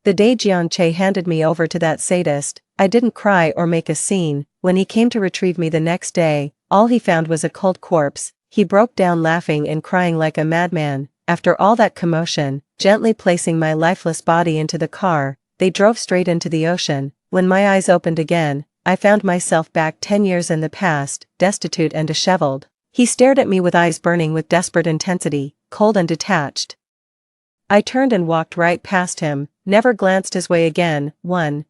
The day Jianche handed me over to that sadist, I didn't cry or make a scene. When he came to retrieve me the next day, all he found was a cold corpse. He broke down laughing and crying like a madman. After all that commotion, gently placing my lifeless body into the car, they drove straight into the ocean. When my eyes opened again, I found myself back 10 years in the past, destitute and disheveled. He stared at me with eyes burning with desperate intensity, cold and detached. I turned and walked right past him, never glanced his way again.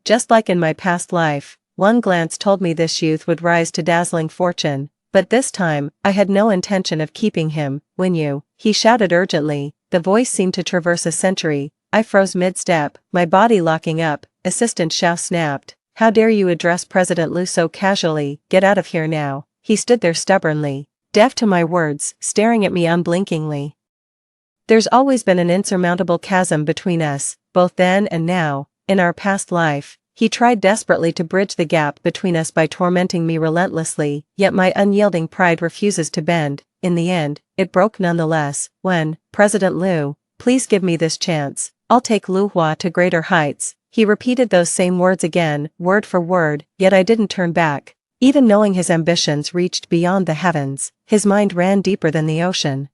Just like in my past life, one glance told me this youth would rise to dazzling fortune, but this time, I had no intention of keeping him. When you, he shouted urgently, the voice seemed to traverse a century. I froze mid-step, my body locking up. Assistant Xiao snapped, "How dare you address President Liu so casually, get out of here now." He stood there stubbornly, deaf to my words, staring at me unblinkingly. There's always been an insurmountable chasm between us, both then and now. In our past life, he tried desperately to bridge the gap between us by tormenting me relentlessly, yet my unyielding pride refuses to bend. In the end, it broke nonetheless. When, "President Liu, please give me this chance. I'll take Lu Hua to greater heights." He repeated those same words again, word for word, yet I didn't turn back. Even knowing his ambitions reached beyond the heavens, his mind ran deeper than the ocean.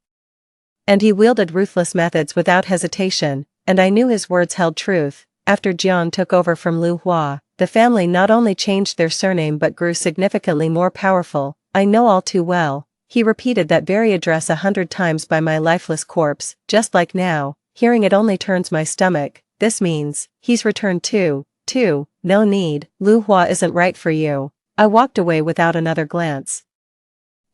And he wielded ruthless methods without hesitation, and I knew his words held truth. After Jian took over from Lu Hua, the family not only changed their surname but grew significantly more powerful. I know all too well. He repeated that very address 100 times by my lifeless corpse, just like now. Hearing it only turns my stomach. This means, he's returned too. No need, Lu Hua isn't right for you. I walked away without another glance.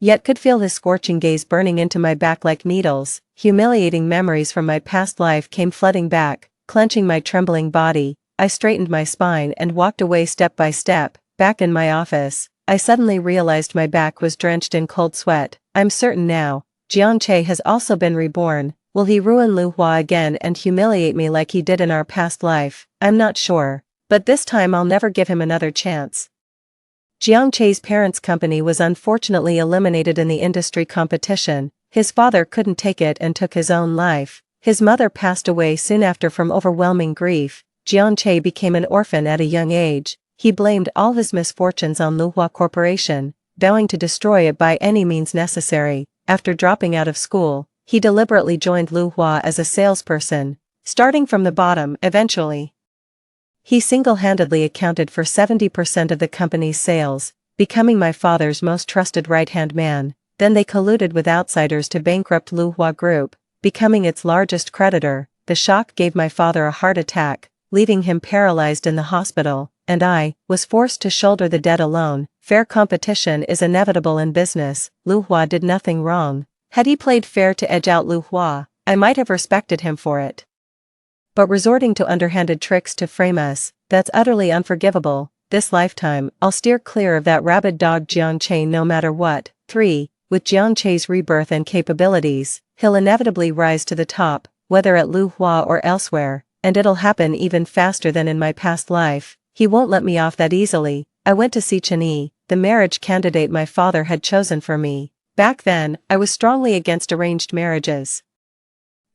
Yet could feel his scorching gaze burning into my back like needles. Humiliating memories from my past life came flooding back. Clenching my trembling body, I straightened my spine and walked away step by step. Back in my office, I suddenly realized my back was drenched in cold sweat. I'm certain now, Jianche has also been reborn. Will he ruin Lu Hua again and humiliate me like he did in our past life? I'm not sure. But this time I'll never give him another chance. Jiangche's parents' company was unfortunately eliminated in the industry competition. His father couldn't take it and took his own life. His mother passed away soon after from overwhelming grief. Jianche became an orphan at a young age. He blamed all his misfortunes on Lu Hua Corporation, vowing to destroy it by any means necessary. After dropping out of school, he deliberately joined Lu Hua as a salesperson, starting from the bottom. Eventually, he single-handedly accounted for 70% of the company's sales, becoming my father's most trusted right-hand man. Then they colluded with outsiders to bankrupt Lu Hua Group, becoming its largest creditor. The shock gave my father a heart attack, leaving him paralyzed in the hospital, and I was forced to shoulder the debt alone. Fair competition is inevitable in business. Lu Hua did nothing wrong. Had he played fair to edge out Lu Hua, I might have respected him for it. But resorting to underhanded tricks to frame us, that's utterly unforgivable. This lifetime, I'll steer clear of that rabid dog Jianche no matter what. 3. With Jianche's rebirth and capabilities, he'll inevitably rise to the top, whether at Lu Hua or elsewhere, and it'll happen even faster than in my past life. He won't let me off that easily. I went to see Chenyi, the marriage candidate my father had chosen for me. Back then, I was strongly against arranged marriages,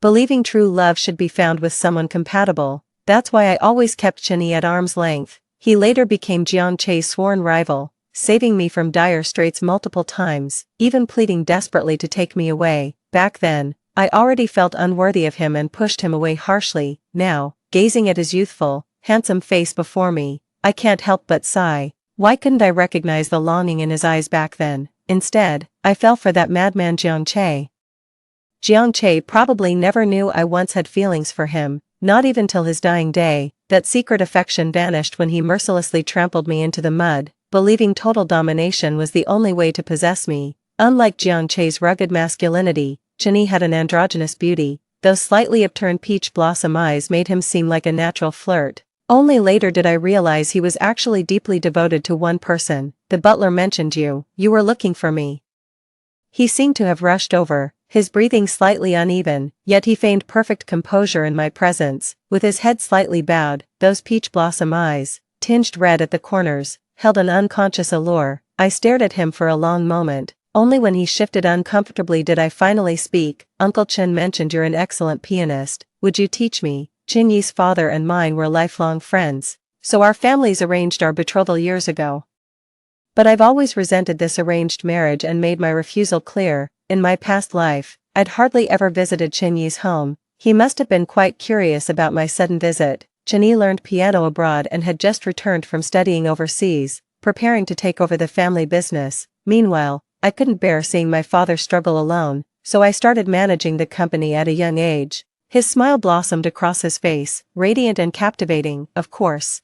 believing true love should be found with someone compatible. That's why I always kept Chenyi at arm's length. He later became Jianche's sworn rival, saving me from dire straits multiple times, even pleading desperately to take me away. Back then, I already felt unworthy of him and pushed him away harshly. Now, gazing at his youthful, handsome face before me, I can't help but sigh. Why couldn't I recognize the longing in his eyes back then? Instead, I fell for that madman Jianche. Jianche probably never knew I once had feelings for him, not even till his dying day. That secret affection vanished when he mercilessly trampled me into the mud, believing total domination was the only way to possess me. Unlike Jianche's rugged masculinity, Chenyi had an androgynous beauty. Those slightly upturned peach blossom eyes made him seem like a natural flirt. Only later did I realize he was actually deeply devoted to one person. The butler mentioned you. You were looking for me. He seemed to have rushed over, his breathing slightly uneven, yet he feigned perfect composure in my presence. With his head slightly bowed, those peach blossom eyes, tinged red at the corners, held an unconscious allure. I stared at him for a long moment. Only when he shifted uncomfortably did I finally speak. Uncle Chen mentioned you're an excellent pianist. Would you teach me? Chinyi's father and mine were lifelong friends, so our families arranged our betrothal years ago. But I've always resented this arranged marriage and made my refusal clear. In my past life, I'd hardly ever visited Chinyi's home. He must have been quite curious about my sudden visit. Chinyi learned piano abroad and had just returned from studying overseas, preparing to take over the family business. Meanwhile, I couldn't bear seeing my father struggle alone, so I started managing the company at a young age. His smile blossomed across his face, radiant and captivating, of course.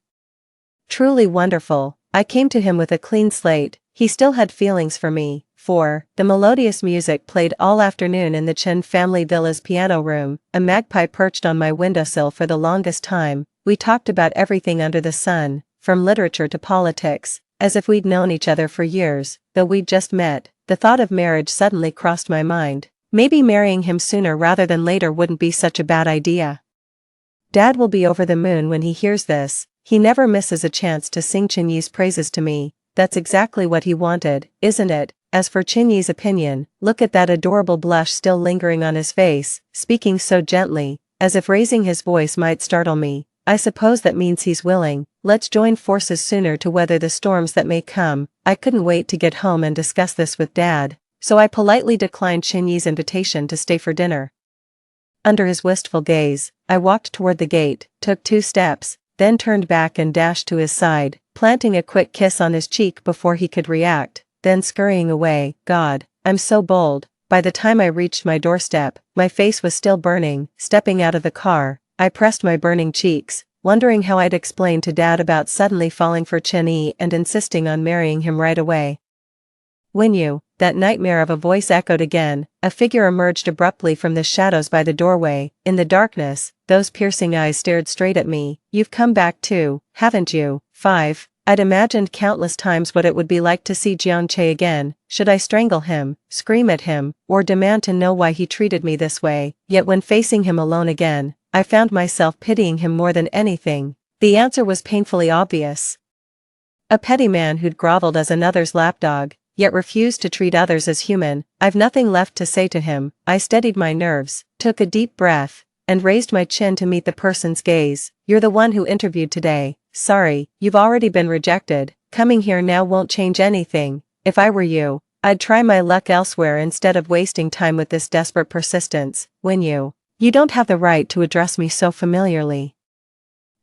Truly wonderful. I came to him with a clean slate. He still had feelings for me. The melodious music played all afternoon in the Chen family villa's piano room. A magpie perched on my windowsill for the longest time. We talked about everything under the sun, from literature to politics, as if we'd known each other for years, though we'd just met. The thought of marriage suddenly crossed my mind. Maybe marrying him sooner rather than later wouldn't be such a bad idea. Dad will be over the moon when he hears this. He never misses a chance to sing Chinyi's praises to me. That's exactly what he wanted, isn't it? As for Chinyi's opinion, look at that adorable blush still lingering on his face, speaking so gently, as if raising his voice might startle me. I suppose that means he's willing. Let's join forces sooner to weather the storms that may come. I couldn't wait to get home and discuss this with Dad, so I politely declined Chinyi's invitation to stay for dinner. Under his wistful gaze, I walked toward the gate, took 2 steps, then turned back and dashed to his side, planting a quick kiss on his cheek before he could react, then scurrying away. God, I'm so bold. By the time I reached my doorstep, my face was still burning. Stepping out of the car, I pressed my burning cheeks, wondering how I'd explain to Dad about suddenly falling for Chinyi and insisting on marrying him right away. When you, that nightmare of a voice echoed again. A figure emerged abruptly from the shadows by the doorway. In the darkness, those piercing eyes stared straight at me. You've come back too, haven't you? 5. I'd imagined countless times what it would be like to see Jiangche again. Should I strangle him, scream at him, or demand to know why he treated me this way? Yet when facing him alone again, I found myself pitying him more than anything. The answer was painfully obvious. A petty man who'd groveled as another's lapdog, yet refused to treat others as human. I've nothing left to say to him. I steadied my nerves, took a deep breath, and raised my chin to meet the person's gaze. You're the one who interviewed today. Sorry, you've already been rejected. Coming here now won't change anything. If I were you, I'd try my luck elsewhere instead of wasting time with this desperate persistence. When you don't have the right to address me so familiarly.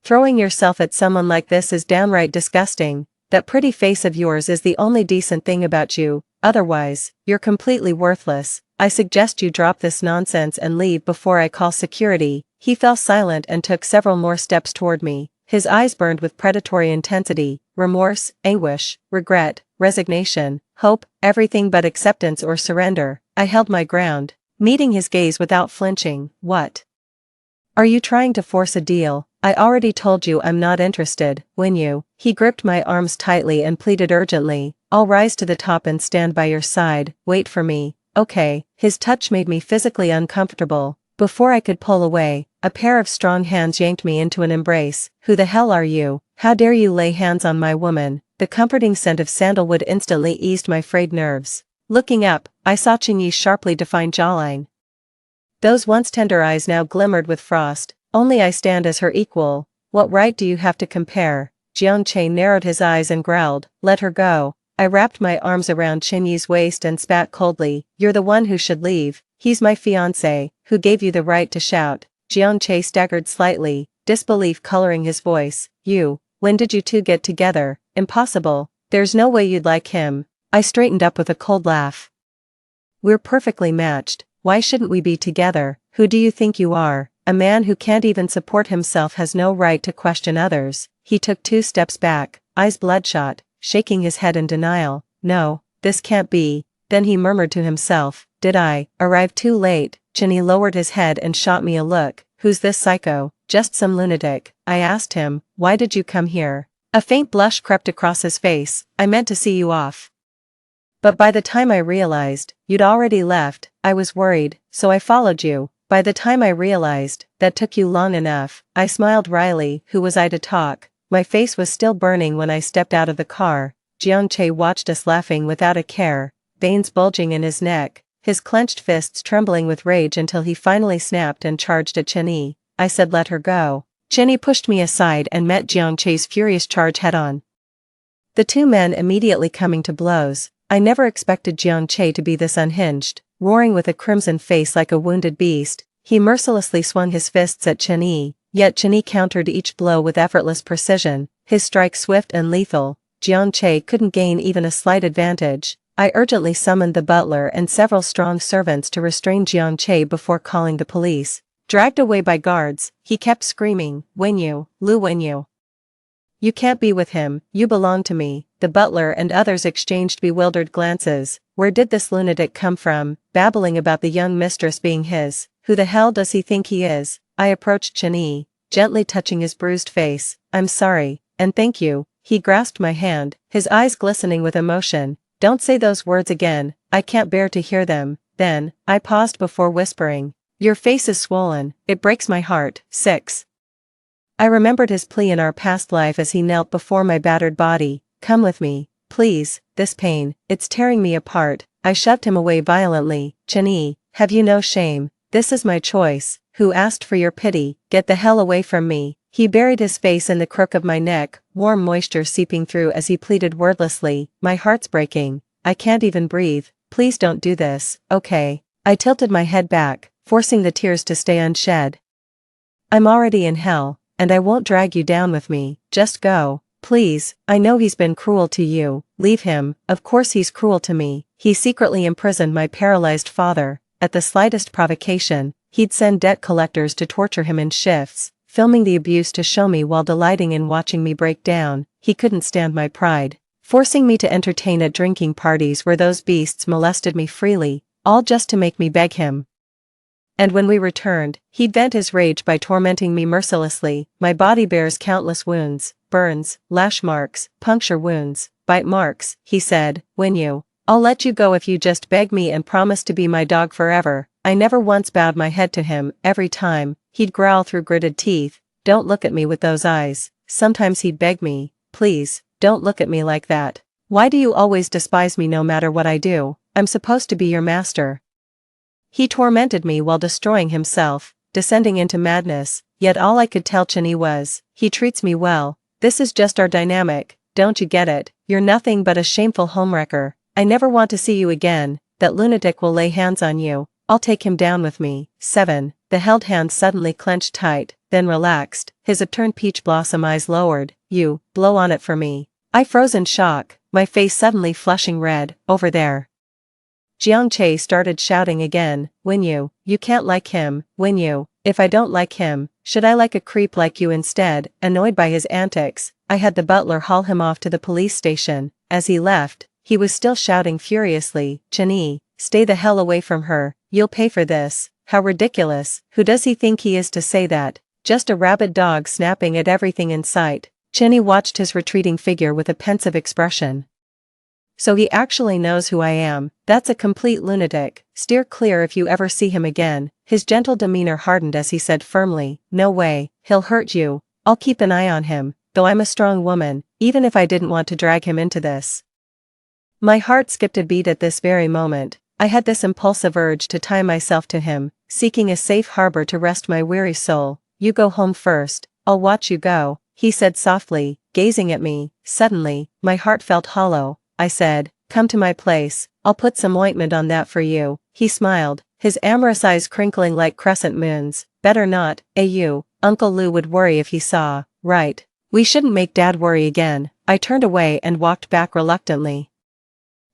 Throwing yourself at someone like this is downright disgusting. That pretty face of yours is the only decent thing about you. Otherwise, you're completely worthless. I suggest you drop this nonsense and leave before I call security. He fell silent and took several more steps toward me. His eyes burned with predatory intensity. Remorse, anguish, regret, resignation, hope, everything but acceptance or surrender. I held my ground, meeting his gaze without flinching. What? Are you trying to force a deal? I already told you I'm not interested. He gripped my arms tightly and pleaded urgently. I'll rise to the top and stand by your side. Wait for me. Okay. His touch made me physically uncomfortable. Before I could pull away, a pair of strong hands yanked me into an embrace. Who the hell are you? How dare you lay hands on my woman? The comforting scent of sandalwood instantly eased my frayed nerves. Looking up, I saw Chinyi's sharply defined jawline. Those once tender eyes now glimmered with frost. Only I stand as her equal. What right do you have to compare? Jiangche narrowed his eyes and growled, let her go. I wrapped my arms around Chinyi's waist and spat coldly. You're the one who should leave. He's my fiancé. Who gave you the right to shout? Jiangche staggered slightly, disbelief coloring his voice. You, when did you two get together? Impossible. There's no way you'd like him. I straightened up with a cold laugh. We're perfectly matched. Why shouldn't we be together? Who do you think you are? A man who can't even support himself has no right to question others. He took 2 steps back, eyes bloodshot, shaking his head in denial. No, this can't be. Then he murmured to himself, did I arrive too late? Chinyi lowered his head and shot me a look. Who's this psycho? Just some lunatic. I asked him, why did you come here? A faint blush crept across his face. I meant to see you off. But by the time I realized, you'd already left, I was worried, so I followed you. By the time I realized, that took you long enough. I smiled wryly. Who was I to talk? My face was still burning when I stepped out of the car. Jiangche watched us laughing without a care, veins bulging in his neck, his clenched fists trembling with rage until he finally snapped and charged at Chinyi. I said let her go. Cheney pushed me aside and met Jiang Che's furious charge head-on. The two men immediately coming to blows. I never expected Jiang Che to be this unhinged. Roaring with a crimson face like a wounded beast, he mercilessly swung his fists at Cheney, yet Cheney countered each blow with effortless precision, his strike swift and lethal. Jiang Che couldn't gain even a slight advantage. I urgently summoned the butler and several strong servants to restrain Jiang Che before calling the police. Dragged away by guards, he kept screaming, Wenyu, Lu Wenyu. You can't be with him, you belong to me. The butler and others exchanged bewildered glances. Where did this lunatic come from, babbling about the young mistress being his? Who the hell does he think he is? I approached Cheney, gently touching his bruised face. I'm sorry, and thank you. He grasped my hand, his eyes glistening with emotion. Don't say those words again, I can't bear to hear them. Then, I paused before whispering. Your face is swollen, it breaks my heart. 6. I remembered his plea in our past life as he knelt before my battered body. Come with me, please, this pain, it's tearing me apart. I shoved him away violently. Cheney, have you no shame? This is my choice. Who asked for your pity? Get the hell away from me. He buried his face in the crook of my neck, warm moisture seeping through as he pleaded wordlessly. My heart's breaking. I can't even breathe. Please don't do this, okay? I tilted my head back, forcing the tears to stay unshed. I'm already in hell, and I won't drag you down with me. Just go. Please, I know he's been cruel to you. Leave him. Of course he's cruel to me. He secretly imprisoned my paralyzed father. At the slightest provocation, he'd send debt collectors to torture him in shifts, filming the abuse to show me while delighting in watching me break down. He couldn't stand my pride, forcing me to entertain at drinking parties where those beasts molested me freely, all just to make me beg him. And when we returned, he'd vent his rage by tormenting me mercilessly. My body bears countless wounds, burns, lash marks, puncture wounds, bite marks, he said. Wenyu, I'll let you go if you just beg me and promise to be my dog forever. I never once bowed my head to him. Every time, he'd growl through gritted teeth, don't look at me with those eyes. Sometimes he'd beg me, please, don't look at me like that. Why do you always despise me no matter what I do? I'm supposed to be your master. He tormented me while destroying himself, descending into madness, yet all I could tell Cheney was, he treats me well. This is just our dynamic, don't you get it? You're nothing but a shameful homewrecker. I never want to see you again. That lunatic will lay hands on you. I'll take him down with me. 7. The held hand suddenly clenched tight, then relaxed, his upturned peach blossom eyes lowered. You, blow on it for me. I froze in shock, my face suddenly flushing red. Over there. Jiang Che started shouting again. Wenyu, you can't like him. Wenyu, if I don't like him, should I like a creep like you instead? Annoyed by his antics, I had the butler haul him off to the police station. As he left, he was still shouting furiously. Cheney, stay the hell away from her, you'll pay for this. How ridiculous, who does he think he is to say that? Just a rabid dog snapping at everything in sight. Cheney watched his retreating figure with a pensive expression. So he actually knows who I am. That's a complete lunatic. Steer clear if you ever see him again. His gentle demeanor hardened as he said firmly, no way, he'll hurt you. I'll keep an eye on him, though I'm a strong woman, even if I didn't want to drag him into this. My heart skipped a beat at this very moment. I had this impulsive urge to tie myself to him, seeking a safe harbor to rest my weary soul. You go home first, I'll watch you go, he said softly, gazing at me. Suddenly, my heart felt hollow. I said, come to my place, I'll put some ointment on that for you. He smiled, his amorous eyes crinkling like crescent moons. Better not, you. Uncle Lou would worry if he saw. Right. We shouldn't make Dad worry again. I turned away and walked back reluctantly.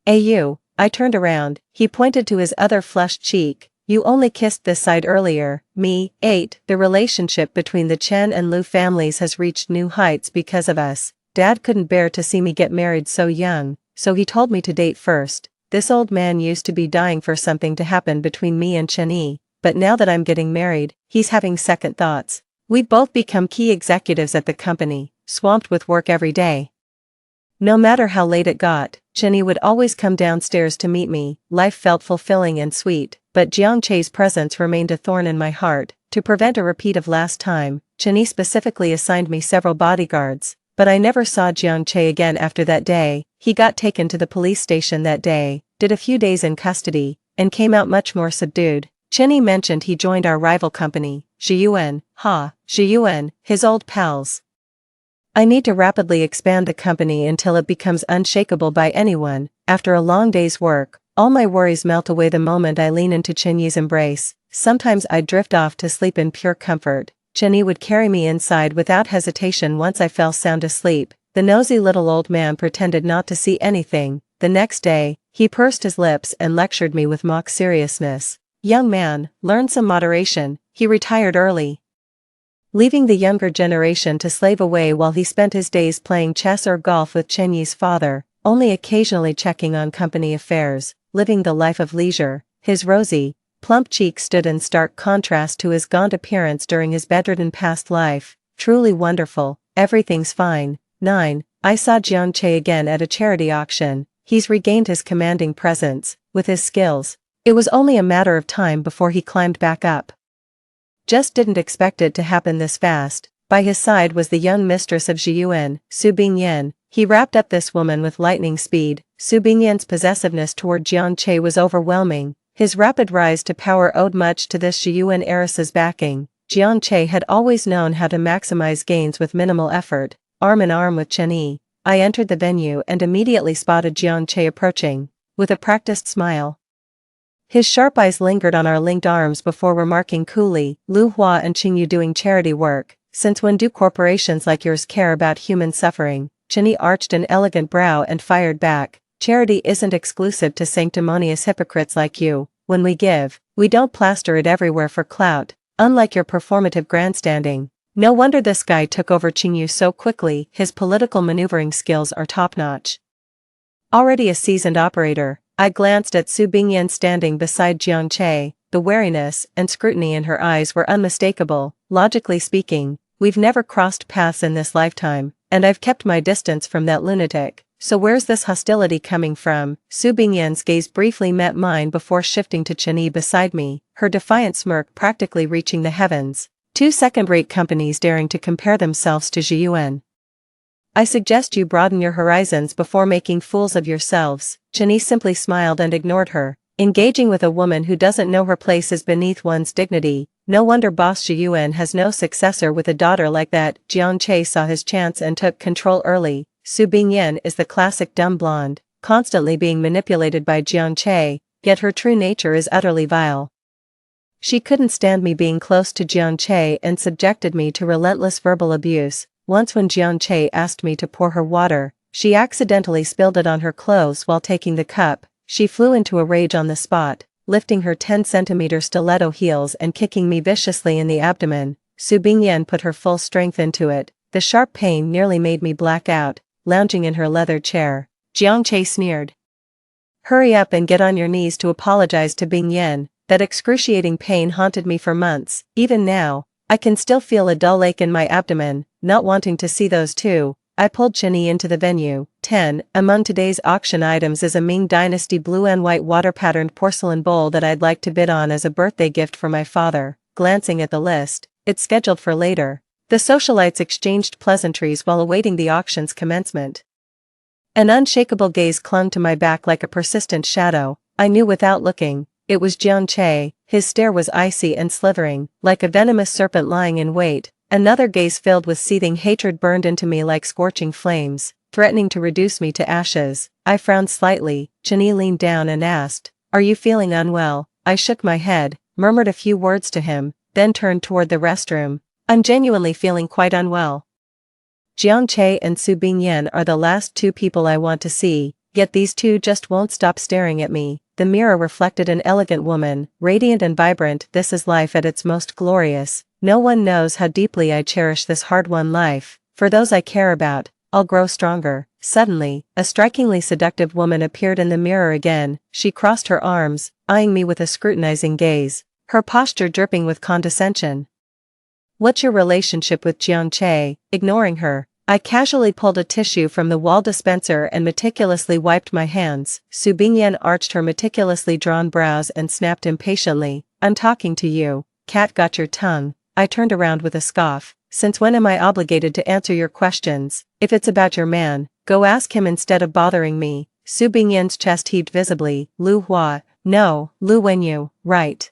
You. I turned around, he pointed to his other flushed cheek. You only kissed this side earlier. Me. 8. The relationship between the Chen and Lu families has reached new heights because of us. Dad couldn't bear to see me get married so young. So he told me to date first. This old man used to be dying for something to happen between me and Cheney, but now that I'm getting married, he's having second thoughts. We've both become key executives at the company, swamped with work every day. No matter how late it got, Cheney would always come downstairs to meet me. Life felt fulfilling and sweet, but Jiang Che's presence remained a thorn in my heart. To prevent a repeat of last time, Cheney specifically assigned me several bodyguards. But I never saw Jiang Che again after that day. He got taken to the police station that day, did a few days in custody, and came out much more subdued. Chenny mentioned he joined our rival company, Zhiyuan, Zhiyuan, his old pals. I need to rapidly expand the company until it becomes unshakable by anyone. After a long day's work, all my worries melt away the moment I lean into Chenyi's embrace. Sometimes I'd drift off to sleep in pure comfort. Chenyi would carry me inside without hesitation once I fell sound asleep. The nosy little old man pretended not to see anything. The next day, he pursed his lips and lectured me with mock seriousness. Young man, learn some moderation. He retired early, leaving the younger generation to slave away while he spent his days playing chess or golf with Chenyi's father, only occasionally checking on company affairs, living the life of leisure. His rosy, plump cheek stood in stark contrast to his gaunt appearance during his bedridden past life. Truly wonderful. Everything's fine. 9. I saw Jiang Che again at a charity auction. He's regained his commanding presence. With his skills, it was only a matter of time before he climbed back up. Just didn't expect it to happen this fast. By his side was the young mistress of Zhiyuan, Su Bingyan. He wrapped up this woman with lightning speed. Su Bingyan's possessiveness toward Jiang Che was overwhelming. His rapid rise to power owed much to this Zhiyuan heiress's backing. Jiang Che had always known how to maximize gains with minimal effort. Arm in arm with Chenyi, I entered the venue and immediately spotted Jiang Che approaching, with a practiced smile. His sharp eyes lingered on our linked arms before remarking coolly, Lu Hua and Qingyu doing charity work. Since when do corporations like yours care about human suffering? Chenyi arched an elegant brow and fired back. Charity isn't exclusive to sanctimonious hypocrites like you. When we give, we don't plaster it everywhere for clout, unlike your performative grandstanding. No wonder this guy took over Qingyu so quickly. His political maneuvering skills are top-notch. Already a seasoned operator, I glanced at Su Bingyan standing beside Jiang Che. The wariness and scrutiny in her eyes were unmistakable. Logically speaking, we've never crossed paths in this lifetime, and I've kept my distance from that lunatic. So where's this hostility coming from? Su Bingyan's gaze briefly met mine before shifting to Chenyi beside me, her defiant smirk practically reaching the heavens. Two second-rate companies daring to compare themselves to Zhiyuan. I suggest you broaden your horizons before making fools of yourselves. Chenyi simply smiled and ignored her. Engaging with a woman who doesn't know her place is beneath one's dignity. No wonder boss Zhiyuan has no successor with a daughter like that. Jiang Che saw his chance and took control early. Su Bingyan is the classic dumb blonde, constantly being manipulated by Jiang Che, yet her true nature is utterly vile. She couldn't stand me being close to Jiang Che and subjected me to relentless verbal abuse. Once when Jiang Che asked me to pour her water, she accidentally spilled it on her clothes while taking the cup. She flew into a rage on the spot, lifting her 10-centimeter stiletto heels and kicking me viciously in the abdomen. Su Bingyan put her full strength into it. The sharp pain nearly made me black out, lounging in her leather chair. Jiang Che sneered. Hurry up and get on your knees to apologize to Bingyan. That excruciating pain haunted me for months. Even now, I can still feel a dull ache in my abdomen. Not wanting to see those two, I pulled Chenyi into the venue. 10. Among today's auction items is a Ming Dynasty blue and white water-patterned porcelain bowl that I'd like to bid on as a birthday gift for my father. Glancing at the list, it's scheduled for later. The socialites exchanged pleasantries while awaiting the auction's commencement. An unshakable gaze clung to my back like a persistent shadow. I knew without looking. It was Jiang Che. His stare was icy and slithering, like a venomous serpent lying in wait. Another gaze filled with seething hatred burned into me like scorching flames, threatening to reduce me to ashes. I frowned slightly. Chenyi leaned down and asked, "Are you feeling unwell?" I shook my head, murmured a few words to him, then turned toward the restroom. "I'm genuinely feeling quite unwell." Jiang Che and Su Bingyan are the last two people I want to see, yet these two just won't stop staring at me. The mirror reflected an elegant woman, radiant and vibrant. This is life at its most glorious. No one knows how deeply I cherish this hard-won life. For those I care about, I'll grow stronger. Suddenly, a strikingly seductive woman appeared in the mirror again. She crossed her arms, eyeing me with a scrutinizing gaze, her posture dripping with condescension. "What's your relationship with Jiang Che?" Ignoring her, I casually pulled a tissue from the wall dispenser and meticulously wiped my hands. Su Bingyan arched her meticulously drawn brows and snapped impatiently, "I'm talking to you. Cat got your tongue." I turned around with a scoff. "Since when am I obligated to answer your questions? If it's about your man, go ask him instead of bothering me." Su Bingyan's chest heaved visibly. "Lu Hua." "No, Lu Wenyu, right."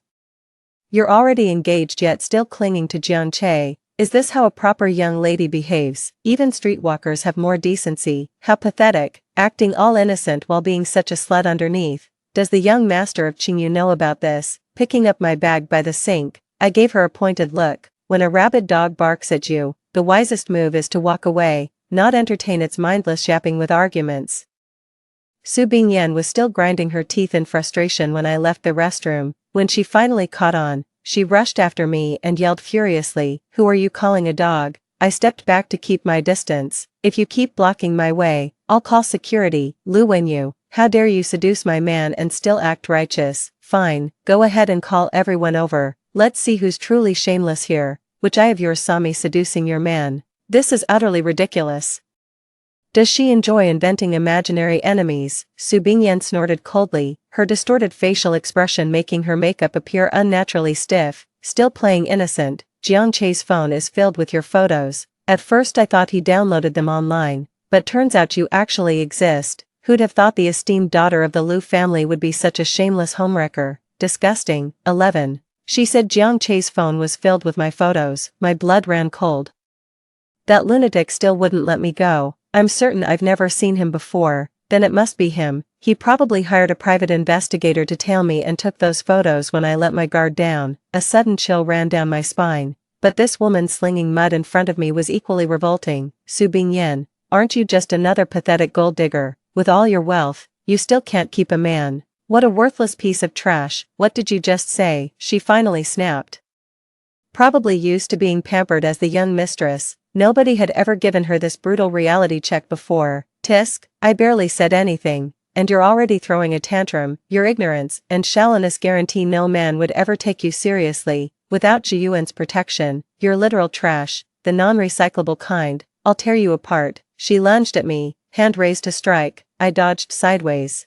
You're already engaged yet still clinging to Jiang Che. Is this how a proper young lady behaves? Even streetwalkers have more decency. How pathetic, acting all innocent while being such a slut underneath. Does the young master of Qingyu know about this? Picking up my bag by the sink, I gave her a pointed look. When a rabid dog barks at you, the wisest move is to walk away, not entertain its mindless yapping with arguments. Su Bingyan was still grinding her teeth in frustration when I left the restroom. When she finally caught on, she rushed after me and yelled furiously, "Who are you calling a dog?" I stepped back to keep my distance. "If you keep blocking my way, I'll call security." "Lu Wenyu, how dare you seduce my man and still act righteous?" "Fine, go ahead and call everyone over. Let's see who's truly shameless here. Which eye of yours saw me seducing your man? This is utterly ridiculous." "Does she enjoy inventing imaginary enemies?" Su Bingyan snorted coldly, her distorted facial expression making her makeup appear unnaturally stiff. "Still playing innocent? Jiang Che's phone is filled with your photos. At first I thought he downloaded them online, but turns out you actually exist. Who'd have thought the esteemed daughter of the Lu family would be such a shameless homewrecker? Disgusting." 11. She said Jiang Che's phone was filled with my photos. My blood ran cold. That lunatic still wouldn't let me go. I'm certain I've never seen him before. Then it must be him. He probably hired a private investigator to tail me and took those photos when I let my guard down. A sudden chill ran down my spine. But this woman slinging mud in front of me was equally revolting. "Su Bingyan, aren't you just another pathetic gold digger? With all your wealth, you still can't keep a man. What a worthless piece of trash." "What did you just say?" she finally snapped. Probably used to being pampered as the young mistress, nobody had ever given her this brutal reality check before. "Tisk, I barely said anything, and you're already throwing a tantrum. Your ignorance and shallowness guarantee no man would ever take you seriously. Without Jiyuan's protection, you're literal trash, the non-recyclable kind. I'll tear you apart." She lunged at me, hand raised to strike. I dodged sideways.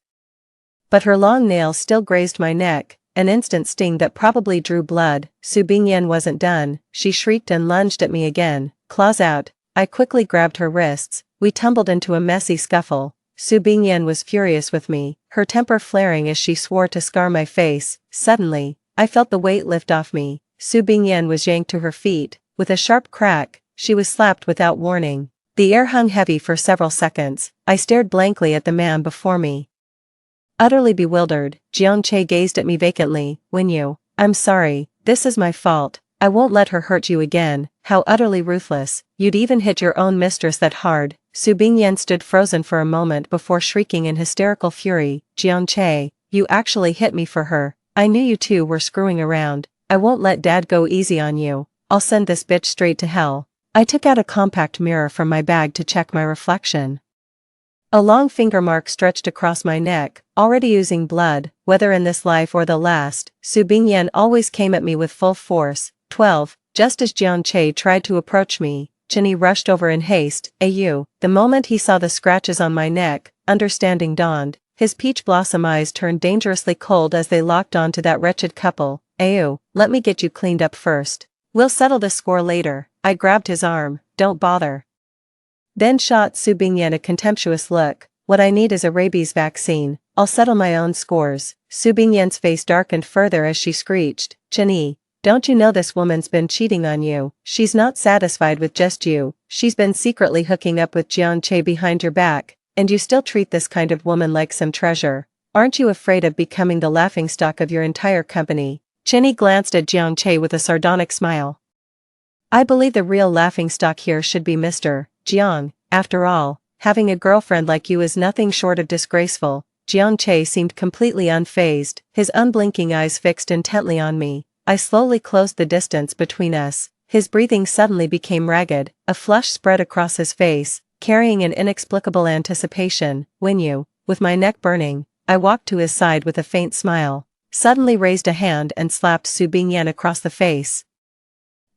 But her long nails still grazed my neck, an instant sting that probably drew blood. Su Bingyan wasn't done. She shrieked and lunged at me again, claws out. I quickly grabbed her wrists. We tumbled into a messy scuffle. Su Bingyan was furious with me, her temper flaring as she swore to scar my face. Suddenly, I felt the weight lift off me. Su Bingyan was yanked to her feet. With a sharp crack, she was slapped without warning. The air hung heavy for several seconds. I stared blankly at the man before me. Utterly bewildered, Jiang Che gazed at me vacantly. "Wenyu, I'm sorry, this is my fault. I won't let her hurt you again." How utterly ruthless. You'd even hit your own mistress that hard. Su Bingyan stood frozen for a moment before shrieking in hysterical fury. "Jiang Che, you actually hit me for her. I knew you two were screwing around. I won't let dad go easy on you. I'll send this bitch straight to hell." I took out a compact mirror from my bag to check my reflection. A long finger mark stretched across my neck, already oozing blood. Whether in this life or the last, Su Bingyan always came at me with full force. 12. Just as Jiang Che tried to approach me, Chinny rushed over in haste. "Ayu." The moment he saw the scratches on my neck, understanding dawned. His peach blossom eyes turned dangerously cold as they locked onto that wretched couple. "Ayu, let me get you cleaned up first. We'll settle this score later." I grabbed his arm. "Don't bother." Then shot Su Bingyan a contemptuous look. "What I need is a rabies vaccine. I'll settle my own scores." Su Bingyan's face darkened further as she screeched. "Chinny, don't you know this woman's been cheating on you? She's not satisfied with just you. She's been secretly hooking up with Jiang Che behind your back, and you still treat this kind of woman like some treasure. Aren't you afraid of becoming the laughingstock of your entire company?" Chinny glanced at Jiang Che with a sardonic smile. "I believe the real laughingstock here should be Mr. Jiang. After all, having a girlfriend like you is nothing short of disgraceful." Jiang Che seemed completely unfazed, his unblinking eyes fixed intently on me. I slowly closed the distance between us. His breathing suddenly became ragged, a flush spread across his face, carrying an inexplicable anticipation. "Wenyu," with my neck burning, I walked to his side with a faint smile, suddenly raised a hand and slapped Su Bingyan across the face.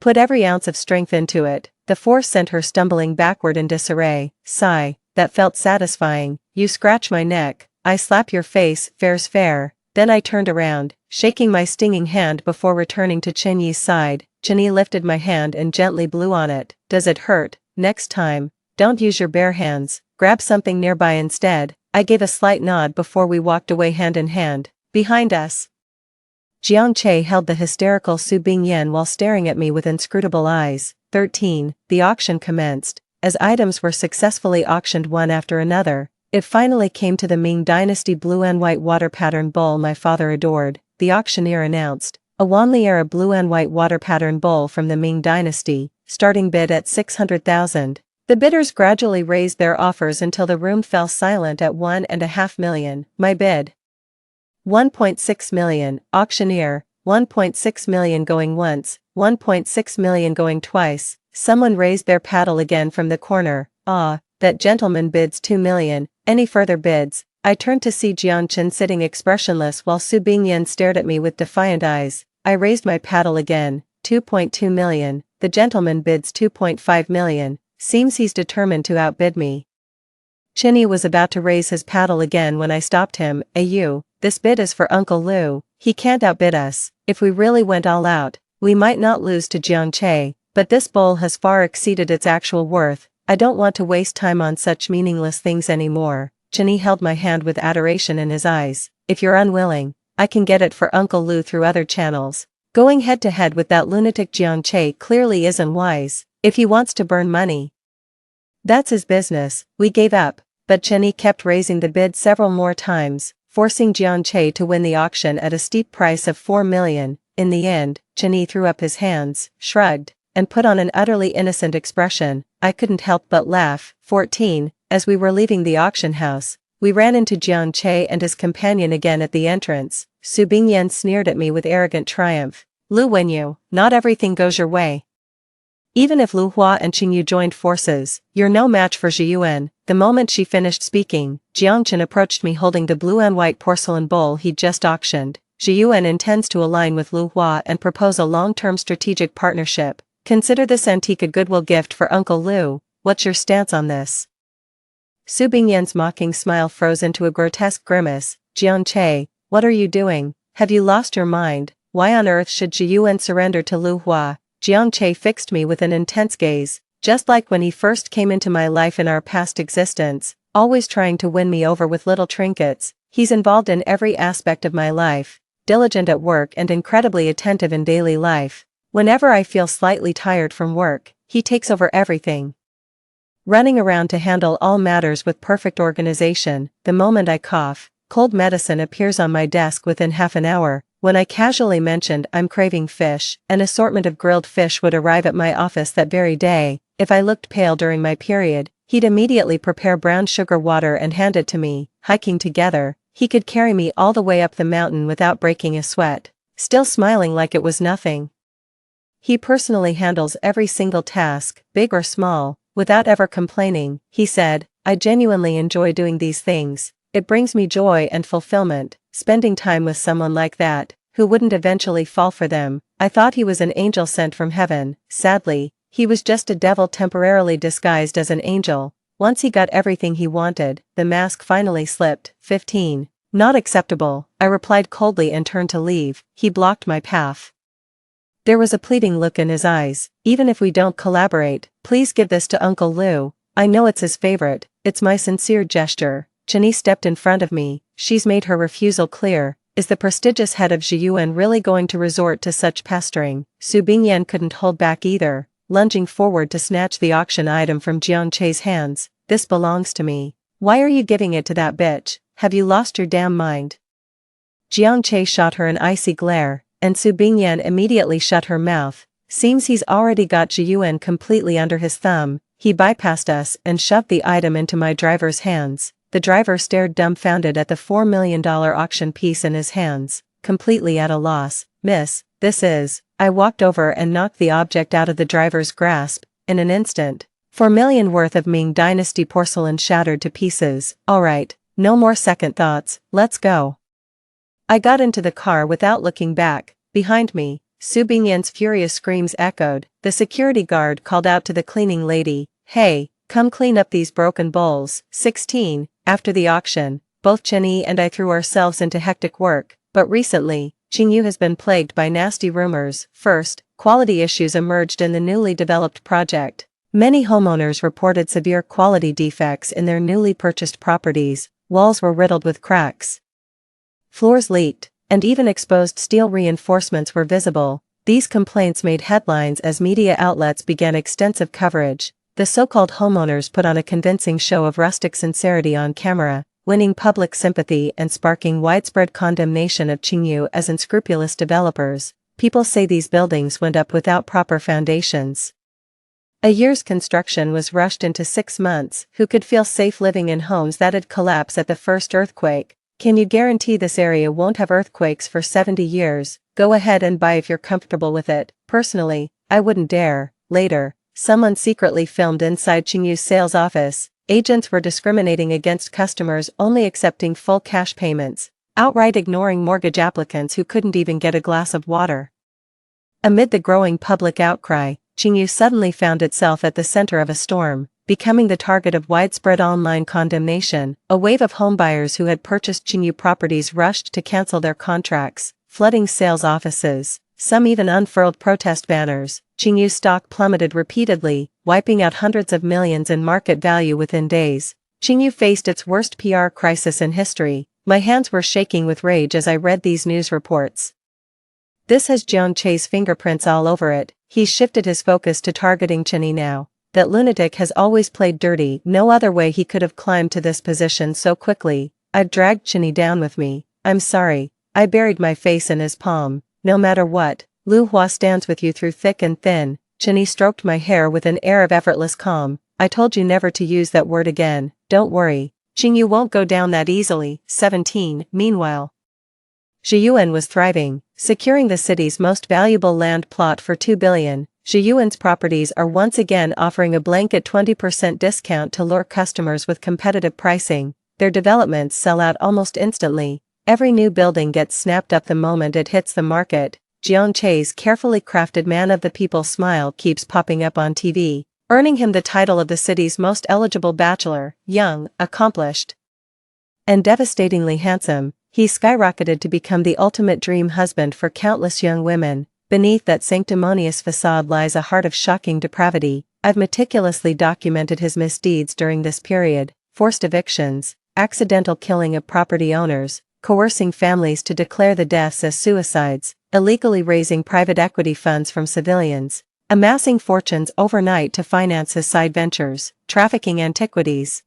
Put every ounce of strength into it. The force sent her stumbling backward in disarray. Sigh, that felt satisfying. "You scratch my neck, I slap your face, fair's fair." Then I turned around, shaking my stinging hand before returning to Chinyi's side. Chinyi lifted my hand and gently blew on it. "Does it hurt? Next time, don't use your bare hands, grab something nearby instead." I gave a slight nod before we walked away hand in hand. Behind us, Jiang Che held the hysterical Su Bingyan while staring at me with inscrutable eyes. 13. The auction commenced. As items were successfully auctioned one after another, it finally came to the Ming Dynasty blue and white water pattern bowl my father adored. The auctioneer announced, a Wanli-era blue and white water pattern bowl from the Ming Dynasty, starting bid at 600,000. The bidders gradually raised their offers until the room fell silent at 1.5 million. My bid. 1.6 million, auctioneer, 1.6 million going once, 1.6 million going twice. Someone raised their paddle again from the corner. Ah, that gentleman bids 2 million. Any further bids? I turned to see Jiang Chen sitting expressionless while Su Bingyan stared at me with defiant eyes. I raised my paddle again. 2.2 million. The gentleman bids 2.5 million. Seems he's determined to outbid me. Chinny was about to raise his paddle again when I stopped him. You, this bid is for Uncle Lu. He can't outbid us. If we really went all out, we might not lose to Jiang Che, but this bowl has far exceeded its actual worth. I don't want to waste time on such meaningless things anymore. Chinny held my hand with adoration in his eyes. If you're unwilling, I can get it for Uncle Lu through other channels. Going head to head with that lunatic Jiang Che clearly isn't wise, if he wants to burn money. That's his business. We gave up, but Chinny kept raising the bid several more times, forcing Jiang Che to win the auction at a steep price of 4 million. In the end, Chinny threw up his hands, shrugged, and put on an utterly innocent expression. I couldn't help but laugh. 14. As we were leaving the auction house, we ran into Jiang Che and his companion again at the entrance. Su Bingyan sneered at me with arrogant triumph. Lu Wenyu, not everything goes your way. Even if Lu Hua and Qing Yu joined forces, you're no match for Zhi Yuan. The moment she finished speaking, Jiang Chen approached me holding the blue and white porcelain bowl he'd just auctioned. Zhi Yuan intends to align with Lu Hua and propose a long-term strategic partnership. Consider this antique a goodwill gift for Uncle Lu. What's your stance on this? Su Bingyan's mocking smile froze into a grotesque grimace. Jiang Che, what are you doing? Have you lost your mind? Why on earth should Zhi Yuan surrender to Lu Hua? Jiang Che fixed me with an intense gaze, just like when he first came into my life in our past existence, always trying to win me over with little trinkets. He's involved in every aspect of my life, diligent at work and incredibly attentive in daily life. Whenever I feel slightly tired from work, he takes over everything, running around to handle all matters with perfect organization. The moment I cough, cold medicine appears on my desk within half an hour. When I casually mentioned I'm craving fish, an assortment of grilled fish would arrive at my office that very day. If I looked pale during my period, he'd immediately prepare brown sugar water and hand it to me. Hiking together, he could carry me all the way up the mountain without breaking a sweat, still smiling like it was nothing. He personally handles every single task, big or small, without ever complaining. He said, I genuinely enjoy doing these things. It brings me joy and fulfillment, spending time with someone like that, who wouldn't eventually fall for them. I thought he was an angel sent from heaven. Sadly, he was just a devil temporarily disguised as an angel. Once he got everything he wanted, the mask finally slipped. 15. Not acceptable, I replied coldly and turned to leave. He blocked my path. There was a pleading look in his eyes. Even if we don't collaborate, please give this to Uncle Lu. I know it's his favorite. It's my sincere gesture. Chinny stepped in front of me. She's made her refusal clear. Is the prestigious head of Zhi Yuan really going to resort to such pestering? Su Bingyan couldn't hold back either, lunging forward to snatch the auction item from Jiang Che's hands. This belongs to me. Why are you giving it to that bitch? Have you lost your damn mind? Jiang Che shot her an icy glare, and Su Bingyan immediately shut her mouth. Seems he's already got Zhi Yuan completely under his thumb. He bypassed us and shoved the item into my driver's hands. The driver stared dumbfounded at the $4 million auction piece in his hands, completely at a loss. Miss, this is. I walked over and knocked the object out of the driver's grasp. In an instant, $4 million worth of Ming Dynasty porcelain shattered to pieces. Alright, no more second thoughts, let's go. I got into the car without looking back. Behind me, Su Bingyan's furious screams echoed. The security guard called out to the cleaning lady, hey, come clean up these broken bowls. 16. After the auction, both Chinny and I threw ourselves into hectic work, but recently, Qing Yu has been plagued by nasty rumors. First, quality issues emerged in the newly developed project. Many homeowners reported severe quality defects in their newly purchased properties. Walls were riddled with cracks. Floors leaked. and even exposed steel reinforcements were visible. These complaints made headlines as media outlets began extensive coverage. The so-called homeowners put on a convincing show of rustic sincerity on camera, winning public sympathy and sparking widespread condemnation of Qingyu as unscrupulous developers. People say these buildings went up without proper foundations. A year's construction was rushed into 6 months. Who could feel safe living in homes that'd collapse at the first earthquake? Can you guarantee this area won't have earthquakes for 70 years? Go ahead and buy if you're comfortable with it. Personally, I wouldn't dare. Later, someone secretly filmed inside Qingyu's sales office. Agents were discriminating against customers only accepting full cash payments, outright ignoring mortgage applicants who couldn't even get a glass of water. Amid the growing public outcry, Qingyu suddenly found itself at the center of a storm, becoming the target of widespread online condemnation. A wave of homebuyers who had purchased Qingyu properties rushed to cancel their contracts, flooding sales offices. Some even unfurled protest banners. Qingyu's stock plummeted repeatedly, wiping out hundreds of millions in market value within days. Qingyu faced its worst PR crisis in history. My hands were shaking with rage as I read these news reports. This has Jiang Che's fingerprints all over it. He's shifted his focus to targeting Qinyi now. That lunatic has always played dirty. No other way he could have climbed to this position so quickly. I've dragged Qinyi down with me. I'm sorry. I buried my face in his palm. No matter what, Lu Hua stands with you through thick and thin. Qinyi stroked my hair with an air of effortless calm. I told you never to use that word again. Don't worry. Qingyu won't go down that easily. 17. Meanwhile, Zhiyuan was thriving, securing the city's most valuable land plot for 2 billion. Zhiyuan's properties are once again offering a blanket 20% discount to lure customers with competitive pricing. Their developments sell out almost instantly. Every new building gets snapped up the moment it hits the market. Jiang Che's carefully crafted man of the people smile keeps popping up on TV, earning him the title of the city's most eligible bachelor. Young, accomplished, and devastatingly handsome, he skyrocketed to become the ultimate dream husband for countless young women. Beneath that sanctimonious facade lies a heart of shocking depravity. I've meticulously documented his misdeeds during this period: forced evictions, accidental killing of property owners, coercing families to declare the deaths as suicides, illegally raising private equity funds from civilians, amassing fortunes overnight to finance his side ventures, trafficking antiquities,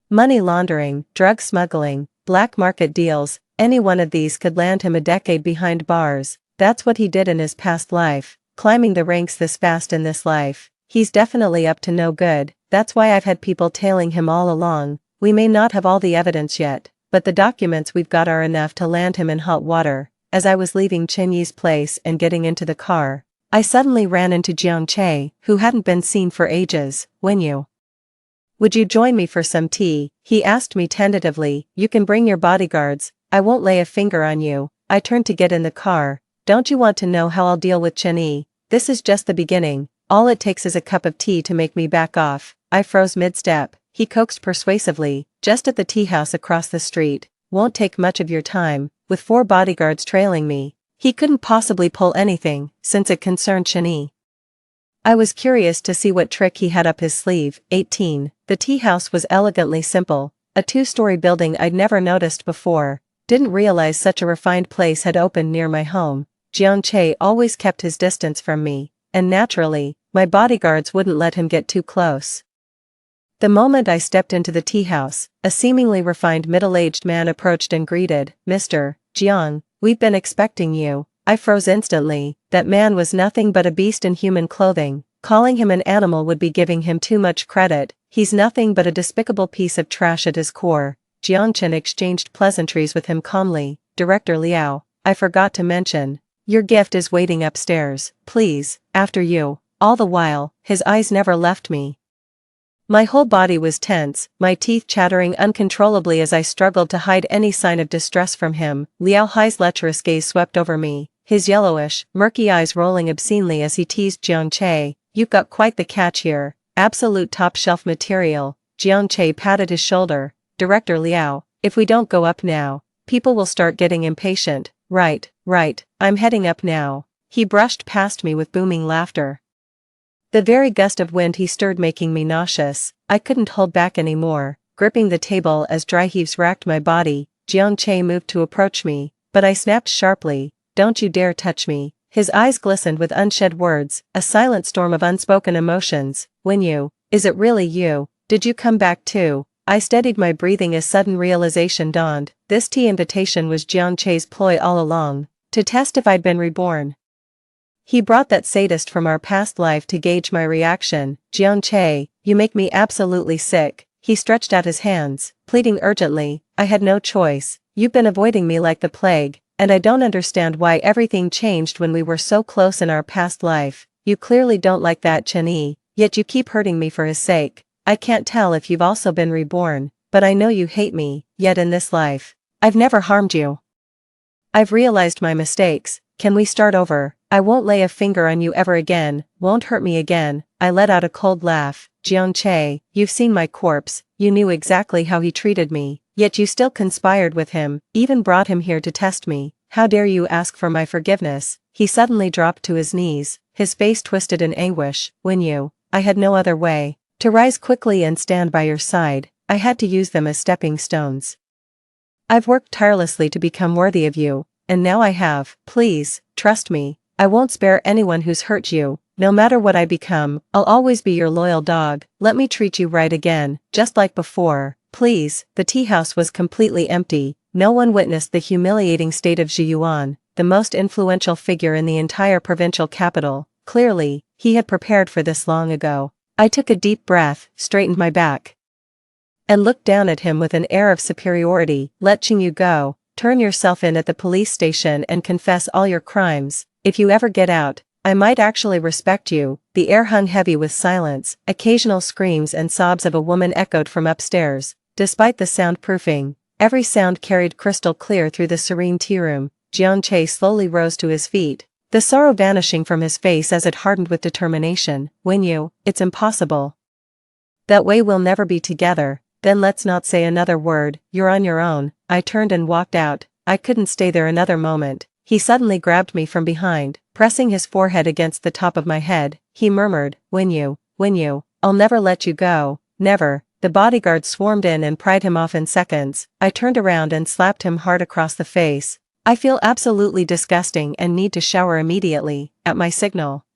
money laundering, drug smuggling, black market deals. Any one of these could land him a decade behind bars. That's what he did in his past life, climbing the ranks this fast in this life. He's definitely up to no good. That's why I've had people tailing him all along. We may not have all the evidence yet, but the documents we've got are enough to land him in hot water. As I was leaving Qinyi's place and getting into the car, I suddenly ran into Jiang Che, who hadn't been seen for ages. Would you join me for some tea? He asked me tentatively. You can bring your bodyguards. I won't lay a finger on you. I turned to get in the car. Don't you want to know how I'll deal with Qinyi? This is just the beginning. All it takes is a cup of tea to make me back off. I froze mid-step. He coaxed persuasively. Just at the tea house across the street. Won't take much of your time. With 4 bodyguards trailing me, he couldn't possibly pull anything, since it concerned Qinyi. I was curious to see what trick he had up his sleeve. 18. The tea house was elegantly simple. A 2-story building I'd never noticed before. Didn't realize such a refined place had opened near my home. Jiang Che always kept his distance from me, and naturally, my bodyguards wouldn't let him get too close. The moment I stepped into the tea house, a seemingly refined middle-aged man approached and greeted, "Mr. Jiang, we've been expecting you." I froze instantly. That man was nothing but a beast in human clothing. Calling him an animal would be giving him too much credit. He's nothing but a despicable piece of trash at his core. Jiang Chen exchanged pleasantries with him calmly. "Director Liao, I forgot to mention, your gift is waiting upstairs. Please, after you." All the while, his eyes never left me. My whole body was tense, my teeth chattering uncontrollably as I struggled to hide any sign of distress from him. Liao Hai's lecherous gaze swept over me, his yellowish, murky eyes rolling obscenely as he teased Jiang Che. "You've got quite the catch here. Absolute top-shelf material." Jiang Che patted his shoulder. "Director Liao, if we don't go up now, people will start getting impatient." Right, I'm heading up now." He brushed past me with booming laughter. The very gust of wind he stirred making me nauseous. I couldn't hold back anymore, gripping the table as dry heaves racked my body. Jiang Che moved to approach me, but I snapped sharply, "Don't you dare touch me." His eyes glistened with unshed words, a silent storm of unspoken emotions. "When you, is it really you? Did you come back too?" I steadied my breathing as sudden realization dawned. This tea invitation was Jian Che's ploy all along, to test if I'd been reborn. He brought that sadist from our past life to gauge my reaction. "Jian Che, you make me absolutely sick." He stretched out his hands, pleading urgently. "I had no choice. You've been avoiding me like the plague, and I don't understand why everything changed when we were so close in our past life. You clearly don't like that Chen-Yi, yet you keep hurting me for his sake. I can't tell if you've also been reborn, but I know you hate me, yet in this life, I've never harmed you. I've realized my mistakes. Can we start over? I won't lay a finger on you ever again, won't hurt me again." I let out a cold laugh. "Jian Che, you've seen my corpse, you knew exactly how he treated me, yet you still conspired with him, even brought him here to test me. How dare you ask for my forgiveness?" He suddenly dropped to his knees, his face twisted in anguish. "When you, I had no other way. To rise quickly and stand by your side, I had to use them as stepping stones. I've worked tirelessly to become worthy of you, and now I have. Please, trust me. I won't spare anyone who's hurt you. No matter what I become, I'll always be your loyal dog. Let me treat you right again, just like before. Please." The tea house was completely empty. No one witnessed the humiliating state of Zhi Yuan, the most influential figure in the entire provincial capital. Clearly, he had prepared for this long ago. I took a deep breath, straightened my back, and looked down at him with an air of superiority. "Let Qingyu go. Turn yourself in at the police station and confess all your crimes. If you ever get out, I might actually respect you." The air hung heavy with silence. Occasional screams and sobs of a woman echoed from upstairs. Despite the soundproofing, every sound carried crystal clear through the serene tea room. Jian Che slowly rose to his feet, the sorrow vanishing from his face as it hardened with determination. "When you, it's impossible. That way we'll never be together." "Then let's not say another word, you're on your own." I turned and walked out. I couldn't stay there another moment. He suddenly grabbed me from behind, pressing his forehead against the top of my head. He murmured, when you, I'll never let you go, never." The bodyguards swarmed in and pried him off in seconds. I turned around and slapped him hard across the face. "I feel absolutely disgusting and need to shower immediately." At my signal,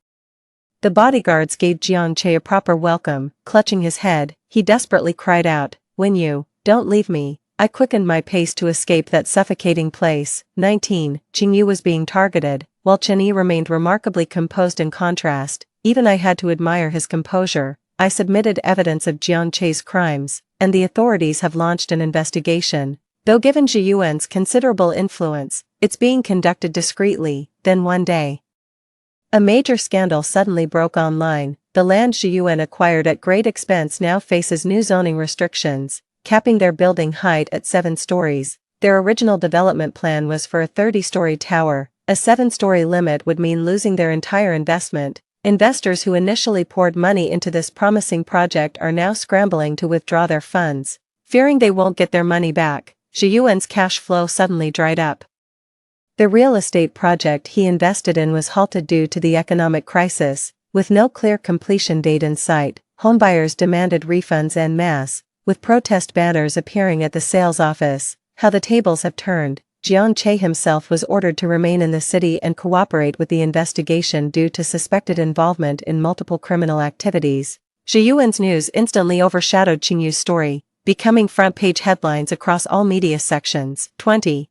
the bodyguards gave Jian Che a proper welcome. Clutching his head, he desperately cried out, "When you, don't leave me." I quickened my pace to escape that suffocating place. 19. Qingyu was being targeted, while Chen-Yi remained remarkably composed in contrast. Even I had to admire his composure. I submitted evidence of Jian Che's crimes, and the authorities have launched an investigation. Though given Zhi Yuan's considerable influence, it's being conducted discreetly. Then one day, a major scandal suddenly broke online. The land Zhi Yuan acquired at great expense now faces new zoning restrictions, capping their building height at 7 stories. Their original development plan was for a 30-story tower. A 7-story limit would mean losing their entire investment. Investors who initially poured money into this promising project are now scrambling to withdraw their funds, fearing they won't get their money back. Zhi Yuan's cash flow suddenly dried up. The real estate project he invested in was halted due to the economic crisis. With no clear completion date in sight, homebuyers demanded refunds en masse, with protest banners appearing at the sales office. How the tables have turned. Jian Che himself was ordered to remain in the city and cooperate with the investigation due to suspected involvement in multiple criminal activities. Zhi Yuan's news instantly overshadowed Qingyu's story, becoming front-page headlines across all media sections. 20.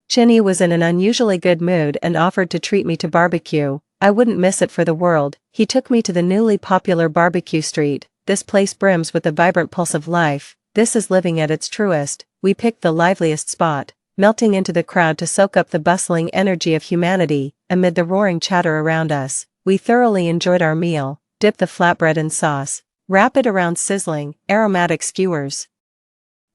Chen-Yi was in an unusually good mood and offered to treat me to barbecue. I wouldn't miss it for the world. He took me to the newly popular barbecue street. This place brims with the vibrant pulse of life. This is living at its truest. We picked the liveliest spot, melting into the crowd to soak up the bustling energy of humanity. Amid the roaring chatter around us, we thoroughly enjoyed our meal. Dip the flatbread in sauce, wrap it around sizzling, aromatic skewers,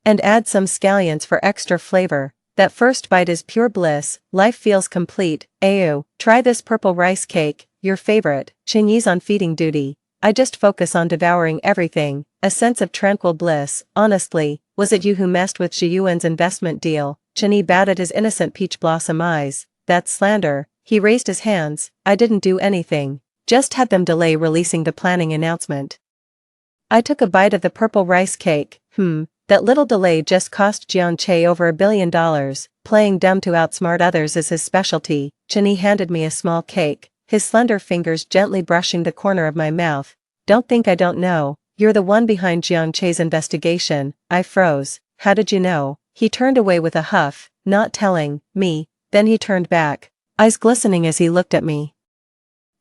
and add some scallions for extra flavor. That first bite is pure bliss. Life feels complete. Ayo, try this purple rice cake, your favorite. Chen-Yi's on feeding duty. I just focus on devouring everything. A sense of tranquil bliss. Honestly, was it you who messed with Zhi Yuan's investment deal? Chen-Yi batted his innocent peach blossom eyes. That's slander. He raised his hands. I didn't do anything. Just had them delay releasing the planning announcement. I took a bite of the purple rice cake. That little delay just cost Jiangche over $1 billion. Playing dumb to outsmart others is his specialty. Chenny handed me a small cake, his slender fingers gently brushing the corner of my mouth. Don't think I don't know. You're the one behind Jiangche's investigation. I froze. How did you know? He turned away with a huff, not telling me. Then he turned back, eyes glistening as he looked at me.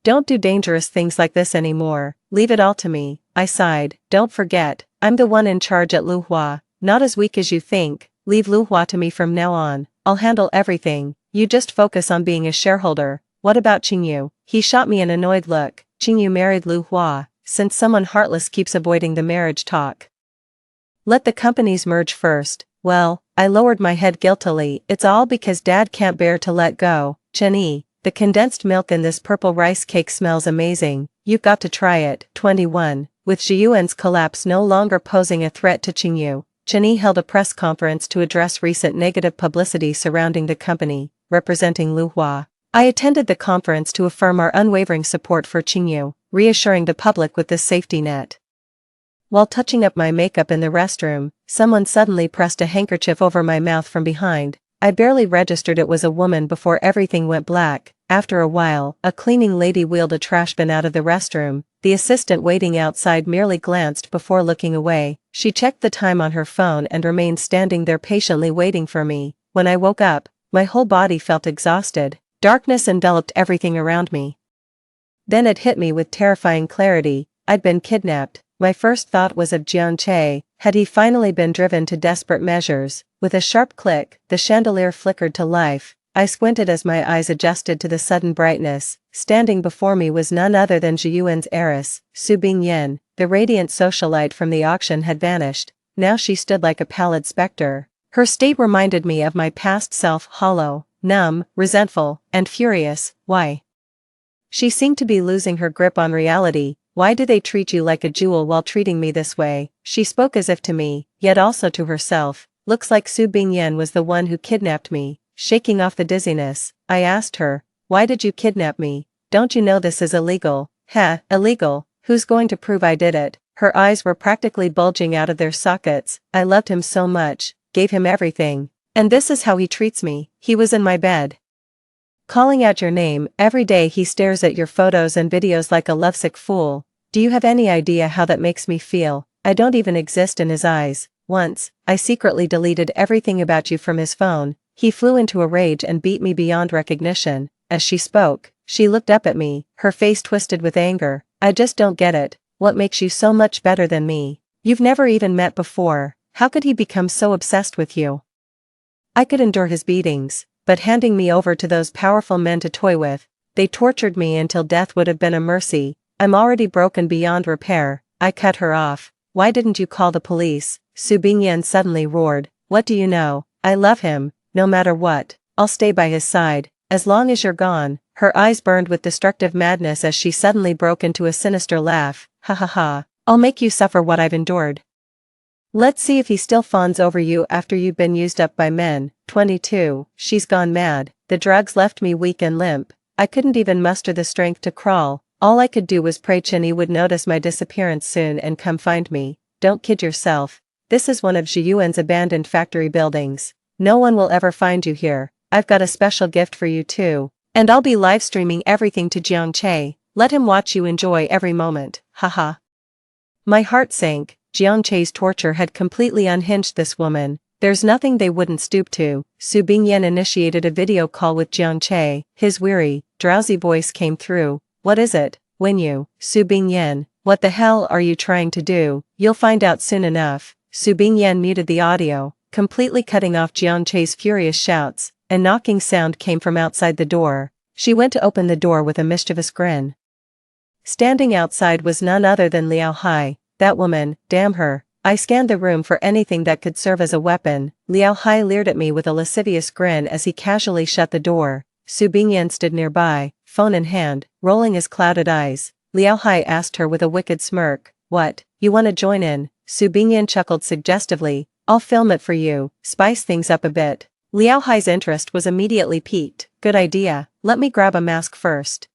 Don't do dangerous things like this anymore. Leave it all to me. I sighed. Don't forget, I'm the one in charge at Luhua. Not as weak as you think. Leave Luhua to me from now on. I'll handle everything. You just focus on being a shareholder. What about Qingyu? He shot me an annoyed look. Qingyu married Luhua, since someone heartless keeps avoiding the marriage talk. Let the companies merge first. Well, I lowered my head guiltily. It's all because Dad can't bear to let go. Chenny, the condensed milk in this purple rice cake smells amazing. You've got to try it. 21. With Zhiyuan's collapse no longer posing a threat to Qingyu, Chenny held a press conference to address recent negative publicity surrounding the company, representing Luhua. I attended the conference to affirm our unwavering support for Qingyu, reassuring the public with this safety net. While touching up my makeup in the restroom, someone suddenly pressed a handkerchief over my mouth from behind. I barely registered it was a woman before everything went black. After a while, a cleaning lady wheeled a trash bin out of the restroom. The assistant waiting outside merely glanced before looking away. She checked the time on her phone and remained standing there patiently waiting for me. When I woke up, my whole body felt exhausted. Darkness enveloped everything around me. Then it hit me with terrifying clarity. I'd been kidnapped. My first thought was of Jiangche. Had he finally been driven to desperate measures? With a sharp click, the chandelier flickered to life. I squinted as my eyes adjusted to the sudden brightness. Standing before me was none other than Zhiyuan's heiress, Su Bingyan. The radiant socialite from the auction had vanished. Now she stood like a pallid specter. Her state reminded me of my past self, hollow, numb, resentful, and furious. Why? She seemed to be losing her grip on reality. Why do they treat you like a jewel while treating me this way? She spoke as if to me, yet also to herself. Looks like Su Bingyan was the one who kidnapped me. Shaking off the dizziness, I asked her, why did you kidnap me? Don't you know this is illegal? Heh, illegal? Who's going to prove I did it? Her eyes were practically bulging out of their sockets. I loved him so much, gave him everything. And this is how he treats me. He was in my bed, calling out your name. Every day he stares at your photos and videos like a lovesick fool. Do you have any idea how that makes me feel? I don't even exist in his eyes. Once, I secretly deleted everything about you from his phone. He flew into a rage and beat me beyond recognition. As she spoke, she looked up at me, her face twisted with anger. I just don't get it. What makes you so much better than me? You've never even met before. How could he become so obsessed with you? I could endure his beatings, but handing me over to those powerful men to toy with, they tortured me until death would have been a mercy. I'm already broken beyond repair. I cut her off. Why didn't you call the police? Su Bingyan suddenly roared. What do you know? I love him. No matter what, I'll stay by his side, as long as you're gone. Her eyes burned with destructive madness as she suddenly broke into a sinister laugh. Ha ha ha, I'll make you suffer what I've endured. Let's see if he still fawns over you after you've been used up by men. 22. She's gone mad. The drugs left me weak and limp. I couldn't even muster the strength to crawl. All I could do was pray Chenny would notice my disappearance soon and come find me. Don't kid yourself. This is one of Zhiyuan's abandoned factory buildings. No one will ever find you here. I've got a special gift for you too. And I'll be live streaming everything to Jiangche. Let him watch you enjoy every moment. Haha. My heart sank. Jiangche's torture had completely unhinged this woman. There's nothing they wouldn't stoop to. Su Bingyan initiated a video call with Jiangche. His weary, drowsy voice came through. What is it, Wenyu? Su Bingyan, what the hell are you trying to do? You'll find out soon enough. Su Bingyan muted the audio, completely cutting off Jiangche's furious shouts. A knocking sound came from outside the door. She went to open the door with a mischievous grin. Standing outside was none other than Liao Hai. That woman, damn her. I scanned the room for anything that could serve as a weapon. Liao Hai leered at me with a lascivious grin as he casually shut the door. Su Bingyan stood nearby, phone in hand, rolling his clouded eyes. Liao Hai asked her with a wicked smirk. What, you wanna join in? Su Bingyan chuckled suggestively. I'll film it for you, spice things up a bit. Liao Hai's interest was immediately piqued. Good idea, let me grab a mask first.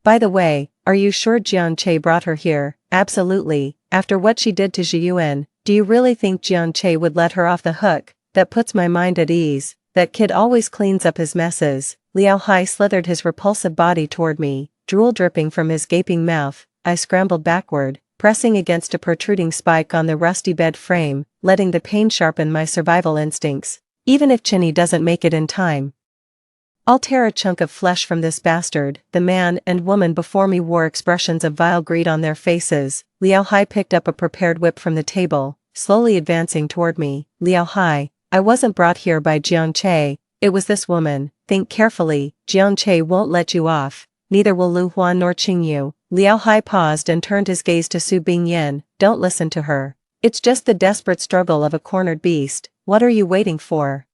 By the way, are you sure Jiangche brought her here? Absolutely, after what she did to Zhiyuan, Do you really think Jiang would let her off the hook? That puts my mind at ease. That kid always cleans up his messes. Liao Hai slithered his repulsive body toward me, drool dripping from his gaping mouth. I scrambled backward, pressing against a protruding spike on the rusty bed frame, letting the pain sharpen my survival instincts. Even if Chinny doesn't make it in time, I'll tear a chunk of flesh from this bastard. The man and woman before me wore expressions of vile greed on their faces. Liao Hai picked up a prepared whip from the table, slowly advancing toward me. Liao Hai, I wasn't brought here by Jiang, it was this woman. Think carefully, Jiang won't let you off. Neither will Lu Huan nor Qingyu. Liao Hai paused and turned his gaze to Su Bingyan. Don't listen to her. It's just the desperate struggle of a cornered beast. What are you waiting for?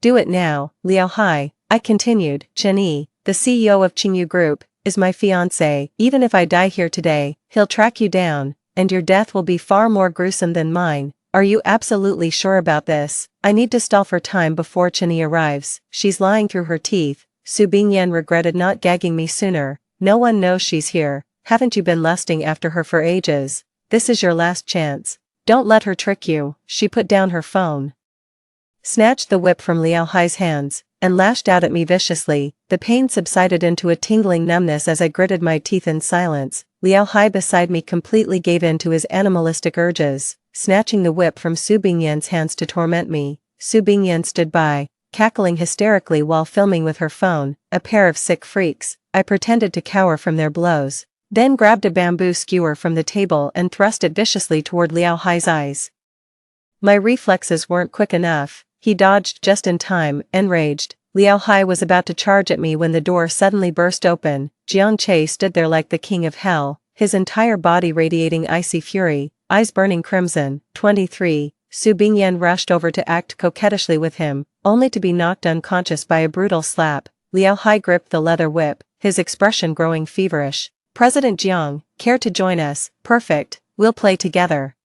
Do it now, Liao Hai, I continued. Chen Yi, the CEO of Qingyu Group, is my fiancé. Even if I die here today, he'll track you down, and your death will be far more gruesome than mine. Are you absolutely sure about this? I need to stall for time before Chen Yi arrives. She's lying through her teeth. Su Bingyan regretted not gagging me sooner. No one knows she's here. Haven't you been lusting after her for ages? This is your last chance. Don't let her trick you. She put down her phone, snatched the whip from Liao Hai's hands, and lashed out at me viciously. The pain subsided into a tingling numbness as I gritted my teeth in silence. Liao Hai beside me completely gave in to his animalistic urges, snatching the whip from Su Bingyan's hands to torment me. Su Bingyan stood by, cackling hysterically while filming with her phone. A pair of sick freaks. I pretended to cower from their blows, then grabbed a bamboo skewer from the table and thrust it viciously toward Liao Hai's eyes. My reflexes weren't quick enough. He dodged just in time. Enraged, Liao Hai was about to charge at me when the door suddenly burst open. Jiang stood there like the king of hell, his entire body radiating icy fury, eyes burning crimson. 23. Su Bingyan rushed over to act coquettishly with him, only to be knocked unconscious by a brutal slap. Liao Hai gripped the leather whip, his expression growing feverish. President Jiang, care to join us? Perfect, we'll play together.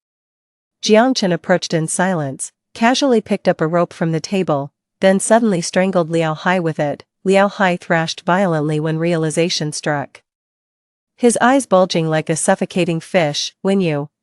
Jiang Chen approached in silence, casually picked up a rope from the table, then suddenly strangled Liao Hai with it. Liao Hai thrashed violently when realization struck, his eyes bulging like a suffocating fish.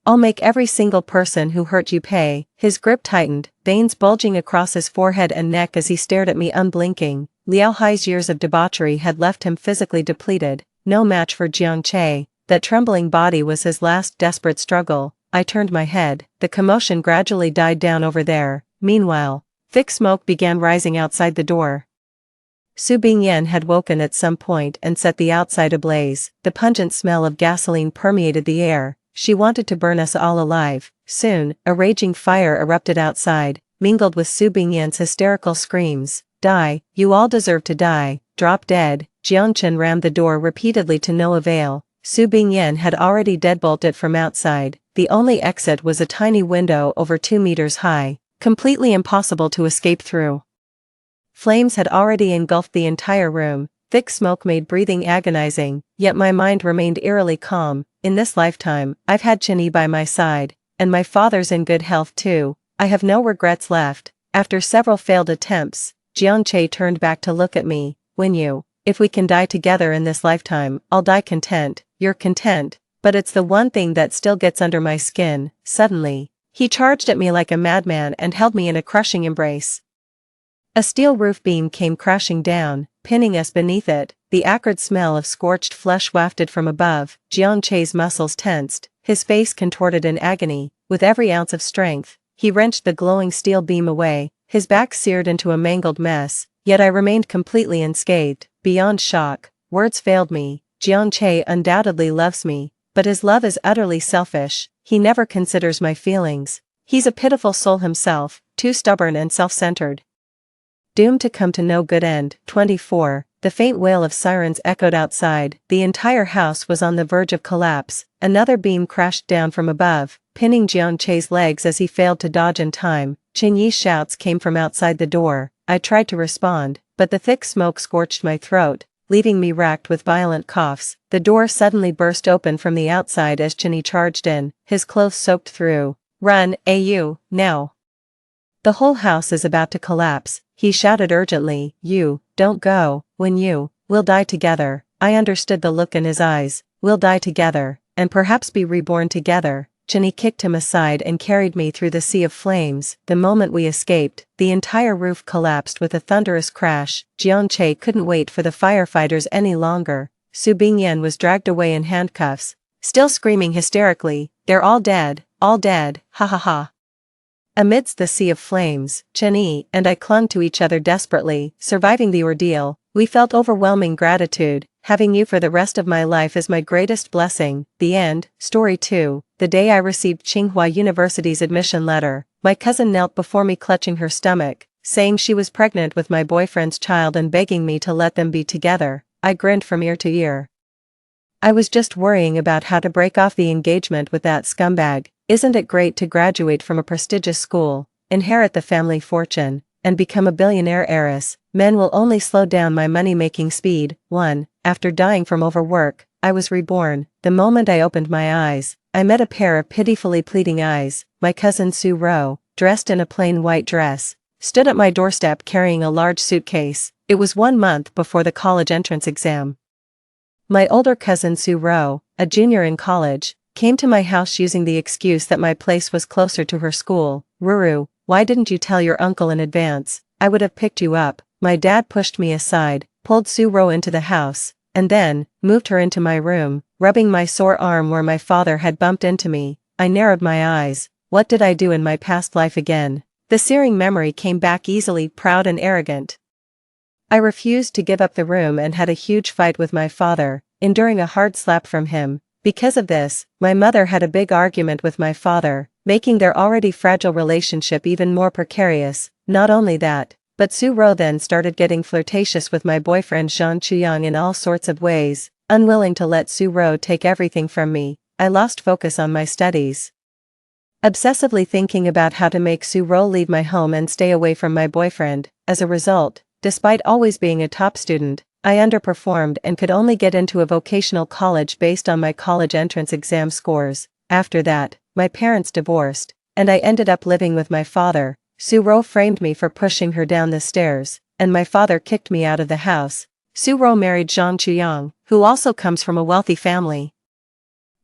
I'll make every single person who hurt you pay. His grip tightened, veins bulging across his forehead and neck as he stared at me unblinking. Liao Hai's years of debauchery had left him physically depleted, no match for Jiang. That trembling body was his last desperate struggle. I turned my head. The commotion gradually died down over there. Meanwhile, thick smoke began rising outside the door. Su Bingyan had woken at some point and set the outside ablaze. The pungent smell of gasoline permeated the air. She wanted to burn us all alive. Soon, a raging fire erupted outside, mingled with Su Bingyan's hysterical screams. Die, you all deserve to die, drop dead. Jiang Chen rammed the door repeatedly to no avail. Su Bingyan had already deadbolted from outside. The only exit was a tiny window over 2 meters high, completely impossible to escape through. Flames had already engulfed the entire room. Thick smoke made breathing agonizing, yet my mind remained eerily calm. In this lifetime, I've had Chen Yi by my side, and my father's in good health too. I have no regrets left. After several failed attempts, Jiang turned back to look at me. If we can die together in this lifetime, I'll die content. You're content, but it's the one thing that still gets under my skin. Suddenly, he charged at me like a madman and held me in a crushing embrace. A steel roof beam came crashing down, pinning us beneath it. The acrid smell of scorched flesh wafted from above. Jiang muscles tensed, his face contorted in agony. With every ounce of strength, he wrenched the glowing steel beam away, his back seared into a mangled mess, yet I remained completely unscathed. Beyond shock, words failed me. Jiang undoubtedly loves me, but his love is utterly selfish. He never considers my feelings. He's a pitiful soul himself, too stubborn and self-centered, doomed to come to no good end. 24. The faint wail of sirens echoed outside. The entire house was on the verge of collapse. Another beam crashed down from above, pinning Jiang legs as he failed to dodge in time. Chen Yi's shouts came from outside the door. I tried to respond, but the thick smoke scorched my throat, leaving me racked with violent coughs. The door suddenly burst open from the outside as Chen Yi charged in, his clothes soaked through. Run, AU, now. The whole house is about to collapse, he shouted urgently. You, don't go. We'll die together. I understood the look in his eyes. We'll die together, and perhaps be reborn together. Jenny kicked him aside and carried me through the sea of flames. The moment we escaped, the entire roof collapsed with a thunderous crash. Jiangche couldn't wait for the firefighters any longer. Su Bingyan was dragged away in handcuffs, still screaming hysterically, "They're all dead, ha ha ha." Amidst the sea of flames, Jenny and I clung to each other desperately, surviving the ordeal. We felt overwhelming gratitude. Having you for the rest of my life is my greatest blessing. The end. Story 2. The day I received Tsinghua University's admission letter, my cousin knelt before me clutching her stomach, saying she was pregnant with my boyfriend's child and begging me to let them be together. I grinned from ear to ear. I was just worrying about how to break off the engagement with that scumbag. Isn't it great to graduate from a prestigious school, inherit the family fortune, and become a billionaire heiress? Men will only slow down my money-making speed. 1. After dying from overwork, I was reborn. The moment I opened my eyes, I met a pair of pitifully pleading eyes. My cousin Su Ro, dressed in a plain white dress, stood at my doorstep carrying a large suitcase. It was 1 month before the college entrance exam. My older cousin Su Ro, a junior in college, came to my house using the excuse that my place was closer to her school. "Ruru, why didn't you tell your uncle in advance? I would have picked you up." My dad pushed me aside, pulled Su Ro into the house, and then moved her into my room, rubbing my sore arm where my father had bumped into me. I narrowed my eyes. What did I do in my past life again? The searing memory came back easily, proud and arrogant. I refused to give up the room and had a huge fight with my father, enduring a hard slap from him. Because of this, my mother had a big argument with my father, making their already fragile relationship even more precarious. Not only that, but Su Ro then started getting flirtatious with my boyfriend Zhang Chuyang in all sorts of ways. Unwilling to let Su Ro take everything from me, I lost focus on my studies. Obsessively thinking about how to make Su Ro leave my home and stay away from my boyfriend. As a result, despite always being a top student, I underperformed and could only get into a vocational college based on my college entrance exam scores. After that, my parents divorced, and I ended up living with my father. Su Ro framed me for pushing her down the stairs, and my father kicked me out of the house. Su Ro married Zhang Chuyang, who also comes from a wealthy family.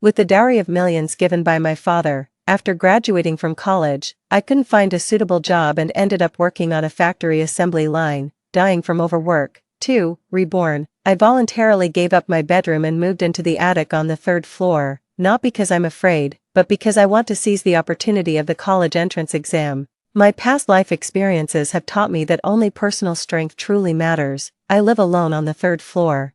With the dowry of millions given by my father, after graduating from college, I couldn't find a suitable job and ended up working on a factory assembly line, dying from overwork. 2. Reborn. I voluntarily gave up my bedroom and moved into the attic on the 3rd floor, not because I'm afraid, but because I want to seize the opportunity of the college entrance exam. My past life experiences have taught me that only personal strength truly matters. I live alone on the 3rd floor.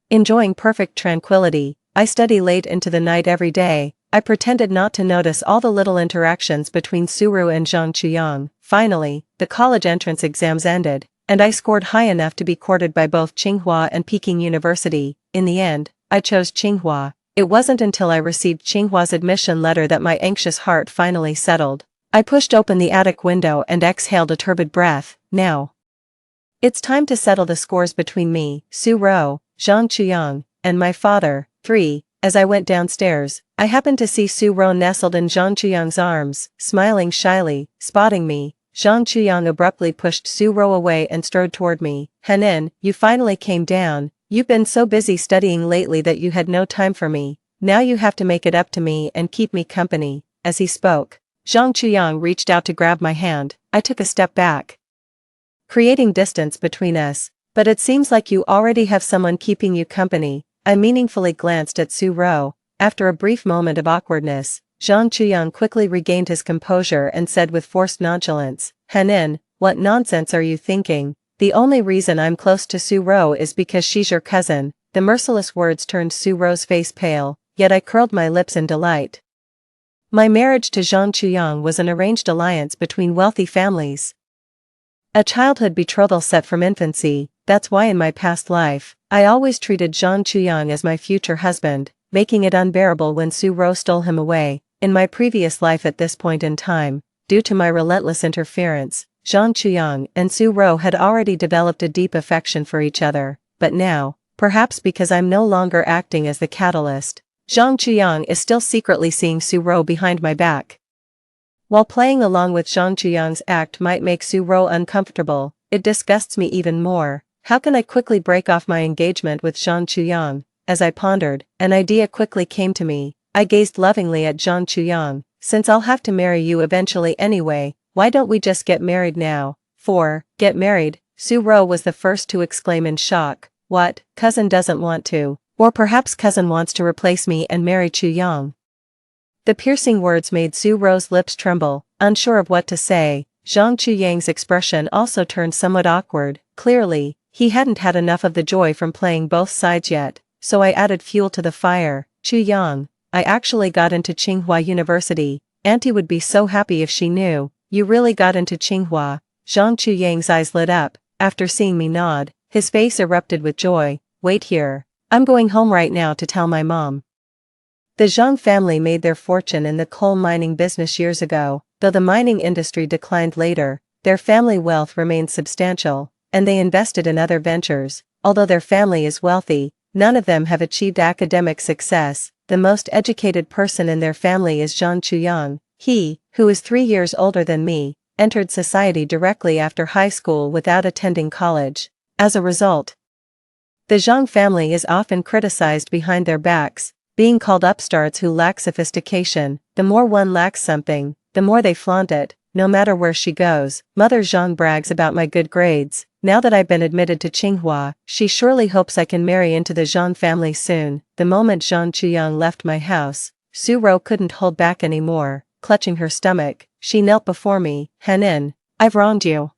Enjoying perfect tranquility, I study late into the night every day. I pretended not to notice all the little interactions between Su Ro and Zhang Chuyang. Finally, the college entrance exams ended, and I scored high enough to be courted by both Tsinghua and Peking University. In the end, I chose Tsinghua. It wasn't until I received Tsinghua's admission letter that my anxious heart finally settled. I pushed open the attic window and exhaled a turbid breath. Now, it's time to settle the scores between me, Su Ro, Zhang Chuyang, and my father. 3. As I went downstairs, I happened to see Su Ro nestled in Zhang Chuyang's arms, smiling shyly. Spotting me, Zhang Chuyang abruptly pushed Su Ro away and strode toward me. "Henin, you finally came down. You've been so busy studying lately that you had no time for me. Now you have to make it up to me and keep me company." As he spoke, Zhang Chuyang reached out to grab my hand. I took a step back, creating distance between us. "But it seems like you already have someone keeping you company." I meaningfully glanced at Su Ro. After a brief moment of awkwardness, Zhang Chuyang quickly regained his composure and said with forced nonchalance, "Henin, what nonsense are you thinking? The only reason I'm close to Su Ro is because she's your cousin." The merciless words turned Su Ro's face pale, yet I curled my lips in delight. My marriage to Zhang Chuyang was an arranged alliance between wealthy families. A childhood betrothal set from infancy. That's why in my past life, I always treated Zhang Chuyang as my future husband, making it unbearable when Su Ro stole him away. In my previous life at this point in time, due to my relentless interference, Zhang Chuyang and Su Ro had already developed a deep affection for each other. But now, perhaps because I'm no longer acting as the catalyst, Zhang Chuyang is still secretly seeing Su Ro behind my back. While playing along with Zhang Chuyang's act might make Su Ro uncomfortable, it disgusts me even more. How can I quickly break off my engagement with Zhang Chuyang? As I pondered, an idea quickly came to me. I gazed lovingly at Zhang Chuyang. Since I'll have to marry you eventually anyway, why don't we just get married now? 4. Get married? Su Ro was the first to exclaim in shock. What, cousin doesn't want to? Or perhaps cousin wants to replace me and marry Chuyang? The piercing words made Su Ro's lips tremble. Unsure of what to say, Zhang Chuyang's expression also turned somewhat awkward. Clearly, he hadn't had enough of the joy from playing both sides yet, so I added fuel to the fire. Chuyang, I actually got into Tsinghua University. Auntie would be so happy if she knew. You really got into Tsinghua? Zhang Chuyang's eyes lit up. After seeing me nod, his face erupted with joy. Wait here. I'm going home right now to tell my mom. The Zhang family made their fortune in the coal mining business years ago. Though the mining industry declined later, their family wealth remained substantial, and they invested in other ventures. Although their family is wealthy, none of them have achieved academic success. The most educated person in their family is Zhang Chuyang. He, who is 3 years older than me, entered society directly after high school without attending college. As a result, the Zhang family is often criticized behind their backs, being called upstarts who lack sophistication. The more one lacks something, the more they flaunt it, no matter where she goes. Mother Zhang brags about my good grades. Now that I've been admitted to Tsinghua, she surely hopes I can marry into the Zhang family soon. The moment Zhang Chuyang left my house, Su Ro couldn't hold back anymore. Clutching her stomach, she knelt before me. Hanin, I've wronged you.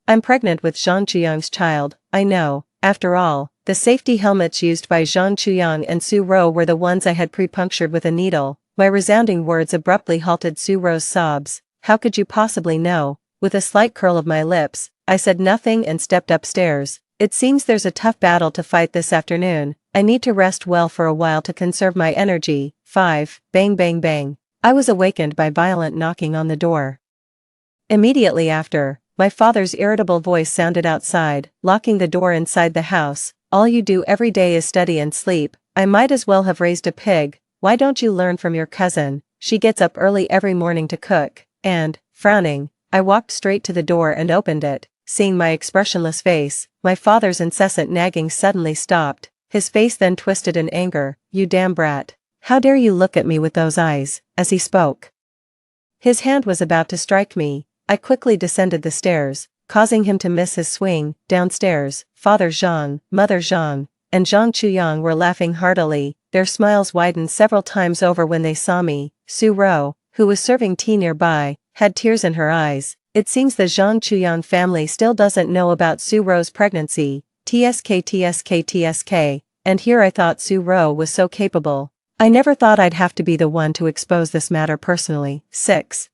I'm pregnant with Zhang Chuyang's child. I know. After all, the safety helmets used by Zhang Chuyang and Su Ro were the ones I had pre-punctured with a needle. My resounding words abruptly halted Su Ro's sobs. How could you possibly know? With a slight curl of my lips, I said nothing and stepped upstairs. It seems there's a tough battle to fight this afternoon. I need to rest well for a while to conserve my energy. 5. Bang bang bang. I was awakened by violent knocking on the door. Immediately after, my father's irritable voice sounded outside, locking the door inside the house. All you do every day is study and sleep. I might as well have raised a pig. Why don't you learn from your cousin? She gets up early every morning to cook. And, frowning, I walked straight to the door and opened it. Seeing my expressionless face, my father's incessant nagging suddenly stopped. His face then twisted in anger. You damn brat. How dare you look at me with those eyes? As he spoke, his hand was about to strike me. I quickly descended the stairs, causing him to miss his swing. Downstairs, Father Zhang, Mother Zhang, and Zhang Chuyang were laughing heartily. Their smiles widened several times over when they saw me. Su Ro, who was serving tea nearby, had tears in her eyes. It seems the Zhang Chuyang family still doesn't know about Su Ro's pregnancy. TSK. And here I thought Su Ro was so capable. I never thought I'd have to be the one to expose this matter personally. 6.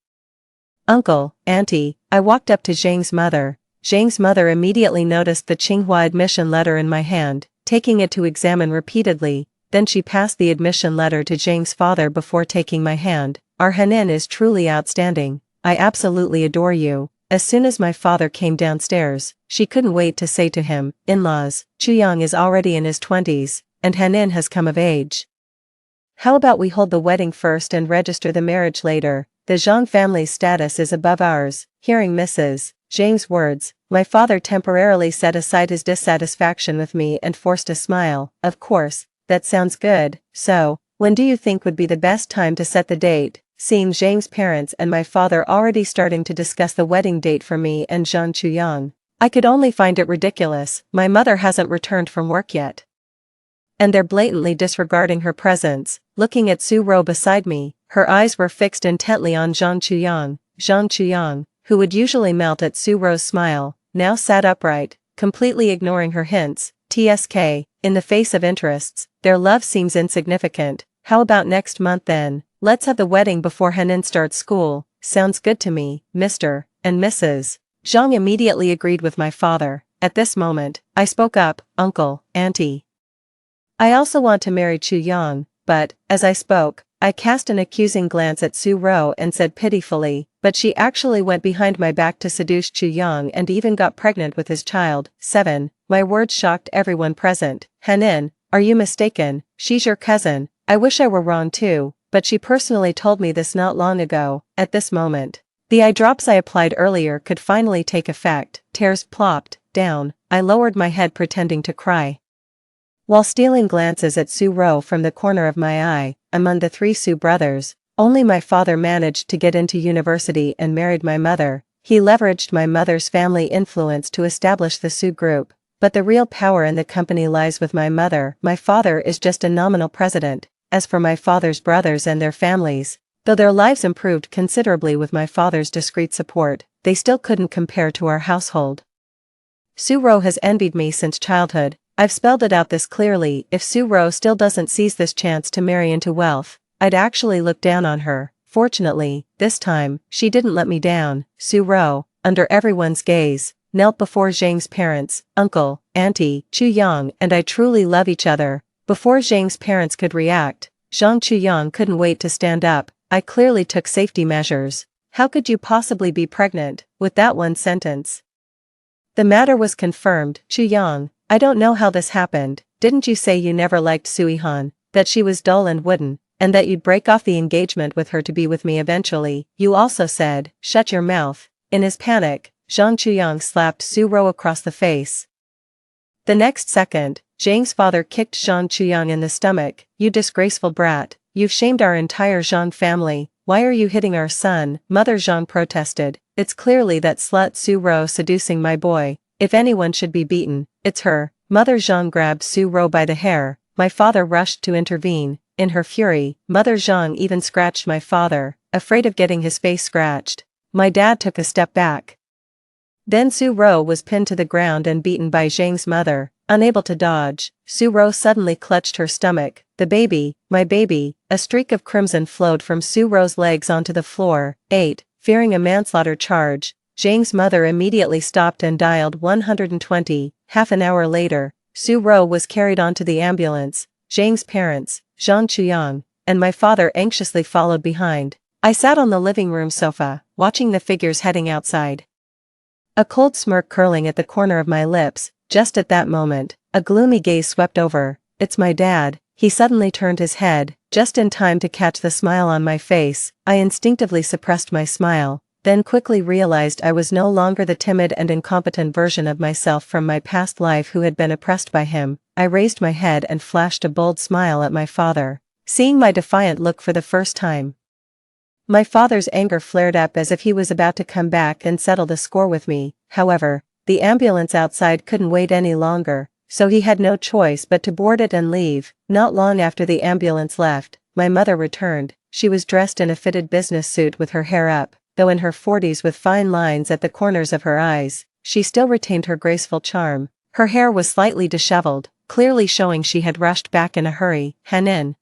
Uncle, Auntie, I walked up to Zhang's mother. Zhang's mother immediately noticed the Tsinghua admission letter in my hand, taking it to examine repeatedly. Then she passed the admission letter to Zhang's father before taking my hand. Our Hanin is truly outstanding. I absolutely adore you. As soon as my father came downstairs, she couldn't wait to say to him, in-laws, Chuyang is already in his 20s, and Hanin has come of age. How about we hold the wedding first and register the marriage later? The Zhang family's status is above ours. Hearing Mrs. Zhang's words, my father temporarily set aside his dissatisfaction with me and forced a smile. Of course, that sounds good. So, when do you think would be the best time to set the date? Seeing Zhang's parents and my father already starting to discuss the wedding date for me and Zhang Chuyang, I could only find it ridiculous. My mother hasn't returned from work yet, and they're blatantly disregarding her presence. Looking at Su Ro beside me, her eyes were fixed intently on Zhang Chuyang. Zhang Chuyang, who would usually melt at Su Ro's smile, now sat upright, completely ignoring her hints. TSK, in the face of interests, their love seems insignificant. How about next month then? Let's have the wedding before Hanin starts school. Sounds good to me, Mr. and Mrs. Zhang immediately agreed with my father. At this moment, I spoke up. Uncle, Auntie, I also want to marry Chuyang, but, as I spoke, I cast an accusing glance at Su Ro and said pitifully, but she actually went behind my back to seduce Chuyang and even got pregnant with his child. 7. My words shocked everyone present. Hanin, are you mistaken? She's your cousin. I wish I were wrong too, but she personally told me this not long ago. At this moment, the eye drops I applied earlier could finally take effect. Tears plopped down. I lowered my head pretending to cry, while stealing glances at Su Ro from the corner of my eye. among the three Su brothers. Only my father managed to get into university and married my mother. He leveraged my mother's family influence to establish the Su group. But the real power in the company lies with my mother. My father is just a nominal president. As for my father's brothers and their families, though their lives improved considerably with my father's discreet support, they still couldn't compare to our household. Su-ro has envied me since childhood. I've spelled it out this clearly. If Su-ro still doesn't seize this chance to marry into wealth, I'd actually look down on her. Fortunately, this time, she didn't let me down. Su-ro, under everyone's gaze, knelt before Zhang's parents, uncle, auntie, Chu-yang and I truly love each other. Before Zhang's parents could react, Zhang Chu-yang couldn't wait to stand up. I clearly took safety measures. How could you possibly be pregnant, with that one sentence? The matter was confirmed. Chu-yang, I don't know how this happened. Didn't you say you never liked Sui-han, that she was dull and wooden, and that you'd break off the engagement with her to be with me eventually? You also said, shut your mouth. In his panic, Zhang Chu-yang slapped Su-ro across the face. The next second, Zhang's father kicked Zhang Chu-yang in the stomach. You disgraceful brat, you've shamed our entire Zhang family. Why are you hitting our son? Mother Zhang protested. It's clearly that slut Su-ro seducing my boy. If anyone should be beaten, it's her. Mother Zhang grabbed Su-ro by the hair. My father rushed to intervene. In her fury, Mother Zhang even scratched my father, afraid of getting his face scratched. My dad took a step back. Then Su-ro was pinned to the ground and beaten by Zhang's mother. Unable to dodge, Su-ro suddenly clutched her stomach. The baby, my baby. A streak of crimson flowed from Su-ro's legs onto the floor. 8. Fearing a manslaughter charge, Zhang's mother immediately stopped and dialed 120. Half an hour later, Su-ro was carried onto the ambulance. Zhang's parents, Zhang Chuyang, and my father anxiously followed behind. I sat on the living room sofa, watching the figures heading outside. A cold smirk curling at the corner of my lips. Just at that moment, a gloomy gaze swept over. It's my dad. He suddenly turned his head, just in time to catch the smile on my face. I instinctively suppressed my smile, then quickly realized I was no longer the timid and incompetent version of myself from my past life who had been oppressed by him. I raised my head and flashed a bold smile at my father, seeing my defiant look for the first time. My father's anger flared up as if he was about to come back and settle the score with me. However, the ambulance outside couldn't wait any longer, so he had no choice but to board it and leave. Not long after the ambulance left, my mother returned. She was dressed in a fitted business suit with her hair up, though in her 40s with fine lines at the corners of her eyes. She still retained her graceful charm. Her hair was slightly disheveled, clearly showing she had rushed back in a hurry. Hanin.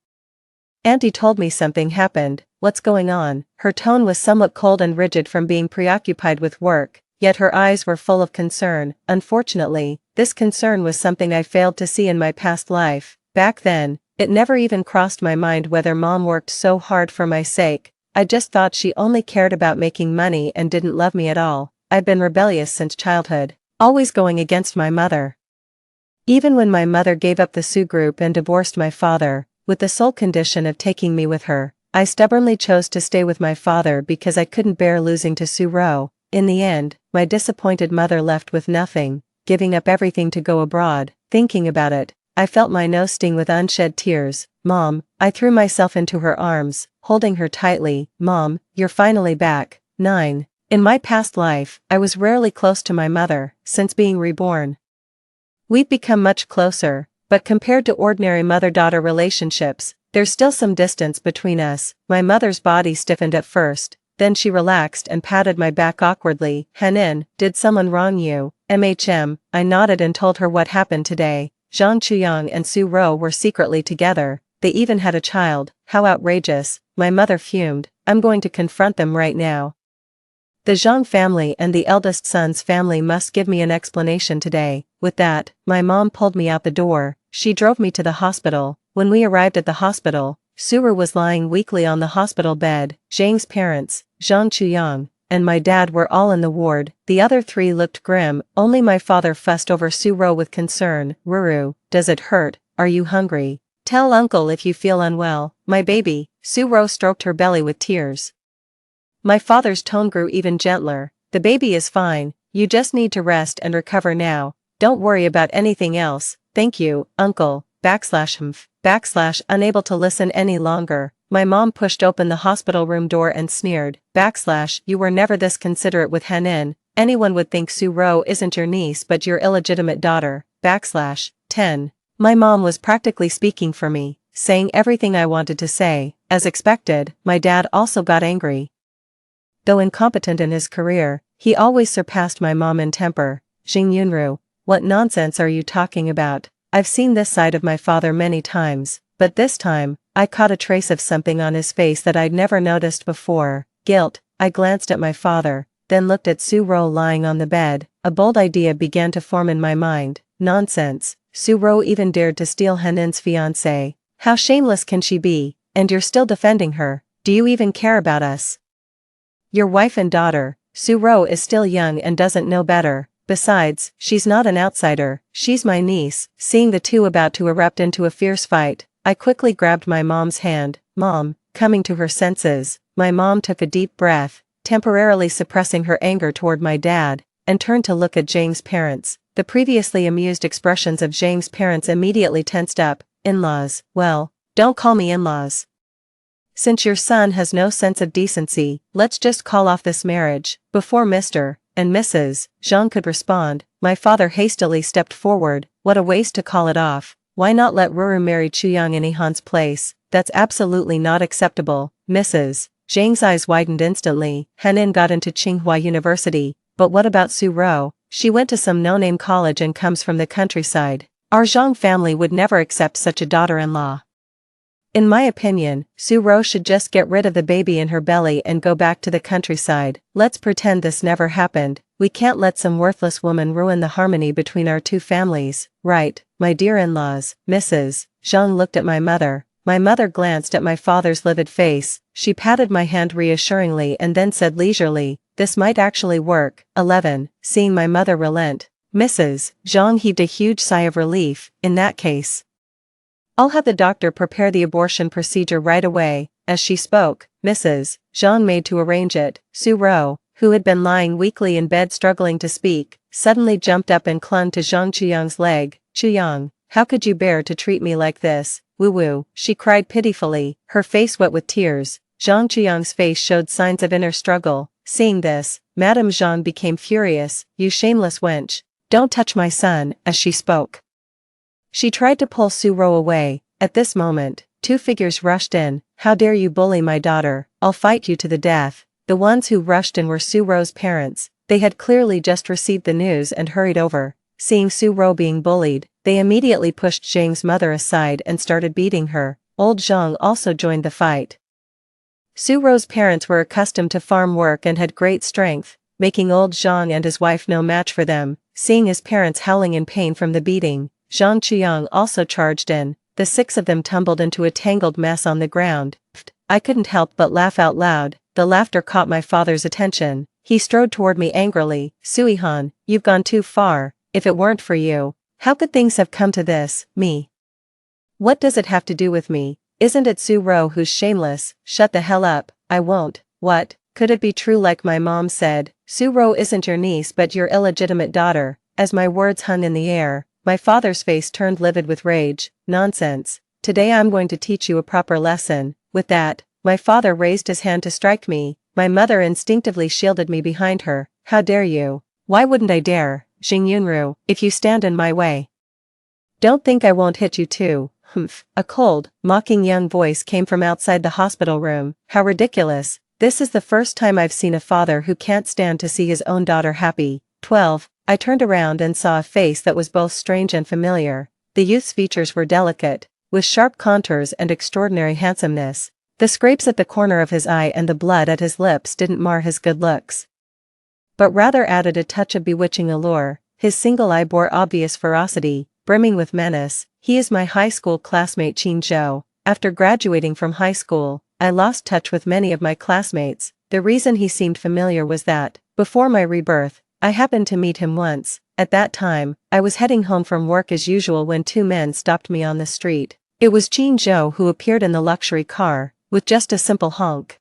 Auntie told me something happened. What's going on? Her tone was somewhat cold and rigid from being preoccupied with work, yet her eyes were full of concern. Unfortunately, this concern was something I failed to see in my past life. Back then, it never even crossed my mind whether Mom worked so hard for my sake. I just thought she only cared about making money and didn't love me at all. I've been rebellious since childhood, always going against my mother. Even when my mother gave up the Sioux group and divorced my father, with the sole condition of taking me with her, I stubbornly chose to stay with my father because I couldn't bear losing to Su-ro. In the end, my disappointed mother left with nothing, giving up everything to go abroad. Thinking about it, I felt my nose sting with unshed tears. Mom, I threw myself into her arms, holding her tightly. Mom, you're finally back. 9. In my past life, I was rarely close to my mother, since being reborn. We've become much closer, but compared to ordinary mother-daughter relationships, there's still some distance between us. My mother's body stiffened at first, then she relaxed and patted my back awkwardly. Hanin, did someone wrong you? I nodded and told her what happened today. Zhang Chuyang and Su-ro were secretly together. They even had a child. How outrageous. My mother fumed. I'm going to confront them right now. The Zhang family and the eldest son's family must give me an explanation today. With that, my mom pulled me out the door. She drove me to the hospital. When we arrived at the hospital, Su-ro was lying weakly on the hospital bed. Zhang's parents, Zhang Chuyang, and my dad were all in the ward. The other three looked grim. Only my father fussed over Su-ro with concern. Ruru, does it hurt? Are you hungry? Tell uncle if you feel unwell. My baby. Su-ro stroked her belly with tears. My father's tone grew even gentler. The baby is fine. You just need to rest and recover now. Don't worry about anything else. Thank you, uncle. unable to listen any longer. My mom pushed open the hospital room door and sneered, you were never this considerate with Hanin. Anyone would think Su-ro isn't your niece but your illegitimate daughter. 10. My mom was practically speaking for me, saying everything I wanted to say. As expected, my dad also got angry. Though incompetent in his career, he always surpassed my mom in temper. Jing Yunru, what nonsense are you talking about? I've seen this side of my father many times, but this time, I caught a trace of something on his face that I'd never noticed before. Guilt. I glanced at my father, then looked at Su-ro lying on the bed. A bold idea began to form in my mind. Nonsense. Su-ro even dared to steal Hanin's fiancé. How shameless can she be? And you're still defending her. Do you even care about us? Your wife and daughter. Su-ro is still young and doesn't know better. Besides, she's not an outsider, she's my niece. Seeing the two about to erupt into a fierce fight, I quickly grabbed my mom's hand. Mom, coming to her senses, my mom took a deep breath, temporarily suppressing her anger toward my dad, and turned to look at James' parents. The previously amused expressions of James' parents immediately tensed up. In-laws, well, don't call me in-laws. Since your son has no sense of decency, let's just call off this marriage. Before Mr. and Mrs. Zhang could respond, my father hastily stepped forward. What a waste to call it off. Why not let Ruru marry Chuyang in Ihan's place? That's absolutely not acceptable. Mrs. Zhang's eyes widened instantly. Hanin got into Tsinghua University, but what about Su-ro? She went to some no-name college and comes from the countryside. Our Zhang family would never accept such a daughter-in-law. In my opinion, Su-ro should just get rid of the baby in her belly and go back to the countryside. Let's pretend this never happened. We can't let some worthless woman ruin the harmony between our two families. Right, my dear in-laws. Mrs. Zhang looked at my mother. My mother glanced at my father's livid face. She patted my hand reassuringly and then said leisurely, this might actually work. 11. Seeing my mother relent, Mrs. Zhang heaved a huge sigh of relief. In that case, I'll have the doctor prepare the abortion procedure right away. As she spoke, Mrs. Zhang made to arrange it. Su-ro, who had been lying weakly in bed struggling to speak, suddenly jumped up and clung to Zhang Chuyang's leg. Chuyang, how could you bear to treat me like this? Woo-woo, she cried pitifully, her face wet with tears. Zhang Chuyang's face showed signs of inner struggle. Seeing this, Madame Zhang became furious. You shameless wench. Don't touch my son. As she spoke, she tried to pull Su-ro away. At this moment, two figures rushed in. How dare you bully my daughter? I'll fight you to the death. The ones who rushed in were Su-ro's parents. They had clearly just received the news and hurried over. Seeing Su-ro being bullied, they immediately pushed Zhang's mother aside and started beating her. Old Zhang also joined the fight. Su-ro's parents were accustomed to farm work and had great strength, making old Zhang and his wife no match for them. Seeing his parents howling in pain from the beating, Zhang Chuyang also charged in. The six of them tumbled into a tangled mess on the ground. I couldn't help but laugh out loud. The laughter caught my father's attention. He strode toward me angrily. Sui-han, you've gone too far. If it weren't for you, how could things have come to this? Me? What does it have to do with me? Isn't it Su-ro who's shameless? Shut the hell up. I won't. What? Could it be true like my mom said? Su-ro isn't your niece but your illegitimate daughter. As my words hung in the air, my father's face turned livid with rage. Nonsense. Today I'm going to teach you a proper lesson. With that, my father raised his hand to strike me. My mother instinctively shielded me behind her. How dare you? Why wouldn't I dare? Jing Yunru, if you stand in my way, don't think I won't hit you too. Humph. A cold, mocking young voice came from outside the hospital room. How ridiculous. This is the first time I've seen a father who can't stand to see his own daughter happy. 12. I turned around and saw a face that was both strange and familiar. The youth's features were delicate, with sharp contours and extraordinary handsomeness. The scrapes at the corner of his eye and the blood at his lips didn't mar his good looks, but rather added a touch of bewitching allure. His single eye bore obvious ferocity, brimming with menace. He is my high school classmate Qin Zhou. After graduating from high school, I lost touch with many of my classmates. The reason he seemed familiar was that, before my rebirth, I happened to meet him once. At that time, I was heading home from work as usual when two men stopped me on the street. It was Qin Zhou who appeared in the luxury car, with just a simple honk.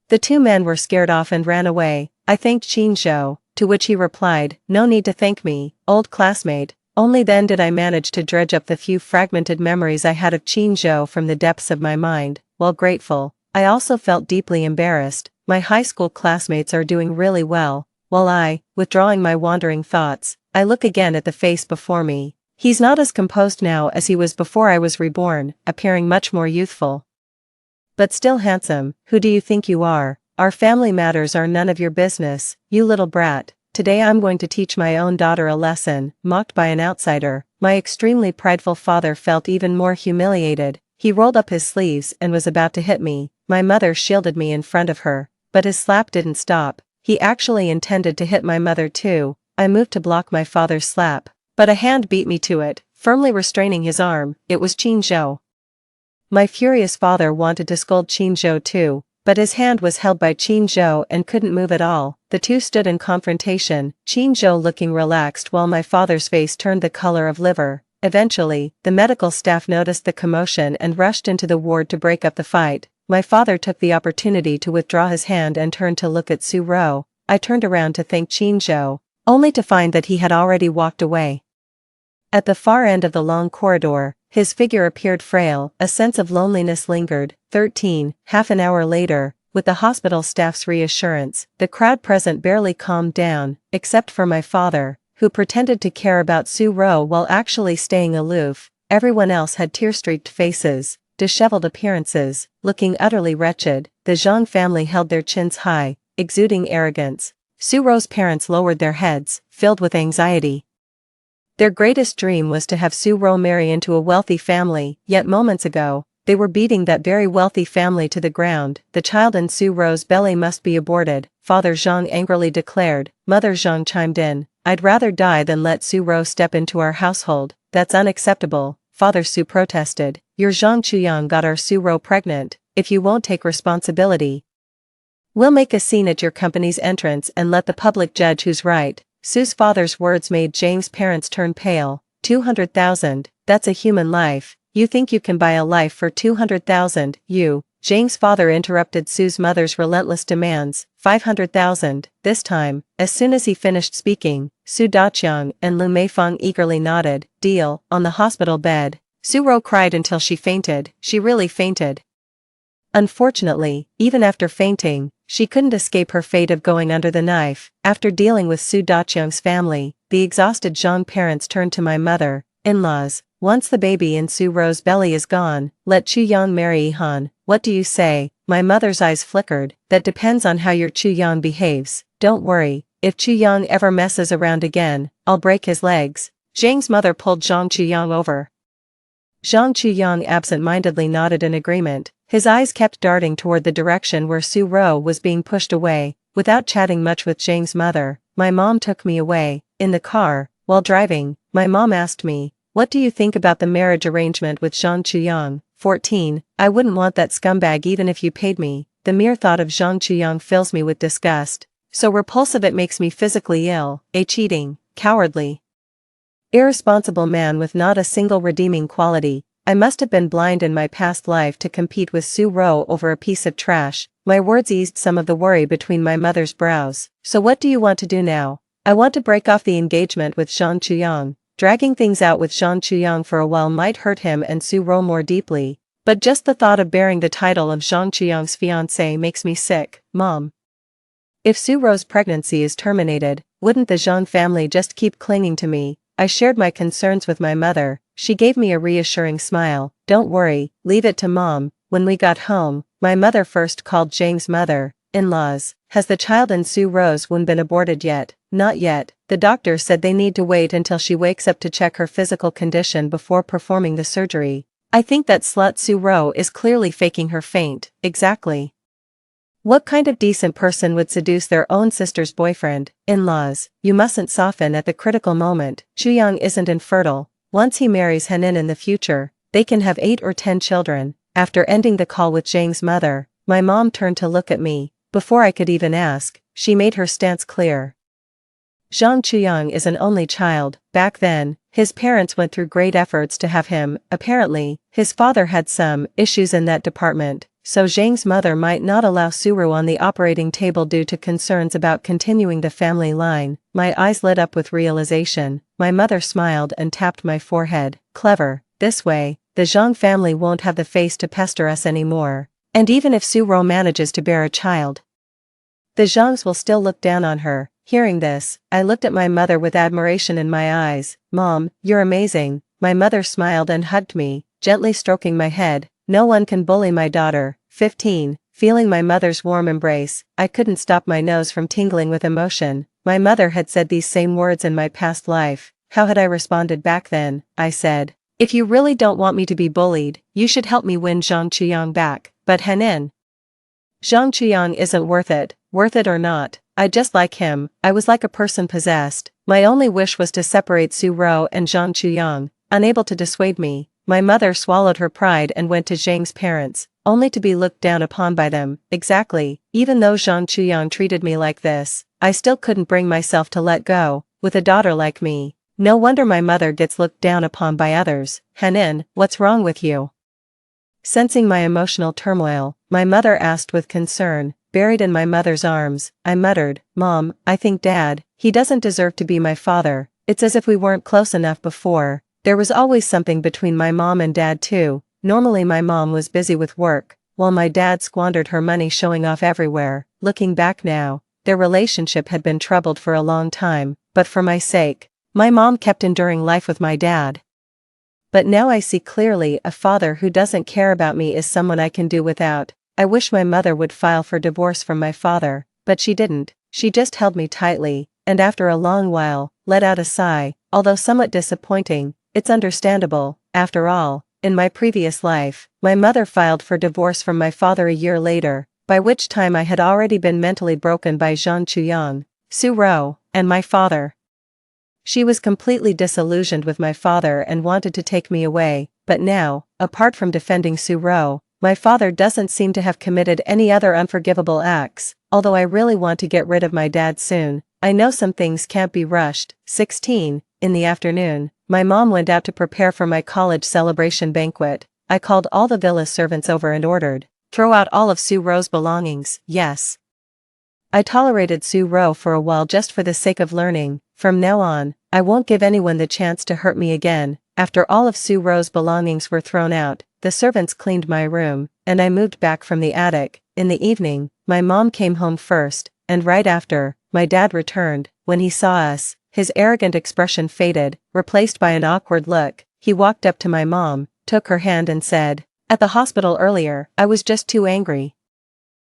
The two men were scared off and ran away. I thanked Qin Zhou, to which he replied, no need to thank me, old classmate. Only then did I manage to dredge up the few fragmented memories I had of Qingzhou from the depths of my mind. While grateful, I also felt deeply embarrassed. My high school classmates are doing really well, while I, withdrawing my wandering thoughts, I look again at the face before me. He's not as composed now as he was before I was reborn, appearing much more youthful. But still handsome. Who do you think you are? Our family matters are none of your business, you little brat. Today I'm going to teach my own daughter a lesson. Mocked by an outsider, my extremely prideful father felt even more humiliated. He rolled up his sleeves and was about to hit me. My mother shielded me in front of her, but his slap didn't stop. He actually intended to hit my mother too. I moved to block my father's slap, but a hand beat me to it, firmly restraining his arm. It was Qingzhou. My furious father wanted to scold Qingzhou too, but his hand was held by Qingzhou and couldn't move at all. The two stood in confrontation, Qingzhou looking relaxed while my father's face turned the color of liver. Eventually, the medical staff noticed the commotion and rushed into the ward to break up the fight. My father took the opportunity to withdraw his hand and turned to look at Su Ro. I turned around to thank Qingzhou, only to find that he had already walked away. At the far end of the long corridor, his figure appeared frail. A sense of loneliness lingered. 13. Half an hour later, with the hospital staff's reassurance, the crowd present barely calmed down, except for my father, who pretended to care about Su Ro while actually staying aloof. Everyone else had tear-streaked faces, disheveled appearances, looking utterly wretched. The Zhang family held their chins high, exuding arrogance. Su Ro's parents lowered their heads, filled with anxiety. Their greatest dream was to have Su Ro marry into a wealthy family, yet moments ago, they were beating that very wealthy family to the ground. The child in Su Ro's belly must be aborted, Father Zhang angrily declared. Mother Zhang chimed in. I'd rather die than let Su Ro step into our household. That's unacceptable, Father Su protested. Your Zhang Chuyang got our Su Ro pregnant. If you won't take responsibility, we'll make a scene at your company's entrance and let the public judge who's right. Su's father's words made James' parents turn pale. 200,000, that's a human life. You think you can buy a life for 200,000, you? James' father interrupted Su's mother's relentless demands. 500,000, this time. As soon as he finished speaking, Su Daqiang and Lu Meifeng eagerly nodded. Deal. On the hospital bed, Su Ro cried until she fainted. She really fainted. Unfortunately, even after fainting, she couldn't escape her fate of going under the knife. After dealing with Su Daqiang's family, the exhausted Zhang parents turned to my mother-in-laws. Once the baby in Su Ro's belly is gone, let Chu Yang marry Han. What do you say? My mother's eyes flickered. That depends on how your Chu Yang behaves. Don't worry, if Chu Yang ever messes around again, I'll break his legs. Zhang's mother pulled Zhang Chuyang over. Zhang Chuyang absent-mindedly nodded in agreement. His eyes kept darting toward the direction where Su Ro was being pushed away. Without chatting much with Zhang's mother, my mom took me away. In the car, while driving, my mom asked me, what do you think about the marriage arrangement with Zhang Chuyang? 14. I wouldn't want that scumbag even if you paid me. The mere thought of Zhang Chuyang fills me with disgust. So repulsive it makes me physically ill. A cheating, cowardly, irresponsible man with not a single redeeming quality. I must have been blind in my past life to compete with Su Ro over a piece of trash. My words eased some of the worry between my mother's brows. So what do you want to do now? I want to break off the engagement with Zhang Chuyang. Dragging things out with Zhang Chuyang for a while might hurt him and Su Ro more deeply, but just the thought of bearing the title of Zhang Chuyang's fiancé makes me sick. Mom, if Su Ro's pregnancy is terminated, wouldn't the Zhang family just keep clinging to me? I shared my concerns with my mother. She gave me a reassuring smile. Don't worry, leave it to Mom. When we got home, my mother first called James' mother-in-laws. Has the child in Su Ro's womb been aborted yet? Not yet. The doctor said they need to wait until she wakes up to check her physical condition before performing the surgery. I think that slut Su Ro is clearly faking her faint. Exactly. What kind of decent person would seduce their own sister's boyfriend? In-laws, you mustn't soften at the critical moment. Chuyang isn't infertile. Once he marries Henin in the future, they can have 8 or 10 children. After ending the call with Zhang's mother, my mom turned to look at me. Before I could even ask, she made her stance clear. Zhang Chuyang is an only child. Back then, his parents went through great efforts to have him. Apparently, his father had some issues in that department. so Zhang's mother might not allow Suru on the operating table due to concerns about continuing the family line. My eyes lit up with realization. My mother smiled and tapped my forehead. Clever. This way, the Zhang family won't have the face to pester us anymore. And even if Suru manages to bear a child, the Zhangs will still look down on her. Hearing this, I looked at my mother with admiration in my eyes. Mom, you're amazing. My mother smiled and hugged me, gently stroking my head. No one can bully my daughter. 15. Feeling my mother's warm embrace, I couldn't stop my nose from tingling with emotion. My mother had said these same words in my past life. How had I responded back then? I said, if you really don't want me to be bullied, you should help me win Zhang Chuyang back. But Henin, Zhang Chuyang isn't worth it or not. I just like him. I was like a person possessed. My only wish was to separate Su Ro and Zhang Chuyang. Unable to dissuade me, my mother swallowed her pride and went to Zhang's parents, only to be looked down upon by them. Exactly. Even though Zhang Chuyang treated me like this, I still couldn't bring myself to let go, with a daughter like me. No wonder my mother gets looked down upon by others. Henin, what's wrong with you? Sensing my emotional turmoil, my mother asked with concern. Buried in my mother's arms, I muttered, Mom, I think Dad, he doesn't deserve to be my father. It's as if we weren't close enough before. There was always something between my mom and Dad too. Normally my mom was busy with work, while my dad squandered her money showing off everywhere. Looking back now, their relationship had been troubled for a long time, but for my sake, my mom kept enduring life with my dad. But now I see clearly, a father who doesn't care about me is someone I can do without. I wish my mother would file for divorce from my father, but she didn't. She just held me tightly, and after a long while, let out a sigh. Although somewhat disappointing, it's understandable. After all, in my previous life, my mother filed for divorce from my father a year later, by which time I had already been mentally broken by Zhang Chuyang, Su Ro, and my father. She was completely disillusioned with my father and wanted to take me away, but now, apart from defending Su Ro, my father doesn't seem to have committed any other unforgivable acts. Although I really want to get rid of my dad soon, I know some things can't be rushed. 16. In the afternoon, my mom went out to prepare for my college celebration banquet. I called all the villa servants over and ordered, throw out all of Su Ro's belongings. Yes. I tolerated Su Ro for a while just for the sake of learning. From now on, I won't give anyone the chance to hurt me again. After all of Su Ro's belongings were thrown out, the servants cleaned my room, and I moved back from the attic. In the evening, my mom came home first, and right after, my dad returned. When he saw us, his arrogant expression faded, replaced by an awkward look. He walked up to my mom, took her hand and said, "At the hospital earlier, I was just too angry.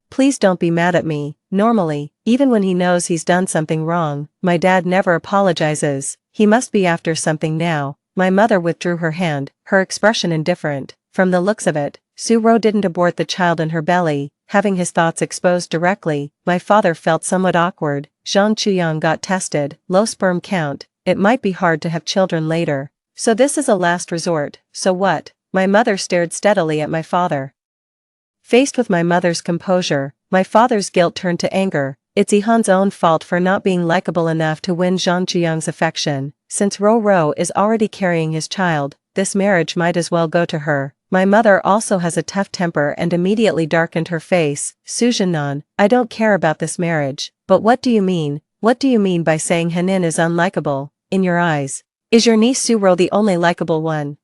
Please don't be mad at me." Normally, even when he knows he's done something wrong, my dad never apologizes. He must be after something now. My mother withdrew her hand, her expression indifferent. From the looks of it, Su Ro didn't abort the child in her belly, having his thoughts exposed directly. My father felt somewhat awkward. Zhang Chuyang got tested, low sperm count. It might be hard to have children later. So this is a last resort. So what? My mother stared steadily at my father. Faced with my mother's composure, my father's guilt turned to anger. It's Yihan's own fault for not being likable enough to win Zhang Chuyang's affection. Since Ro is already carrying his child, this marriage might as well go to her. My mother also has a tough temper and immediately darkened her face. Su Zhenan, I don't care about this marriage. But what do you mean? What do you mean by saying Henin is unlikable? In your eyes, is your niece Su Ro the only likable one?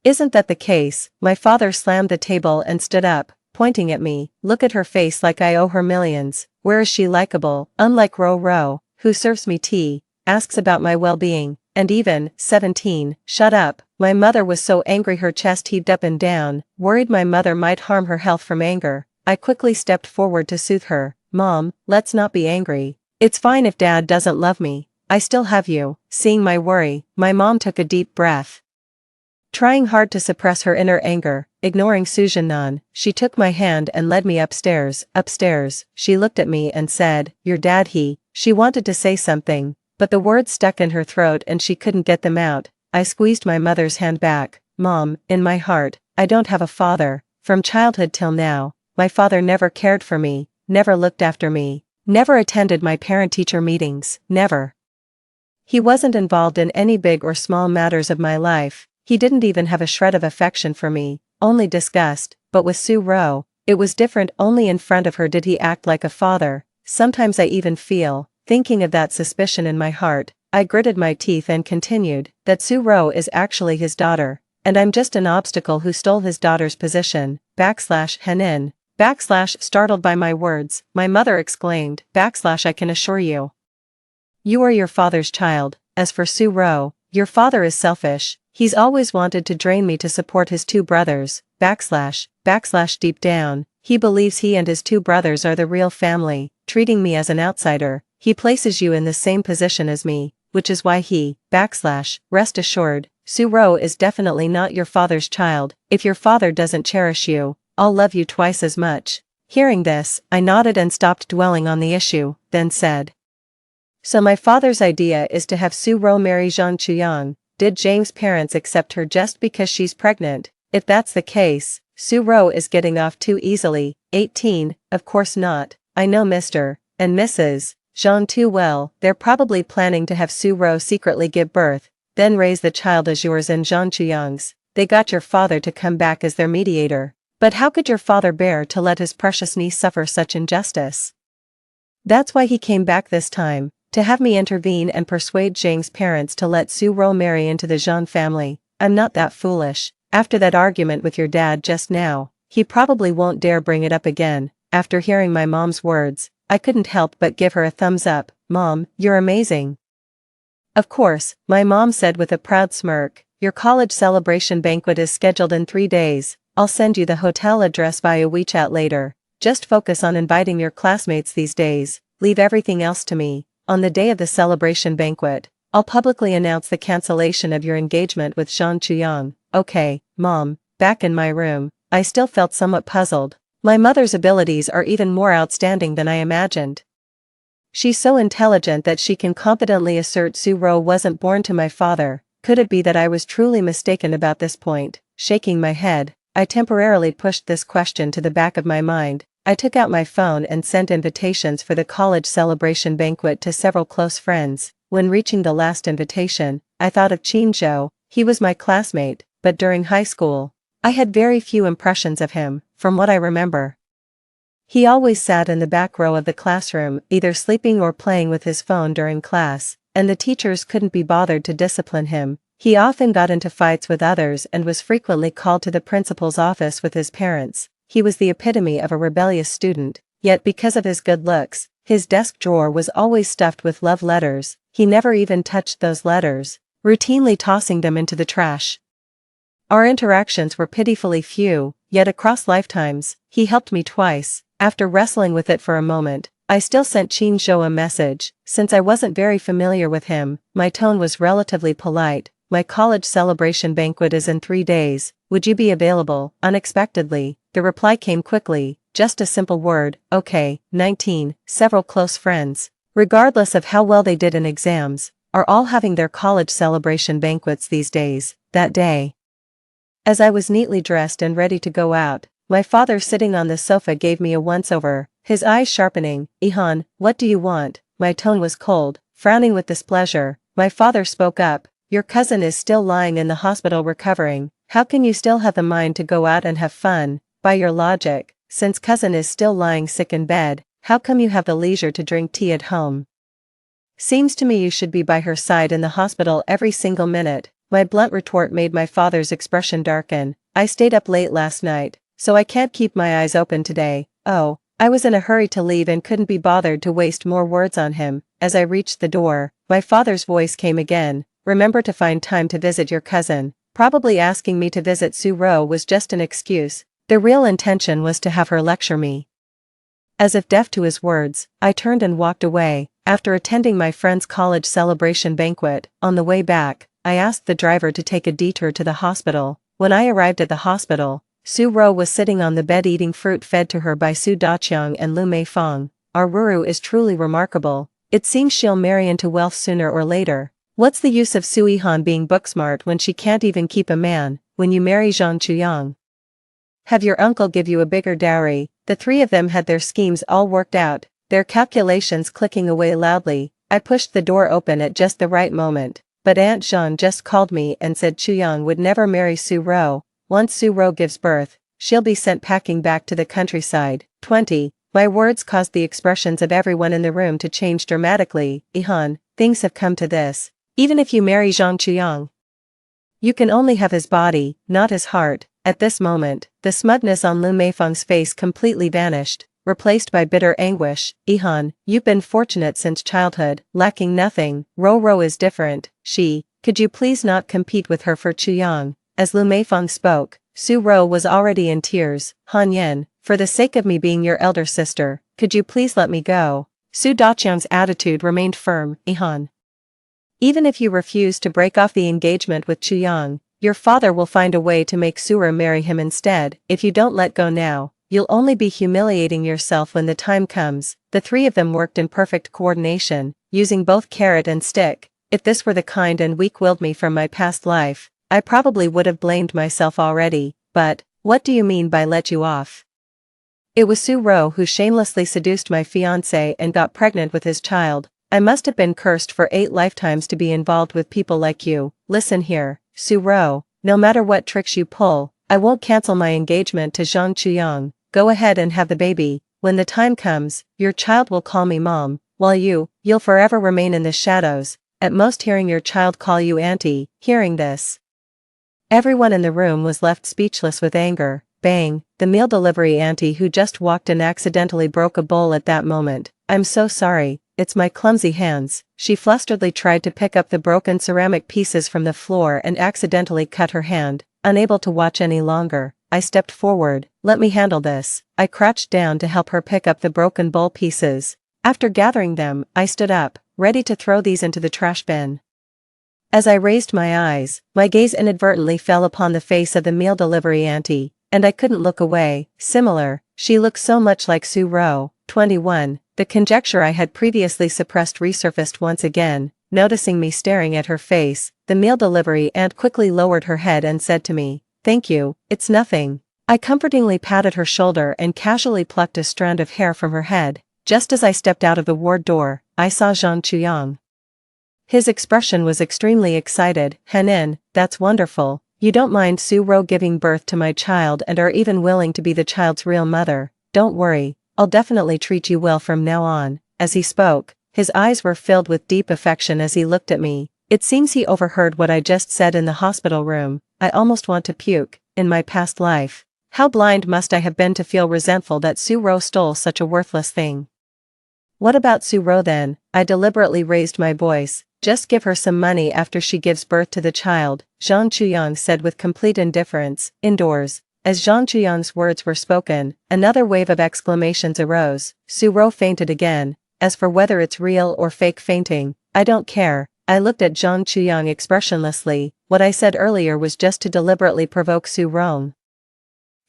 Isn't that the case? My father slammed the table and stood up, pointing at me. Look at her face like I owe her millions. Where is she likable? Unlike Ro, who serves me tea, asks about my well-being, and even, 17, shut up. My mother was so angry her chest heaved up and down, worried my mother might harm her health from anger. I quickly stepped forward to soothe her. Mom, let's not be angry. It's fine if Dad doesn't love me. I still have you. Seeing my worry, my mom took a deep breath. Trying hard to suppress her inner anger, ignoring Su Zhenan, she took my hand and led me upstairs. Upstairs, she looked at me and said, "Your dad She wanted to say something, but the words stuck in her throat and she couldn't get them out. I squeezed my mother's hand back. Mom, in my heart, I don't have a father. From childhood till now, my father never cared for me, never looked after me, never attended my parent-teacher meetings, never. He wasn't involved in any big or small matters of my life. He didn't even have a shred of affection for me, only disgust. But with Su Ro, It was different. Only in front of her did he act like a father. Sometimes I even feel, thinking of that suspicion in my heart, I gritted my teeth and continued, that Su-ro is actually his daughter, and I'm just an obstacle who stole his daughter's position, Henin. Startled by my words, my mother exclaimed, I can assure you. You are your father's child. As for Su-ro, your father is selfish. He's always wanted to drain me to support his two brothers, deep down, he believes he and his two brothers are the real family, treating me as an outsider. He places you in the same position as me, which is why he, rest assured, Su-ro is definitely not your father's child. If your father doesn't cherish you, I'll love you twice as much. Hearing this, I nodded and stopped dwelling on the issue, then said. So my father's idea is to have Su-ro marry Jean Chuyang. Did James' parents accept her just because she's pregnant? If that's the case, Su-ro is getting off too easily. 18, of course not. I know Mr. and Mrs. Jean too well. They're probably planning to have Su-ro secretly give birth, then raise the child as yours and Jean Chuyang's. They got your father to come back as their mediator. But how could your father bear to let his precious niece suffer such injustice? That's why he came back this time, to have me intervene and persuade James' parents to let Su-ro marry into the Jean family. I'm not that foolish. After that argument with your dad just now, he probably won't dare bring it up again. After hearing my mom's words, I couldn't help but give her a thumbs up. Mom, you're amazing. Of course, my mom said with a proud smirk, your college celebration banquet is scheduled in 3 days. I'll send you the hotel address via WeChat later. Just focus on inviting your classmates these days. Leave everything else to me. On the day of the celebration banquet, I'll publicly announce the cancellation of your engagement with Jean Chuyang. Okay, Mom. Back in my room, I still felt somewhat puzzled. My mother's abilities are even more outstanding than I imagined. She's so intelligent that she can confidently assert Su-ro wasn't born to my father. Could it be that I was truly mistaken about this point? Shaking my head, I temporarily pushed this question to the back of my mind. I took out my phone and sent invitations for the college celebration banquet to several close friends. When reaching the last invitation, I thought of Chin-jo. He was my classmate, but during high school, I had very few impressions of him, from what I remember. He always sat in the back row of the classroom, either sleeping or playing with his phone during class, and the teachers couldn't be bothered to discipline him. He often got into fights with others and was frequently called to the principal's office with his parents. He was the epitome of a rebellious student, yet because of his good looks, his desk drawer was always stuffed with love letters. He never even touched those letters, routinely tossing them into the trash. Our interactions were pitifully few, yet across lifetimes, he helped me twice. After wrestling with it for a moment, I still sent Chin-jo a message. Since I wasn't very familiar with him, my tone was relatively polite. My college celebration banquet is in 3 days. Would you be available? Unexpectedly, the reply came quickly, just a simple word, okay. 19. Several close friends, regardless of how well they did in exams, are all having their college celebration banquets these days. That day, as I was neatly dressed and ready to go out, my father sitting on the sofa gave me a once-over, his eyes sharpening. Ihan, what do you want? My tone was cold, frowning with displeasure. My father spoke up. Your cousin is still lying in the hospital recovering. How can you still have the mind to go out and have fun? By your logic, since cousin is still lying sick in bed, how come you have the leisure to drink tea at home? Seems to me you should be by her side in the hospital every single minute. My blunt retort made my father's expression darken. I stayed up late last night, so I can't keep my eyes open today. Oh, I was in a hurry to leave and couldn't be bothered to waste more words on him. As I reached the door, my father's voice came again. Remember to find time to visit your cousin. Probably asking me to visit Su-ro was just an excuse. The real intention was to have her lecture me. As if deaf to his words, I turned and walked away. After attending my friend's college celebration banquet, on the way back, I asked the driver to take a detour to the hospital. When I arrived at the hospital, Su-ro was sitting on the bed eating fruit fed to her by Su Daqiang and Lu Meifeng. Our Ruru is truly remarkable. It seems she'll marry into wealth sooner or later. What's the use of Su Ihan being book-smart when she can't even keep a man? When you marry Jean Chuyang, have your uncle give you a bigger dowry. The three of them had their schemes all worked out, their calculations clicking away loudly. I pushed the door open at just the right moment, but Aunt Jean just called me and said Chuyang would never marry Su-ro. Once Su-ro gives birth, she'll be sent packing back to the countryside. 20. My words caused the expressions of everyone in the room to change dramatically. Ihan, things have come to this. Even if you marry Zhang Chuyang, you can only have his body, not his heart. At this moment, the smugness on Lu Meifeng's face completely vanished, replaced by bitter anguish. Ihan, you've been fortunate since childhood, lacking nothing. Ro is different. Could you please not compete with her for Chuyang? As Lu Meifeng spoke, Su Ro was already in tears. Han Yen, for the sake of me being your elder sister, could you please let me go? Su Daqiang's attitude remained firm. Ihan, even if you refuse to break off the engagement with Chuyang, your father will find a way to make Sura marry him instead. If you don't let go now, you'll only be humiliating yourself when the time comes. The three of them worked in perfect coordination, using both carrot and stick. If this were the kind and weak-willed me from my past life, I probably would have blamed myself already. But, what do you mean by let you off? It was Su Ro who shamelessly seduced my fiancé and got pregnant with his child. I must have been cursed for 8 lifetimes to be involved with people like you. Listen here, Su Ro, no matter what tricks you pull, I won't cancel my engagement to Zhang Chuyang. Go ahead and have the baby. When the time comes, your child will call me mom, while you'll forever remain in the shadows, at most hearing your child call you auntie. Hearing this, everyone in the room was left speechless with anger. Bang, the meal delivery auntie who just walked in accidentally broke a bowl at that moment. I'm so sorry, it's my clumsy hands. She flusteredly tried to pick up the broken ceramic pieces from the floor and accidentally cut her hand. Unable to watch any longer, I stepped forward. Let me handle this. I crouched down to help her pick up the broken bowl pieces. After gathering them, I stood up, ready to throw these into the trash bin. As I raised my eyes, my gaze inadvertently fell upon the face of the meal delivery auntie, and I couldn't look away. Similar, she looked so much like Su Ro. 21. The conjecture I had previously suppressed resurfaced once again. Noticing me staring at her face, the meal delivery aunt quickly lowered her head and said to me, "Thank you, it's nothing." I comfortingly patted her shoulder and casually plucked a strand of hair from her head. Just as I stepped out of the ward door, I saw Zhang Chuyang. His expression was extremely excited. Henin, that's wonderful. You don't mind Su Ro giving birth to my child and are even willing to be the child's real mother. Don't worry, I'll definitely treat you well from now on. As he spoke, his eyes were filled with deep affection as he looked at me. It seems he overheard what I just said in the hospital room. I almost want to puke. In my past life, how blind must I have been to feel resentful that Su Ro stole such a worthless thing? What about Su Ro then? I deliberately raised my voice. Just give her some money after she gives birth to the child, Zhang Chuyang said with complete indifference. Indoors, as Zhang Chuyang's words were spoken, another wave of exclamations arose. Su Ro fainted again. As for whether it's real or fake fainting, I don't care. I looked at Zhang Chuyang expressionlessly. What I said earlier was just to deliberately provoke Su Rong.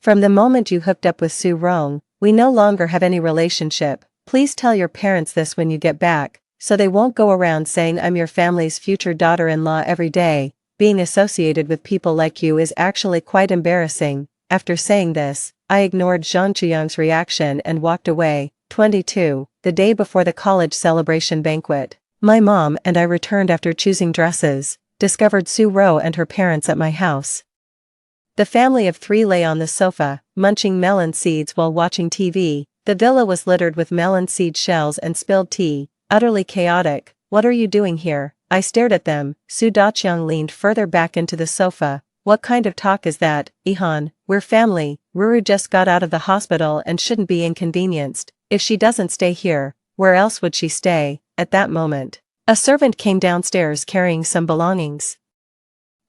From the moment you hooked up with Su Rong, we no longer have any relationship. Please tell your parents this when you get back, so they won't go around saying I'm your family's future daughter-in-law every day. Being associated with people like you is actually quite embarrassing. After saying this, I ignored Zhang Chuyang's reaction and walked away. 22. The day before the college celebration banquet, my mom and I returned after choosing dresses, discovered Su Ro and her parents at my house. The family of 3 lay on the sofa, munching melon seeds while watching TV. The villa was littered with melon seed shells and spilled tea, utterly chaotic. What are you doing here? I stared at them. Su Daqiang leaned further back into the sofa. What kind of talk is that, Ihan? We're family. Ruru just got out of the hospital and shouldn't be inconvenienced. If she doesn't stay here, where else would she stay? At that moment, a servant came downstairs carrying some belongings.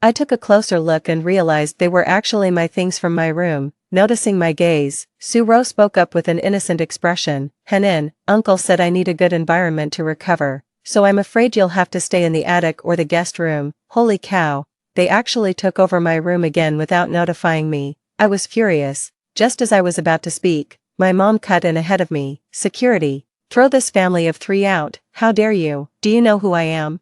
I took a closer look and realized they were actually my things from my room. Noticing my gaze, Su Ro spoke up with an innocent expression. Henin, Uncle said I need a good environment to recover, so I'm afraid you'll have to stay in the attic or the guest room. Holy cow, they actually took over my room again without notifying me. I was furious. Just as I was about to speak, my mom cut in ahead of me. Security, throw this family of 3 out. How dare you? Do you know who I am?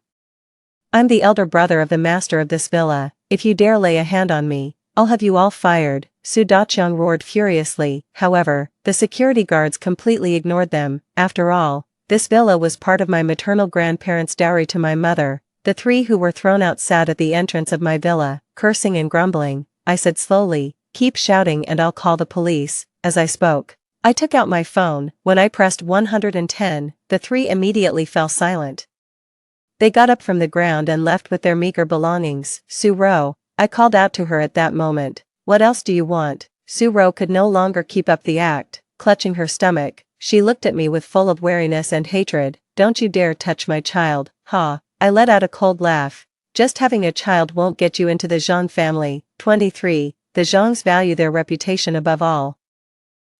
I'm the elder brother of the master of this villa. If you dare lay a hand on me, I'll have you all fired. Su Daqiang roared furiously. However, the security guards completely ignored them. After all, this villa was part of my maternal grandparents' dowry to my mother. The 3 who were thrown out sat at the entrance of my villa, cursing and grumbling. I said slowly, keep shouting and I'll call the police." As I spoke, I took out my phone. When I pressed 110, the three immediately fell silent. They got up from the ground and left with their meager belongings. "Sue-ro," I called out to her at that moment. "What else do you want?" Sue-ro could no longer keep up the act. Clutching her stomach, she looked at me with full of wariness and hatred. "Don't you dare touch my child." "Ha." I let out a cold laugh. "Just having a child won't get you into the Zhang family." 23. The Zhangs value their reputation above all.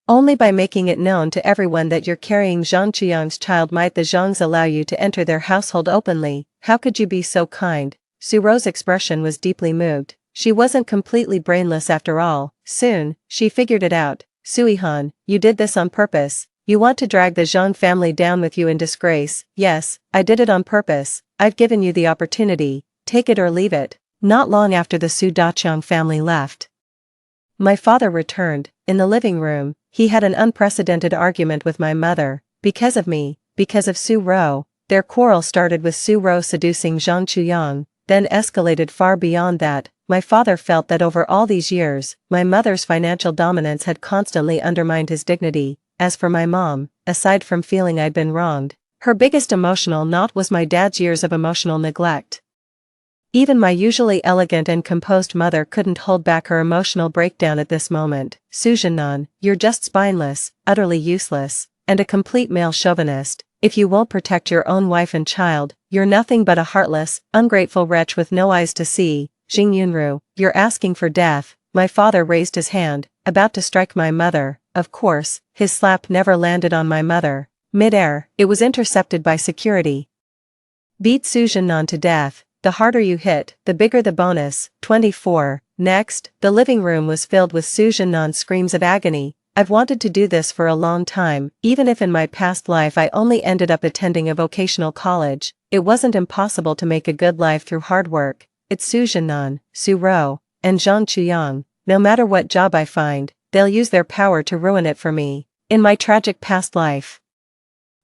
Only by making it known to everyone that you're carrying Zhang Chuyang's child might the Zhangs allow you to enter their household openly. "How could you be so kind?" Sue-ro's expression was deeply moved. She wasn't completely brainless after all. Soon, she figured it out. "Sui-han, you did this on purpose. You want to drag the Zhang family down with you in disgrace." "Yes, I did it on purpose. I've given you the opportunity. Take it or leave it." Not long after the Su Daqiang family left, my father returned. In the living room, he had an unprecedented argument with my mother. Because of me, because of Sue-ro. Their quarrel started with Sue-ro seducing Zhang Chuyang, then escalated far beyond that. My father felt that over all these years, my mother's financial dominance had constantly undermined his dignity. As for my mom, aside from feeling I'd been wronged, her biggest emotional knot was my dad's years of emotional neglect. Even my usually elegant and composed mother couldn't hold back her emotional breakdown at this moment. "Su Zhannan, you're just spineless, utterly useless, and a complete male chauvinist. If you won't protect your own wife and child, you're nothing but a heartless, ungrateful wretch with no eyes to see. Jing Yunru, you're asking for death." My father raised his hand, about to strike my mother. Of course, his slap never landed on my mother. Mid-air, it was intercepted by security. "Beat Su Zhannan to death. The harder you hit, the bigger the bonus." 24. Next, the living room was filled with Su Zhannan's screams of agony. "I've wanted to do this for a long time, even if in my past life I only ended up attending a vocational college. It wasn't impossible to make a good life through hard work. It's Su Zhannan, Sue-ro, and Zhang Chuyang. No matter what job I find, they'll use their power to ruin it for me. In my tragic past life,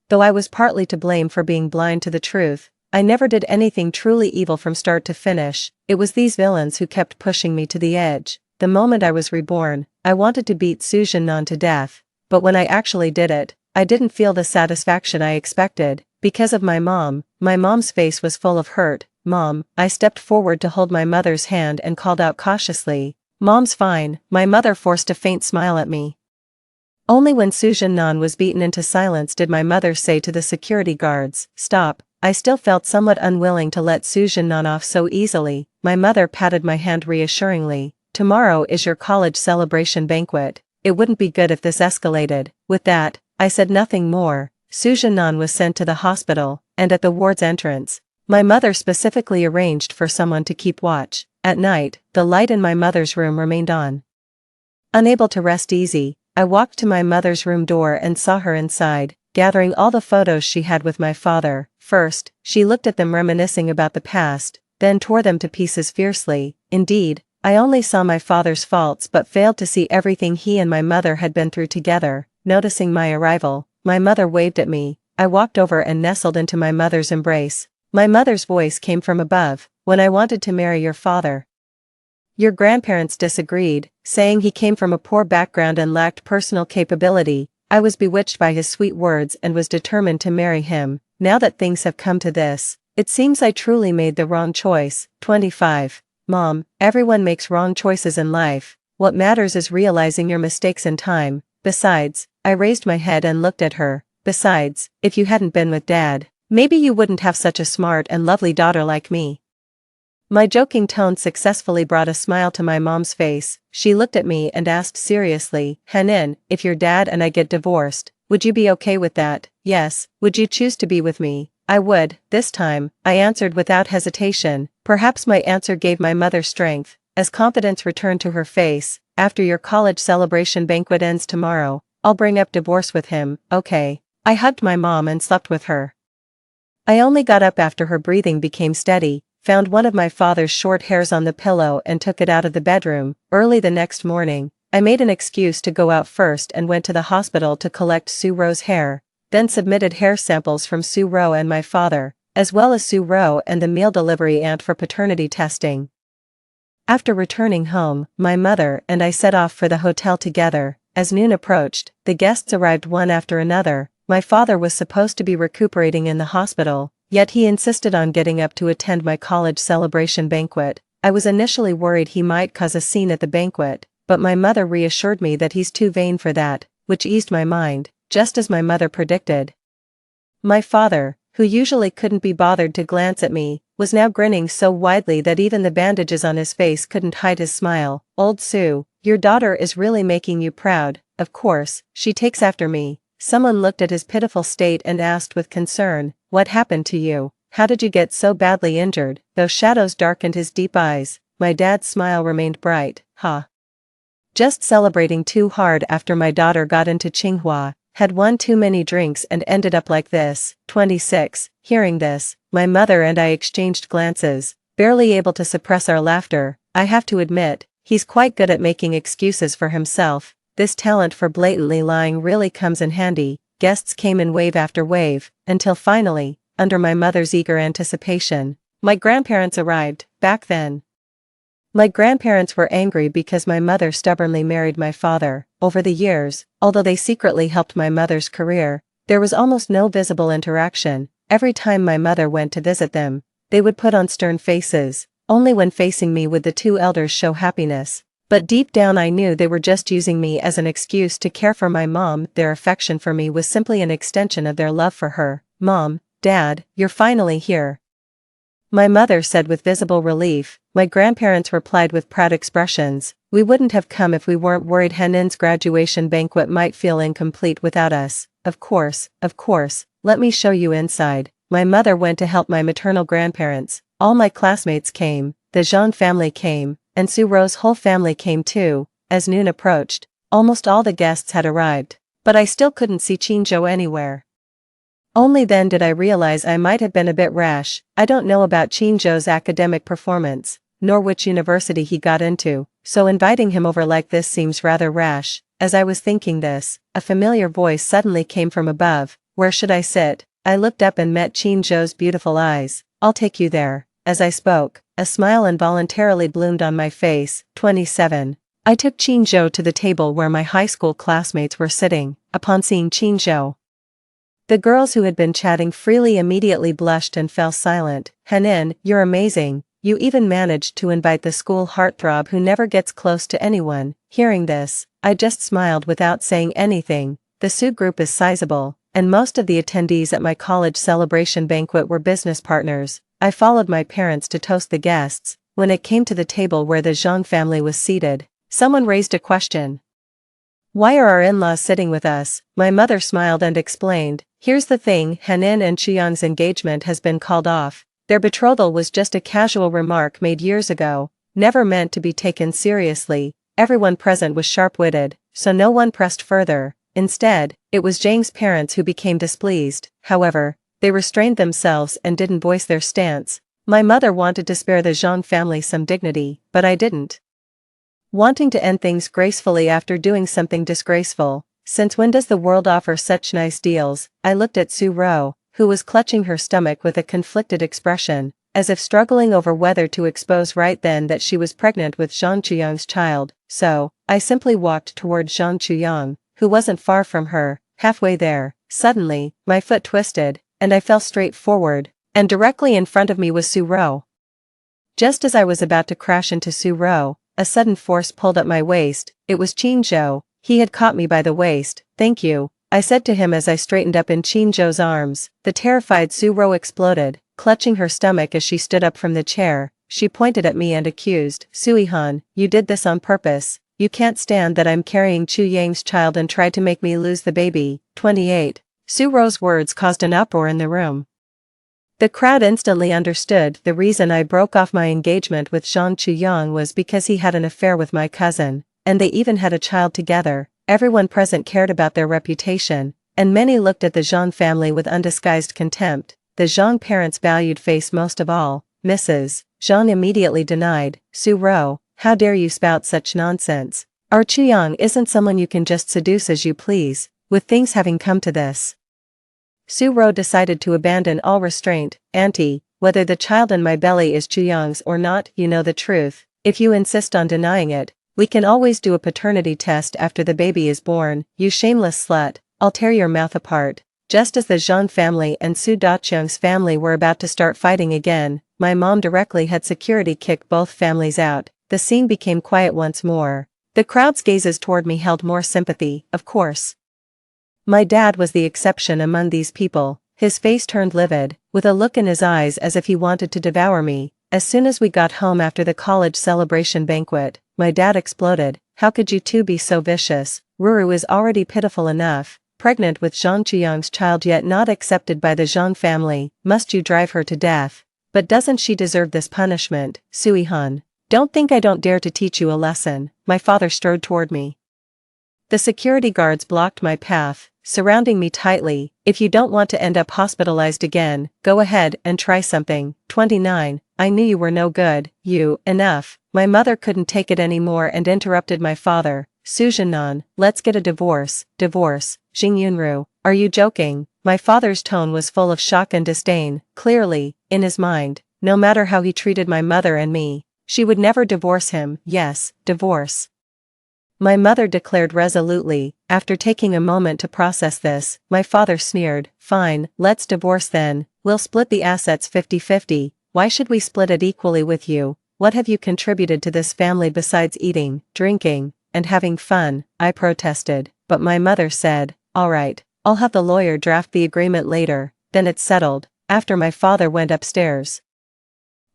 though I was partly to blame for being blind to the truth, I never did anything truly evil from start to finish. It was these villains who kept pushing me to the edge. The moment I was reborn, I wanted to beat Su Zhannan to death, but when I actually did it, I didn't feel the satisfaction I expected. Because of my mom. My mom's face was full of hurt. "Mom," I stepped forward to hold my mother's hand and called out cautiously. "Mom's fine." My mother forced a faint smile at me. Only when Su Zhannan was beaten into silence did my mother say to the security guards, "Stop." I still felt somewhat unwilling to let Su Zhannan off so easily. My mother patted my hand reassuringly. "Tomorrow is your college celebration banquet. It wouldn't be good if this escalated." With that, I said nothing more. Su Zhannan was sent to the hospital, and at the ward's entrance, my mother specifically arranged for someone to keep watch. At night, the light in my mother's room remained on. Unable to rest easy, I walked to my mother's room door and saw her inside, gathering all the photos she had with my father. First, she looked at them reminiscing about the past, then tore them to pieces fiercely. Indeed, I only saw my father's faults but failed to see everything he and my mother had been through together. Noticing my arrival, my mother waved at me. I walked over and nestled into my mother's embrace. My mother's voice came from above. "When I wanted to marry your father, your grandparents disagreed, saying he came from a poor background and lacked personal capability. I was bewitched by his sweet words and was determined to marry him. Now that things have come to this, it seems I truly made the wrong choice." 25. Mom, everyone makes wrong choices in life. What matters is realizing your mistakes in time. Besides, I raised my head and looked at her. Besides, if you hadn't been with Dad, maybe you wouldn't have such a smart and lovely daughter like me. My joking tone successfully brought a smile to my mom's face. She looked at me and asked seriously, "Hanin, if your dad and I get divorced, would you be okay with that?" "Yes." "Would you choose to be with me?" "I would." This time, I answered without hesitation. Perhaps my answer gave my mother strength, as confidence returned to her face. "After your college celebration banquet ends tomorrow, I'll bring up divorce with him." "Okay." I hugged my mom and slept with her. I only got up after her breathing became steady, found one of my father's short hairs on the pillow and took it out of the bedroom. Early the next morning, I made an excuse to go out first and went to the hospital to collect Sue-ro's hair, then submitted hair samples from Sue-ro and my father, as well as Sue-ro and the meal delivery aunt for paternity testing. After returning home, my mother and I set off for the hotel together. As noon approached, the guests arrived one after another. My father was supposed to be recuperating in the hospital, yet he insisted on getting up to attend my college celebration banquet. I was initially worried he might cause a scene at the banquet, but my mother reassured me that he's too vain for that, which eased my mind, just as my mother predicted. My father, who usually couldn't be bothered to glance at me, was now grinning so widely that even the bandages on his face couldn't hide his smile. "Old Sue, your daughter is really making you proud. Of course, she takes after me." Someone looked at his pitiful state and asked with concern, "What happened to you? How did you get so badly injured?" Though shadows darkened his deep eyes, my dad's smile remained bright. Just celebrating too hard after my daughter got into Tsinghua, had one too many drinks and ended up like this." 26. Hearing this, my mother and I exchanged glances, barely able to suppress our laughter. I have to admit, he's quite good at making excuses for himself. This talent for blatantly lying really comes in handy. Guests came in wave after wave, until finally, under my mother's eager anticipation, my grandparents arrived. Back then, my grandparents were angry because my mother stubbornly married my father. Over the years, although they secretly helped my mother's career, there was almost no visible interaction. Every time my mother went to visit them, they would put on stern faces. Only when facing me would the two elders show happiness. But deep down I knew they were just using me as an excuse to care for my mom. Their affection for me was simply an extension of their love for her. "Mom, Dad, you're finally here," my mother said with visible relief. My grandparents replied with proud expressions. "We wouldn't have come if we weren't worried Henin's graduation banquet might feel incomplete without us." Of course, let me show you inside." My mother went to help my maternal grandparents. All my classmates came, the Zhang family came, and Su Ro's whole family came too. As noon approached, almost all the guests had arrived, but I still couldn't see Qingzhou anywhere. Only then did I realize I might have been a bit rash. I don't know about Qingzhou's academic performance, nor which university he got into, so inviting him over like this seems rather rash. As I was thinking this, a familiar voice suddenly came from above. "Where should I sit?" I looked up and met Qingzhou's beautiful eyes. "I'll take you there." As I spoke, a smile involuntarily bloomed on my face. 27. I took Qingzhou to the table where my high school classmates were sitting. Upon seeing Qingzhou, the girls who had been chatting freely immediately blushed and fell silent. "Henin, you're amazing. You even managed to invite the school heartthrob who never gets close to anyone." Hearing this, I just smiled without saying anything. The Su group is sizable, and most of the attendees at my college celebration banquet were business partners. I followed my parents to toast the guests. When it came to the table where the Zhang family was seated, someone raised a question. "Why are our in-laws sitting with us?" My mother smiled and explained, "Here's the thing, Henin and Chuyang's engagement has been called off. Their betrothal was just a casual remark made years ago, never meant to be taken seriously." Everyone present was sharp-witted, so no one pressed further. Instead, it was Zhang's parents who became displeased. However, they restrained themselves and didn't voice their stance. My mother wanted to spare the Zhang family some dignity, but I didn't. Wanting to end things gracefully after doing something disgraceful. Since when does the world offer such nice deals? I looked at Su Ro, who was clutching her stomach with a conflicted expression, as if struggling over whether to expose right then that she was pregnant with Zhang Chuyang's child. So, I simply walked toward Zhang Chuyang, who wasn't far from her. Halfway there, suddenly, my foot twisted, and I fell straight forward, and directly in front of me was Su Ro. Just as I was about to crash into Su Ro, a sudden force pulled at my waist. It was Qingzhou. He had caught me by the waist. "Thank you," I said to him as I straightened up in Qingzhou's arms. The terrified Su Ro exploded, clutching her stomach as she stood up from the chair. She pointed at me and accused, "Sui-han, you did this on purpose. You can't stand that I'm carrying Chu Yang's child and tried to make me lose the baby." 28. Su Ro's words caused an uproar in the room. The crowd instantly understood the reason I broke off my engagement with Zhang Chuyang was because he had an affair with my cousin, and they even had a child together. Everyone present cared about their reputation, and many looked at the Zhang family with undisguised contempt. The Zhang parents valued face most of all. Mrs. Zhang immediately denied. "Su Ro, how dare you spout such nonsense? Our Chuyang isn't someone you can just seduce as you please, with things having come to this." Su Ro decided to abandon all restraint. "Auntie, whether the child in my belly is Chuyang's or not, you know the truth." If you insist on denying it, we can always do a paternity test after the baby is born, you shameless slut, I'll tear your mouth apart. Just as the Zhang family and Su Daqiang's family were about to start fighting again, my mom directly had security kick both families out. The scene became quiet once more. The crowd's gazes toward me held more sympathy, of course. My dad was the exception among these people. His face turned livid, with a look in his eyes as if he wanted to devour me. As soon as we got home after the college celebration banquet, my dad exploded. How could you two be so vicious? Ruru is already pitiful enough, pregnant with Zhang Qiang's child yet not accepted by the Zhang family. Must you drive her to death? But doesn't she deserve this punishment, Sui-han? Don't think I don't dare to teach you a lesson. My father strode toward me. The security guards blocked my path, surrounding me tightly. If you don't want to end up hospitalized again, go ahead and try something. 29. I knew you were no good, you. Enough. My mother couldn't take it anymore and interrupted my father. Su Zhennan, let's get a divorce. Divorce, Jing Yunru. Are you joking? My father's tone was full of shock and disdain. Clearly, in his mind, no matter how he treated my mother and me, she would never divorce him. Yes, divorce. My mother declared resolutely. After taking a moment to process this, my father sneered. Fine, let's divorce then. We'll split the assets 50-50. Why should we split it equally with you? What have you contributed to this family besides eating, drinking, and having fun? I protested, but my mother said, all right, I'll have the lawyer draft the agreement later. Then it's settled. After my father went upstairs,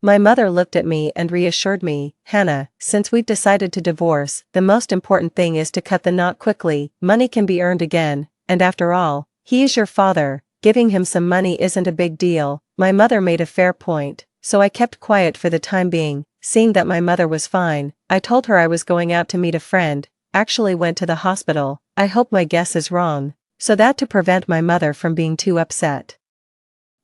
my mother looked at me and reassured me, Hannah, since we've decided to divorce, the most important thing is to cut the knot quickly. Money can be earned again, and after all, he is your father, giving him some money isn't a big deal. My mother made a fair point, so I kept quiet for the time being. Seeing that my mother was fine, I told her I was going out to meet a friend, actually went to the hospital. I hope my guess is wrong, so that to prevent my mother from being too upset,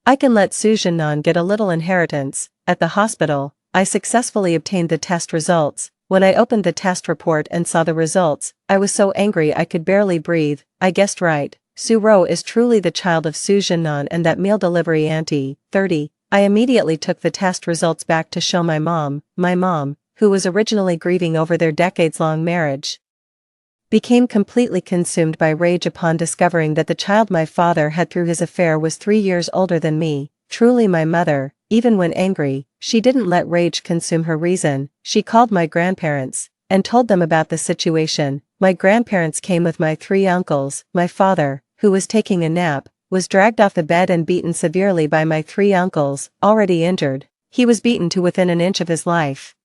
I can let Su Zhennan get a little inheritance. At the hospital, I successfully obtained the test results. When I opened the test report and saw the results, I was so angry I could barely breathe. I guessed right. Su Ro is truly the child of Su Zhennan and that meal delivery auntie. 30. I immediately took the test results back to show my mom, who was originally grieving over their decades-long marriage, became completely consumed by rage upon discovering that the child my father had through his affair was 3 years older than me. Truly my mother, even when angry, she didn't let rage consume her reason. She called my grandparents, and told them about the situation. My grandparents came with my 3 uncles. My father, who was taking a nap, was dragged off the bed and beaten severely by my 3 uncles, already injured. He was beaten to within an inch of his life.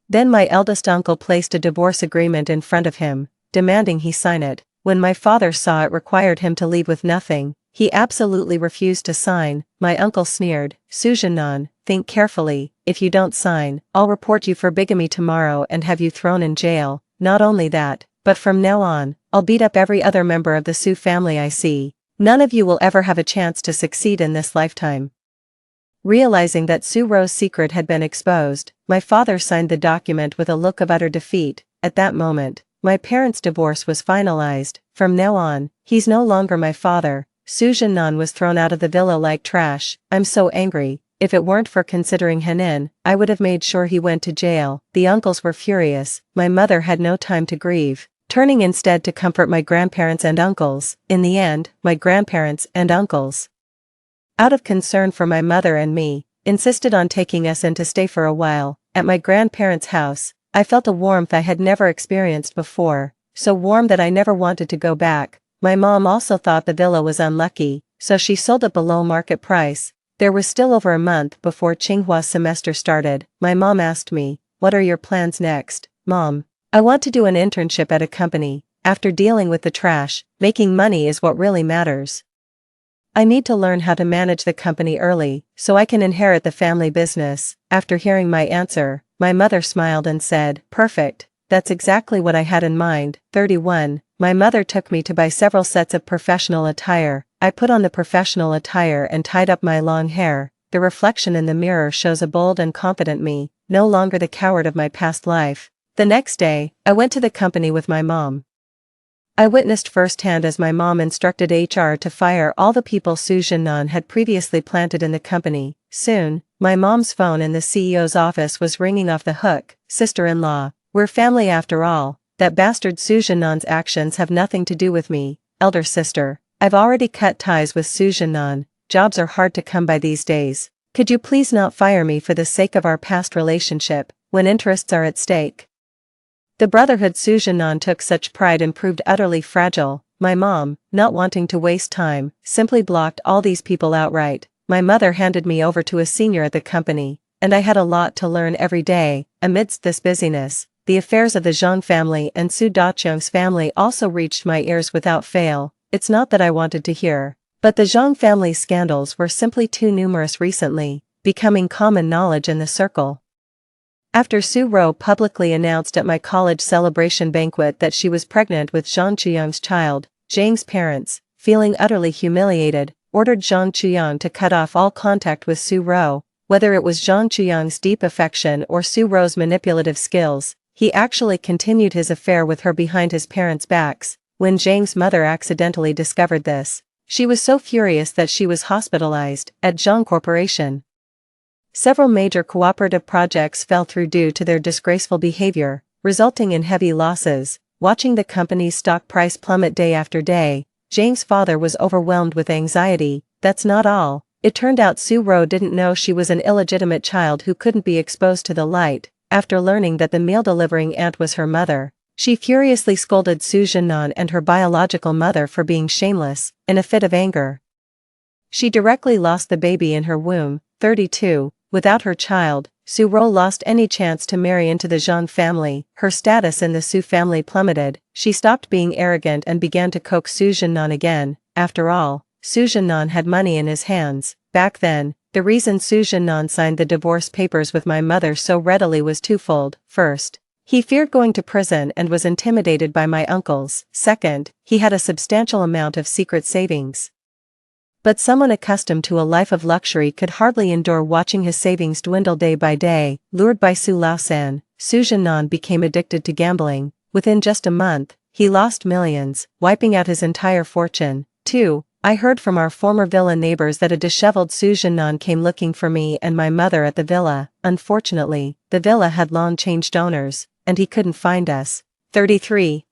Then my eldest uncle placed a divorce agreement in front of him, demanding he sign it. When my father saw it required him to leave with nothing, he absolutely refused to sign. My uncle sneered, Su Zhennan, think carefully, if you don't sign, I'll report you for bigamy tomorrow and have you thrown in jail. Not only that, but from now on, I'll beat up every other member of the Su family I see. None of you will ever have a chance to succeed in this lifetime. Realizing that Su Ro's secret had been exposed, my father signed the document with a look of utter defeat. At that moment, my parents' divorce was finalized. From now on, he's no longer my father. Su Zhennan was thrown out of the villa like trash. I'm so angry. If it weren't for considering Henin, I would have made sure he went to jail. The uncles were furious. My mother had no time to grieve, turning instead to comfort my grandparents and uncles. In the end, my grandparents and uncles, out of concern for my mother and me, insisted on taking us in to stay for a while. At my grandparents' house, I felt a warmth I had never experienced before, so warm that I never wanted to go back. My mom also thought the villa was unlucky, so she sold it below market price. There was still over a month before Tsinghua's semester started. My mom asked me, what are your plans next? Mom, I want to do an internship at a company. After dealing with the trash, making money is what really matters. I need to learn how to manage the company early, so I can inherit the family business. After hearing my answer, my mother smiled and said, perfect, that's exactly what I had in mind. 31. My mother took me to buy several sets of professional attire. I put on the professional attire and tied up my long hair. The reflection in the mirror shows a bold and confident me, no longer the coward of my past life. The next day, I went to the company with my mom. I witnessed firsthand as my mom instructed HR to fire all the people Su Jinnan had previously planted in the company. Soon, my mom's phone in the CEO's office was ringing off the hook. Sister-in-law, we're family after all. That bastard Su Jinnan's actions have nothing to do with me. Elder sister, I've already cut ties with Su Jinnan. Jobs are hard to come by these days. Could you please not fire me for the sake of our past relationship, when interests are at stake? The brotherhood Su Jinnan took such pride in proved utterly fragile. My mom, not wanting to waste time, simply blocked all these people outright. My mother handed me over to a senior at the company, and I had a lot to learn every day. Amidst this busyness, the affairs of the Zhang family and Su Daqiang's family also reached my ears without fail. It's not that I wanted to hear, but the Zhang family's scandals were simply too numerous recently, becoming common knowledge in the circle. After Su Ro publicly announced at my college celebration banquet that she was pregnant with Zhang Chuyang's child, Zhang's parents, feeling utterly humiliated, ordered Zhang Chuyang to cut off all contact with Su Ro. Whether it was Zhang Chuyang's deep affection or Su Ro's manipulative skills, he actually continued his affair with her behind his parents' backs. When Zhang's mother accidentally discovered this, she was so furious that she was hospitalized at Zhang Corporation. Several major cooperative projects fell through due to their disgraceful behavior, resulting in heavy losses. Watching the company's stock price plummet day after day, Zhang's father was overwhelmed with anxiety. That's not all. It turned out Su Ro didn't know she was an illegitimate child who couldn't be exposed to the light. After learning that the meal-delivering aunt was her mother, she furiously scolded Su Jinnan and her biological mother for being shameless. In a fit of anger, she directly lost the baby in her womb. 32. Without her child, Su Ro lost any chance to marry into the Zhang family. Her status in the Su family plummeted. She stopped being arrogant and began to coax Su Jinnan again. After all, Su Jinnan had money in his hands. Back then, the reason Su Jinnan signed the divorce papers with my mother so readily was twofold. First, he feared going to prison and was intimidated by my uncles. Second, he had a substantial amount of secret savings. But someone accustomed to a life of luxury could hardly endure watching his savings dwindle day by day. Lured by Su Laosan, Su Jinnan became addicted to gambling. Within just a month, he lost millions, wiping out his entire fortune. 2. I heard from our former villa neighbors that a disheveled Su Jinnan came looking for me and my mother at the villa. Unfortunately, the villa had long changed owners, and he couldn't find us. 33.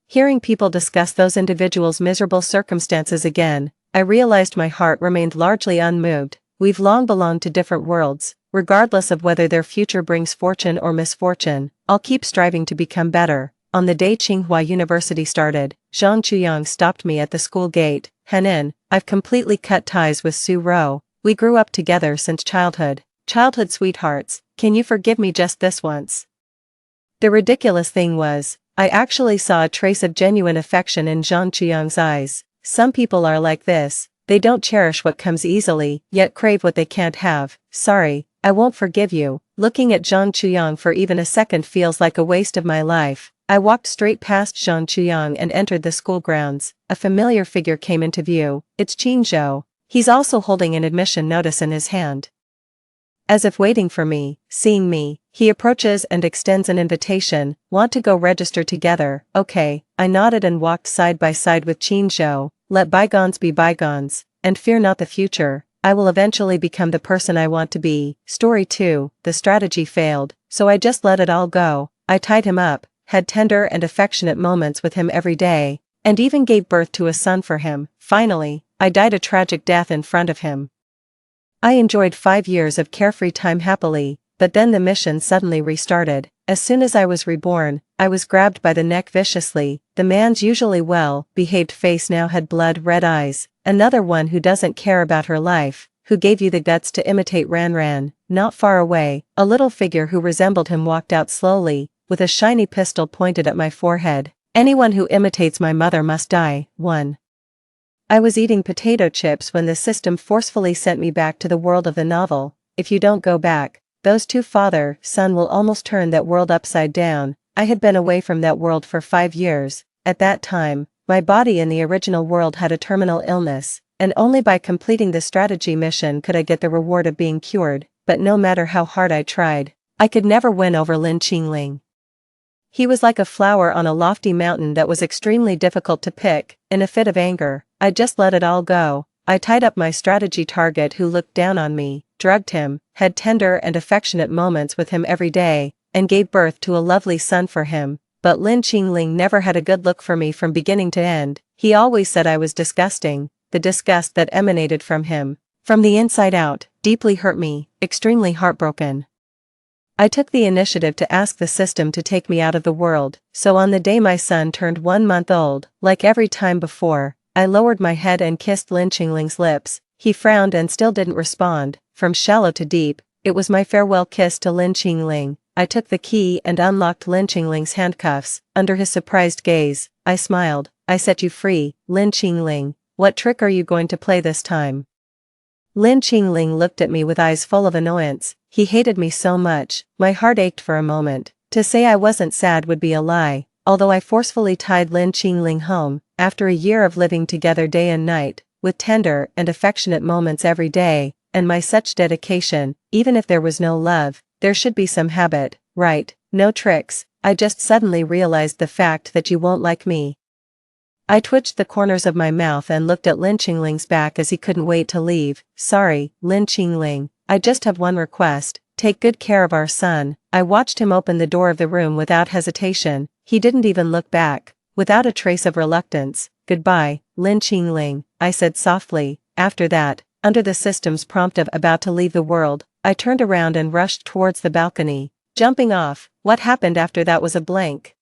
Hearing people discuss those individuals' miserable circumstances again, I realized my heart remained largely unmoved. We've long belonged to different worlds. Regardless of whether their future brings fortune or misfortune, I'll keep striving to become better. On the day Tsinghua University started, Zhang Chuyang stopped me at the school gate. Henin, I've completely cut ties with Su Ro. We grew up together since childhood. Childhood sweethearts, can you forgive me just this once? The ridiculous thing was, I actually saw a trace of genuine affection in Zhang Chuyang's eyes. Some people are like this, they don't cherish what comes easily, yet crave what they can't have. Sorry, I won't forgive you. Looking at Zhang Chuyang for even a second feels like a waste of my life. I walked straight past Zhang Chuyang and entered the school grounds. A familiar figure came into view. It's Qin Zhou. He's also holding an admission notice in his hand. As if waiting for me, seeing me, he approaches and extends an invitation. Want to go register together? Okay. I nodded and walked side by side with Qin Zhou. Let bygones be bygones, and fear not the future. I will eventually become the person I want to be. Story 2. The strategy failed, so I just let it all go. I tied him up, had tender and affectionate moments with him every day, and even gave birth to a son for him. Finally, I died a tragic death in front of him. I enjoyed 5 years of carefree time happily, but then the mission suddenly restarted. As soon as I was reborn, I was grabbed by the neck viciously. The man's usually well-behaved face now had blood-red eyes. Another one who doesn't care about her life, who gave you the guts to imitate Ran. Not far away, a little figure who resembled him walked out slowly, with a shiny pistol pointed at my forehead. Anyone who imitates my mother must die. 1. I was eating potato chips when the system forcefully sent me back to the world of the novel. If you don't go back, those two father-son will almost turn that world upside down. I had been away from that world for 5 years. At that time, my body in the original world had a terminal illness, and only by completing the strategy mission could I get the reward of being cured. But no matter how hard I tried, I could never win over Lin Qingling. He was like a flower on a lofty mountain that was extremely difficult to pick. In a fit of anger, I just let it all go. I tied up my strategy target who looked down on me, drugged him, had tender and affectionate moments with him every day, and gave birth to a lovely son for him. But Lin Qingling never had a good look for me from beginning to end. He always said I was disgusting. The disgust that emanated from him, from the inside out, deeply hurt me, extremely heartbroken. I took the initiative to ask the system to take me out of the world, so on the day my son turned 1 month old, like every time before, I lowered my head and kissed Lin Qingling's lips. He frowned and still didn't respond. From shallow to deep, it was my farewell kiss to Lin Qingling. I took the key and unlocked Lin Qingling's handcuffs. Under his surprised gaze, I smiled. I set you free, Lin Qingling. What trick are you going to play this time? Lin Qingling looked at me with eyes full of annoyance. He hated me so much, my heart ached for a moment. To say I wasn't sad would be a lie, although I forcefully tied Lin Qingling home, after a year of living together day and night, with tender and affectionate moments every day, and my such dedication. Even if there was no love, there should be some habit, right? No tricks. I just suddenly realized the fact that you won't like me. I twitched the corners of my mouth and looked at Lin Qingling's back as he couldn't wait to leave. Sorry, Lin Qingling. I just have one request. Take good care of our son. I watched him open the door of the room without hesitation. He didn't even look back. Without a trace of reluctance. Goodbye, Lin Qingling, I said softly. After that, under the system's prompt of about to leave the world, I turned around and rushed towards the balcony. Jumping off, what happened after that was a blank.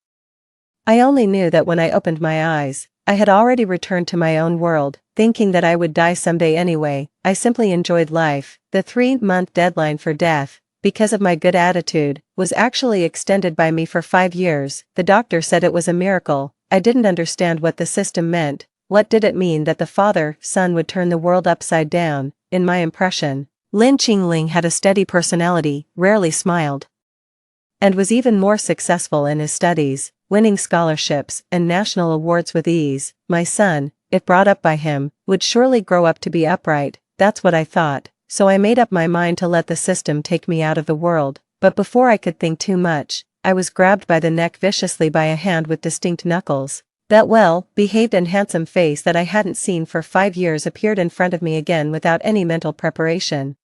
I only knew that when I opened my eyes, I had already returned to my own world, thinking that I would die someday anyway. I simply enjoyed life. The 3-month deadline for death, because of my good attitude, was actually extended by me for 5 years. The doctor said it was a miracle. I didn't understand what the system meant. What did it mean that the father-son would turn the world upside down? In my impression, Lin Qingling had a steady personality, rarely smiled, and was even more successful in his studies, winning scholarships and national awards with ease. My son, if brought up by him, would surely grow up to be upright. That's what I thought, so I made up my mind to let the system take me out of the world. But before I could think too much, I was grabbed by the neck viciously by a hand with distinct knuckles. That well-behaved and handsome face that I hadn't seen for 5 years appeared in front of me again without any mental preparation.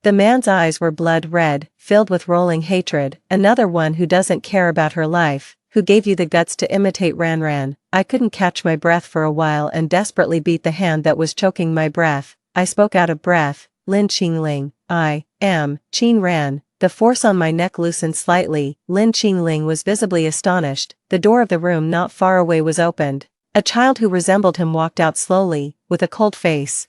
The man's eyes were blood red, filled with rolling hatred. Another one who doesn't care about her life, who gave you the guts to imitate Ran. I couldn't catch my breath for a while and desperately beat the hand that was choking my breath. I spoke out of breath. Lin Qingling, I am Qin Ran. The force on my neck loosened slightly. Lin Qingling was visibly astonished. The door of the room not far away was opened. A child who resembled him walked out slowly, with a cold face.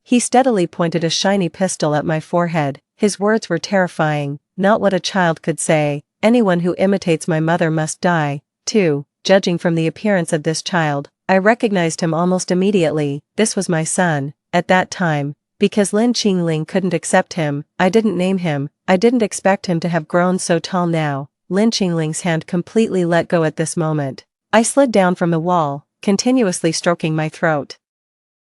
He steadily pointed a shiny pistol at my forehead. His words were terrifying, not what a child could say. Anyone who imitates my mother must die, too. Judging from the appearance of this child, I recognized him almost immediately. This was my son. At that time, because Lin Qingling couldn't accept him, I didn't name him. I didn't expect him to have grown so tall now. Lin Qingling's hand completely let go at this moment. I slid down from the wall, continuously stroking my throat,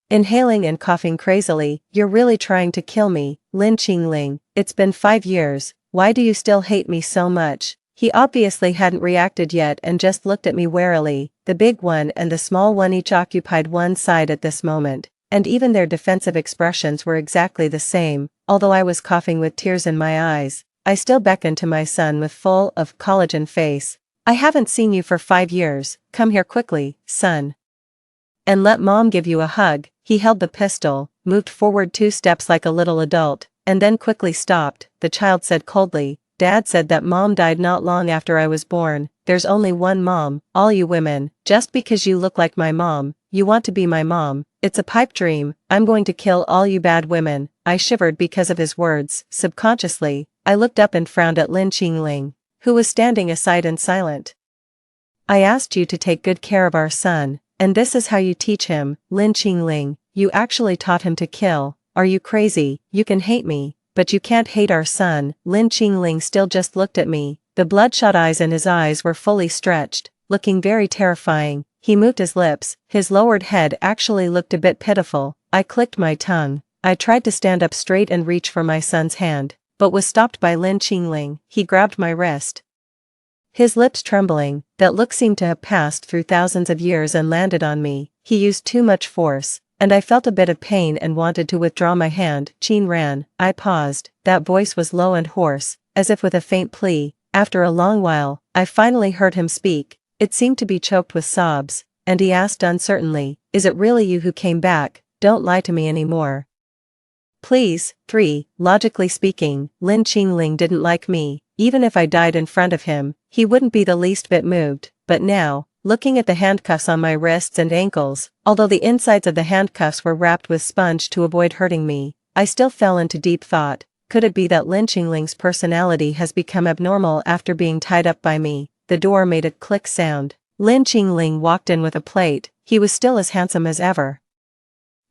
inhaling and coughing crazily. You're really trying to kill me, Lin Qingling. It's been 5 years. Why do you still hate me so much? He obviously hadn't reacted yet and just looked at me warily. The big one and the small one each occupied one side at this moment, and even their defensive expressions were exactly the same. Although I was coughing with tears in my eyes, I still beckoned to my son with full of collagen face. I haven't seen you for 5 years. Come here quickly, son, and let mom give you a hug. He held the pistol, moved forward 2 steps like a little adult, and then quickly stopped. The child said coldly, Dad said that mom died not long after I was born. There's only one mom. All you women, just because you look like my mom, you want to be my mom. It's a pipe dream. I'm going to kill all you bad women. I shivered because of his words. Subconsciously, I looked up and frowned at Lin Qingling, who was standing aside and silent. I asked you to take good care of our son, and this is how you teach him, Lin Qingling. You actually taught him to kill. Are you crazy? You can hate me, but you can't hate our son. Lin Qingling still just looked at me. The bloodshot eyes in his eyes were fully stretched, looking very terrifying. He moved his lips. His lowered head actually looked a bit pitiful. I clicked my tongue. I tried to stand up straight and reach for my son's hand, but was stopped by Lin Qingling. He grabbed my wrist. his lips trembling. That look seemed to have passed through thousands of years and landed on me. He used too much force, and I felt a bit of pain and wanted to withdraw my hand. Qin Ran, I paused. That voice was low and hoarse, as if with a faint plea. After a long while, I finally heard him speak. It seemed to be choked with sobs, and he asked uncertainly, "Is it really you who came back? Don't lie to me anymore. Please." 3. Logically speaking, Lin Qingling didn't like me. Even if I died in front of him, he wouldn't be the least bit moved. But now, looking at the handcuffs on my wrists and ankles, although the insides of the handcuffs were wrapped with sponge to avoid hurting me, I still fell into deep thought. Could it be that Lin Qingling's personality has become abnormal after being tied up by me? The door made a click sound. Lin Qingling walked in with a plate. He was still as handsome as ever.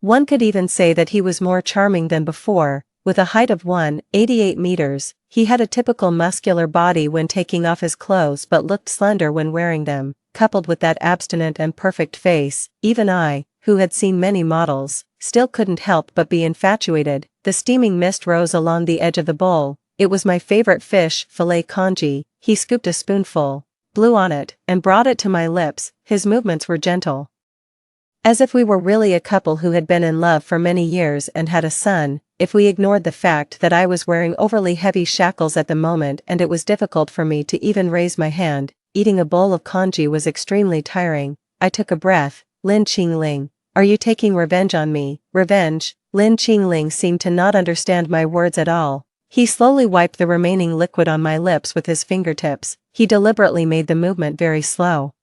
One could even say that he was more charming than before. With a height of 188 meters, he had a typical muscular body when taking off his clothes but looked slender when wearing them. Coupled with that abstinent and perfect face, even I, who had seen many models, still couldn't help but be infatuated. The steaming mist rose along the edge of the bowl. It was my favorite fish, filet congee. He scooped a spoonful, blew on it, and brought it to my lips. His movements were gentle, as if we were really a couple who had been in love for many years and had a son. If we ignored the fact that I was wearing overly heavy shackles at the moment and it was difficult for me to even raise my hand, eating a bowl of congee was extremely tiring. I took a breath. Lin Qingling, are you taking revenge on me? Revenge? Lin Qingling seemed to not understand my words at all. He slowly wiped the remaining liquid on my lips with his fingertips. He deliberately made the movement very slow,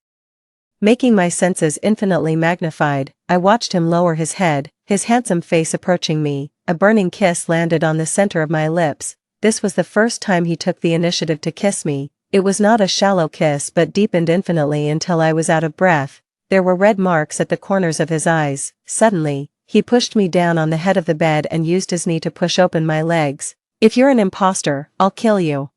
making my senses infinitely magnified. I watched him lower his head, his handsome face approaching me. A burning kiss landed on the center of my lips. This was the first time he took the initiative to kiss me. It was not a shallow kiss but deepened infinitely until I was out of breath. There were red marks at the corners of his eyes. Suddenly, he pushed me down on the head of the bed and used his knee to push open my legs. "If you're an imposter, I'll kill you."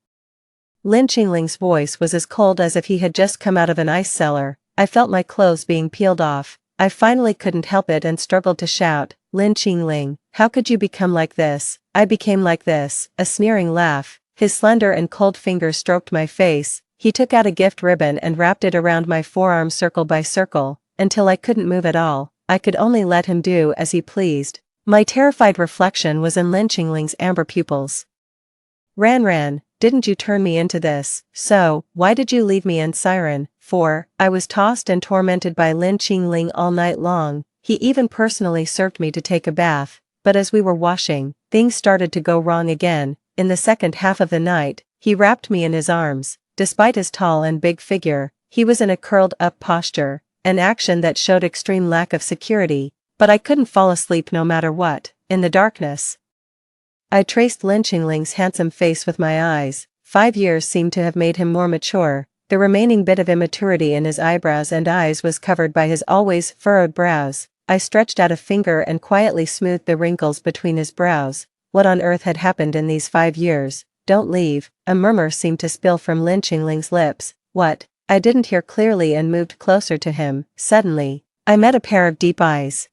Lin Qingling's voice was as cold as if he had just come out of an ice cellar. I felt my clothes being peeled off. I finally couldn't help it and struggled to shout, "Lin Qingling, how could you become like this?" "I became like this." A sneering laugh. His slender and cold fingers stroked my face. He took out a gift ribbon and wrapped it around my forearm circle by circle, until I couldn't move at all. I could only let him do as he pleased. My terrified reflection was in Lin Qingling's amber pupils. Ran, didn't you turn me into this? So, why did you leave me in Siren? 4. I was tossed and tormented by Lin Qingling all night long. He even personally served me to take a bath. But as we were washing, things started to go wrong again. In the second half of the night, he wrapped me in his arms. Despite his tall and big figure, he was in a curled-up posture, an action that showed extreme lack of security. But I couldn't fall asleep no matter what. In the darkness, I traced Lin Qingling's handsome face with my eyes. 5 years seemed to have made him more mature. The remaining bit of immaturity in his eyebrows and eyes was covered by his always furrowed brows. I stretched out a finger and quietly smoothed the wrinkles between his brows. What on earth had happened in these 5 years? "Don't leave." A murmur seemed to spill from Lin Qingling's lips. "What?" I didn't hear clearly and moved closer to him. Suddenly, I met a pair of deep eyes.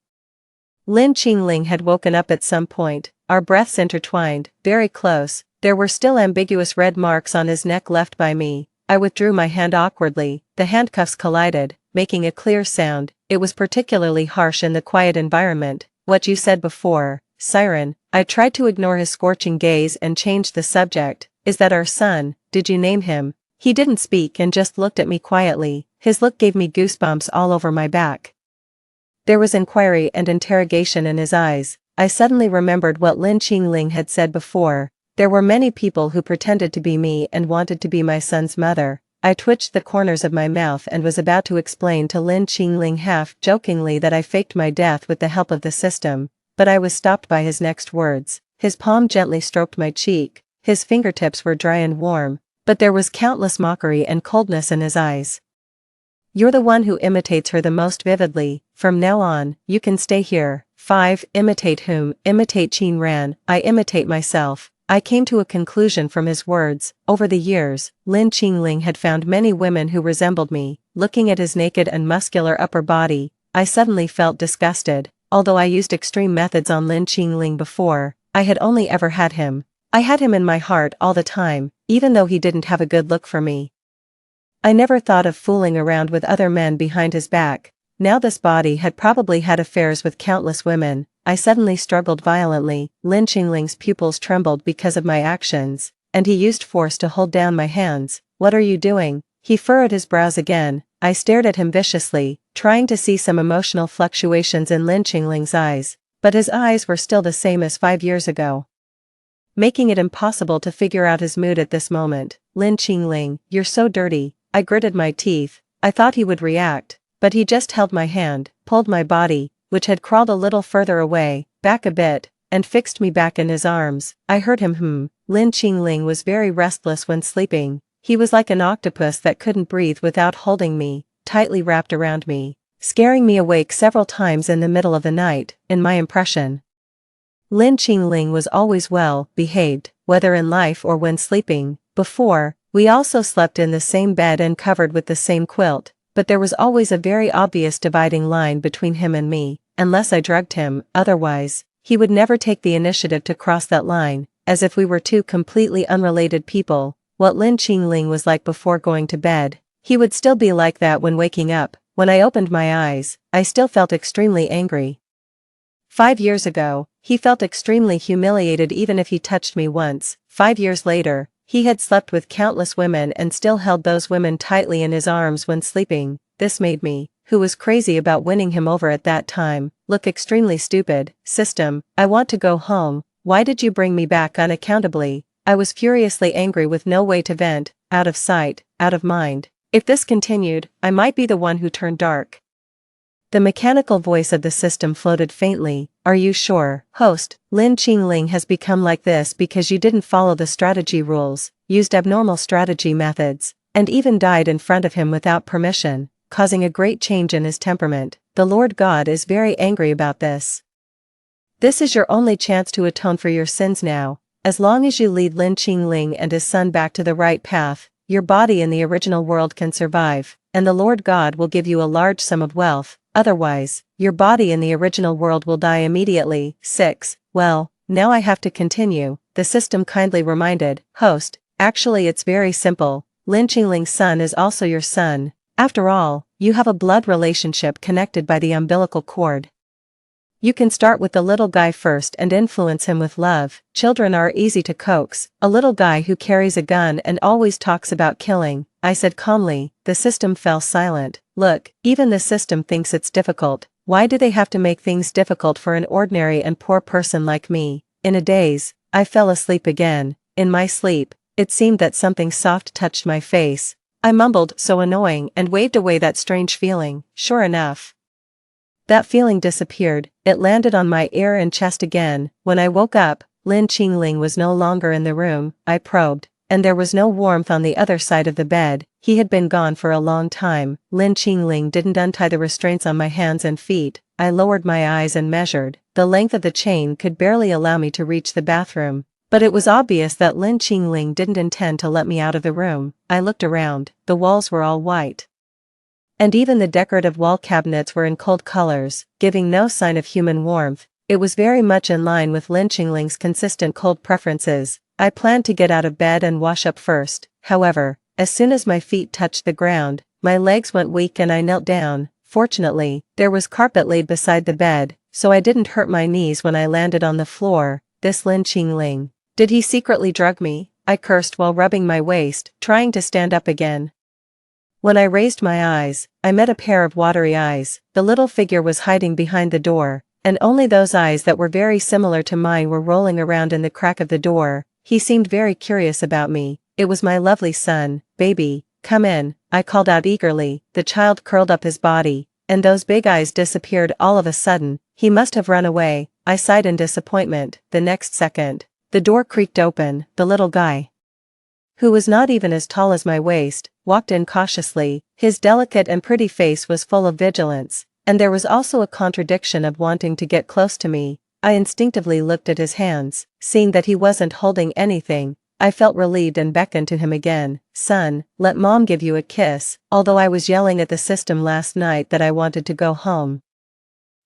Lin Qingling had woken up at some point. Our breaths intertwined, very close. There were still ambiguous red marks on his neck left by me. I withdrew my hand awkwardly. The handcuffs collided, making a clear sound. It was particularly harsh in the quiet environment. "What you said before, Siren." I tried to ignore his scorching gaze and changed the subject. "Is that our son? Did you name him?" He didn't speak and just looked at me quietly. His look gave me goosebumps all over my back. There was inquiry and interrogation in his eyes. I suddenly remembered what Lin Qingling had said before. There were many people who pretended to be me and wanted to be my son's mother. I twitched the corners of my mouth and was about to explain to Lin Qingling half-jokingly that I faked my death with the help of the system, but I was stopped by his next words. His palm gently stroked my cheek. His fingertips were dry and warm, but there was countless mockery and coldness in his eyes. "You're the one who imitates her the most vividly. From now on, you can stay here." 5. Imitate whom? Imitate Qin Ran. I imitate myself. I came to a conclusion from his words. Over the years, Lin Qingling had found many women who resembled me. Looking at his naked and muscular upper body, I suddenly felt disgusted. Although I used extreme methods on Lin Qingling before, I had only ever had him. I had him in my heart all the time, even though he didn't have a good look for me. I never thought of fooling around with other men behind his back. Now this body had probably had affairs with countless women. I suddenly struggled violently. Lin Qingling's pupils trembled because of my actions, and he used force to hold down my hands. What are you doing? He furrowed his brows again. I stared at him viciously, trying to see some emotional fluctuations in Lin Qingling's eyes, but his eyes were still the same as 5 years ago, making it impossible to figure out his mood at this moment. Lin Qingling, you're so dirty. I gritted my teeth. I thought he would react, but he just held my hand, pulled my body, which had crawled a little further away, back a bit, and fixed me back in his arms. I heard him Lin Qingling was very restless when sleeping. He was like an octopus that couldn't breathe without holding me, tightly wrapped around me, scaring me awake several times in the middle of the night. In my impression, Lin Qingling was always well behaved, whether in life or when sleeping. Before, we also slept in the same bed and covered with the same quilt, but there was always a very obvious dividing line between him and me, unless I drugged him. Otherwise, he would never take the initiative to cross that line, as if we were two completely unrelated people. What Lin Qingling was like before going to bed, he would still be like that when waking up. When I opened my eyes, I still felt extremely angry. 5 years ago, he felt extremely humiliated even if he touched me once. 5 years later, he had slept with countless women and still held those women tightly in his arms when sleeping. This made me, who was crazy about winning him over at that time, look extremely stupid. System, I want to go home. Why did you bring me back unaccountably? I was furiously angry with no way to vent. Out of sight, out of mind. If this continued, I might be the one who turned dark. The mechanical voice of the system floated faintly. Are you sure, host? Lin Qingling has become like this because you didn't follow the strategy rules, used abnormal strategy methods, and even died in front of him without permission, causing a great change in his temperament. The Lord God is very angry about this. This is your only chance to atone for your sins now. As long as you lead Lin Qingling and his son back to the right path, your body in the original world can survive, and the Lord God will give you a large sum of wealth. Otherwise, your body in the original world will die immediately. 6. Well, now I have to continue, the system kindly reminded. Host, actually it's very simple. Lin Qingling's son is also your son. After all, you have a blood relationship connected by the umbilical cord. You can start with the little guy first and influence him with love. Children are easy to coax. A little guy who carries a gun and always talks about killing, I said calmly. The system fell silent. Look, even the system thinks it's difficult. Why do they have to make things difficult for an ordinary and poor person like me? In a daze, I fell asleep again. In my sleep, it seemed that something soft touched my face. I mumbled, so annoying, and waved away that strange feeling. Sure enough, that feeling disappeared. It landed on my ear and chest again. When I woke up, Lin Qingling was no longer in the room. I probed, and there was no warmth on the other side of the bed. He had been gone for a long time. Lin Qingling didn't untie the restraints on my hands and feet. I lowered my eyes and measured. The length of the chain could barely allow me to reach the bathroom, but it was obvious that Lin Qingling didn't intend to let me out of the room. I looked around. The walls were all white, and even the decorative wall cabinets were in cold colors, giving no sign of human warmth. It was very much in line with Lin Qingling's consistent cold preferences. I planned to get out of bed and wash up first. However, as soon as my feet touched the ground, my legs went weak and I knelt down. Fortunately, there was carpet laid beside the bed, so I didn't hurt my knees when I landed on the floor. This Lin Qingling. Did he secretly drug me? I cursed while rubbing my waist, trying to stand up again. When I raised my eyes, I met a pair of watery eyes. The little figure was hiding behind the door, and only those eyes that were very similar to mine were rolling around in the crack of the door. He seemed very curious about me. It was my lovely son. Baby, come in, I called out eagerly. The child curled up his body, and those big eyes disappeared all of a sudden. He must have run away, I sighed in disappointment. The next second, the door creaked open. The little guy, who was not even as tall as my waist, walked in cautiously. His delicate and pretty face was full of vigilance, and there was also a contradiction of wanting to get close to me. I instinctively looked at his hands. Seeing that he wasn't holding anything, I felt relieved and beckoned to him again. Son, let mom give you a kiss. Although I was yelling at the system last night that I wanted to go home,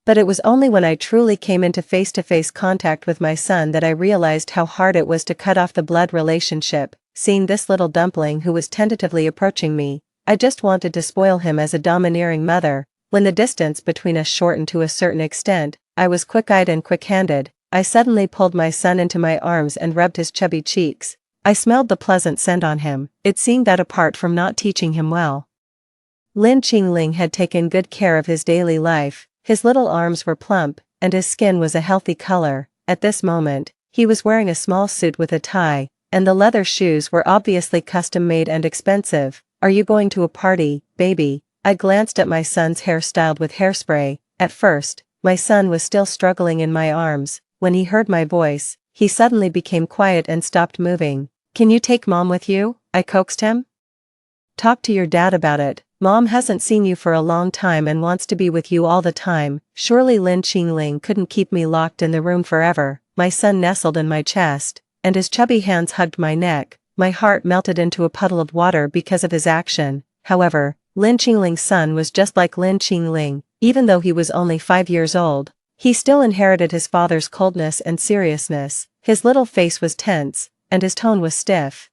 but it was only when I truly came into face-to-face contact with my son that I realized how hard it was to cut off the blood relationship. Seeing this little dumpling who was tentatively approaching me, I just wanted to spoil him as a domineering mother. When the distance between us shortened to a certain extent, I was quick-eyed and quick-handed. I suddenly pulled my son into my arms and rubbed his chubby cheeks. I smelled the pleasant scent on him. It seemed that apart from not teaching him well, Lin Qingling had taken good care of his daily life. His little arms were plump, and his skin was a healthy color. At this moment, he was wearing a small suit with a tie, and the leather shoes were obviously custom-made and expensive. "Are you going to a party, baby?" I glanced at my son's hair styled with hairspray. At first, my son was still struggling in my arms. When he heard my voice, he suddenly became quiet and stopped moving. "Can you take Mom with you?" I coaxed him. "Talk to your dad about it. Mom hasn't seen you for a long time and wants to be with you all the time." Surely Lin Qingling couldn't keep me locked in the room forever. My son nestled in my chest, and his chubby hands hugged my neck. My heart melted into a puddle of water because of his action. However, Lin Qingling's son was just like Lin Qingling. Even though he was only 5 years old, he still inherited his father's coldness and seriousness. His little face was tense, and his tone was stiff.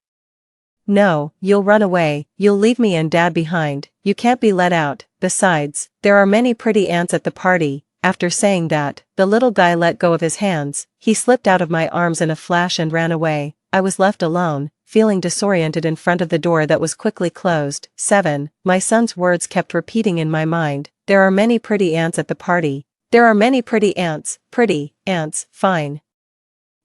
"No, you'll run away. You'll leave me and Dad behind. You can't be let out. Besides, there are many pretty aunts at the party." After saying that, the little guy let go of his hands. He slipped out of my arms in a flash and ran away. I was left alone, feeling disoriented in front of the door that was quickly closed. 7. My son's words kept repeating in my mind. "There are many pretty aunts at the party. There are many pretty aunts. Pretty aunts, fine."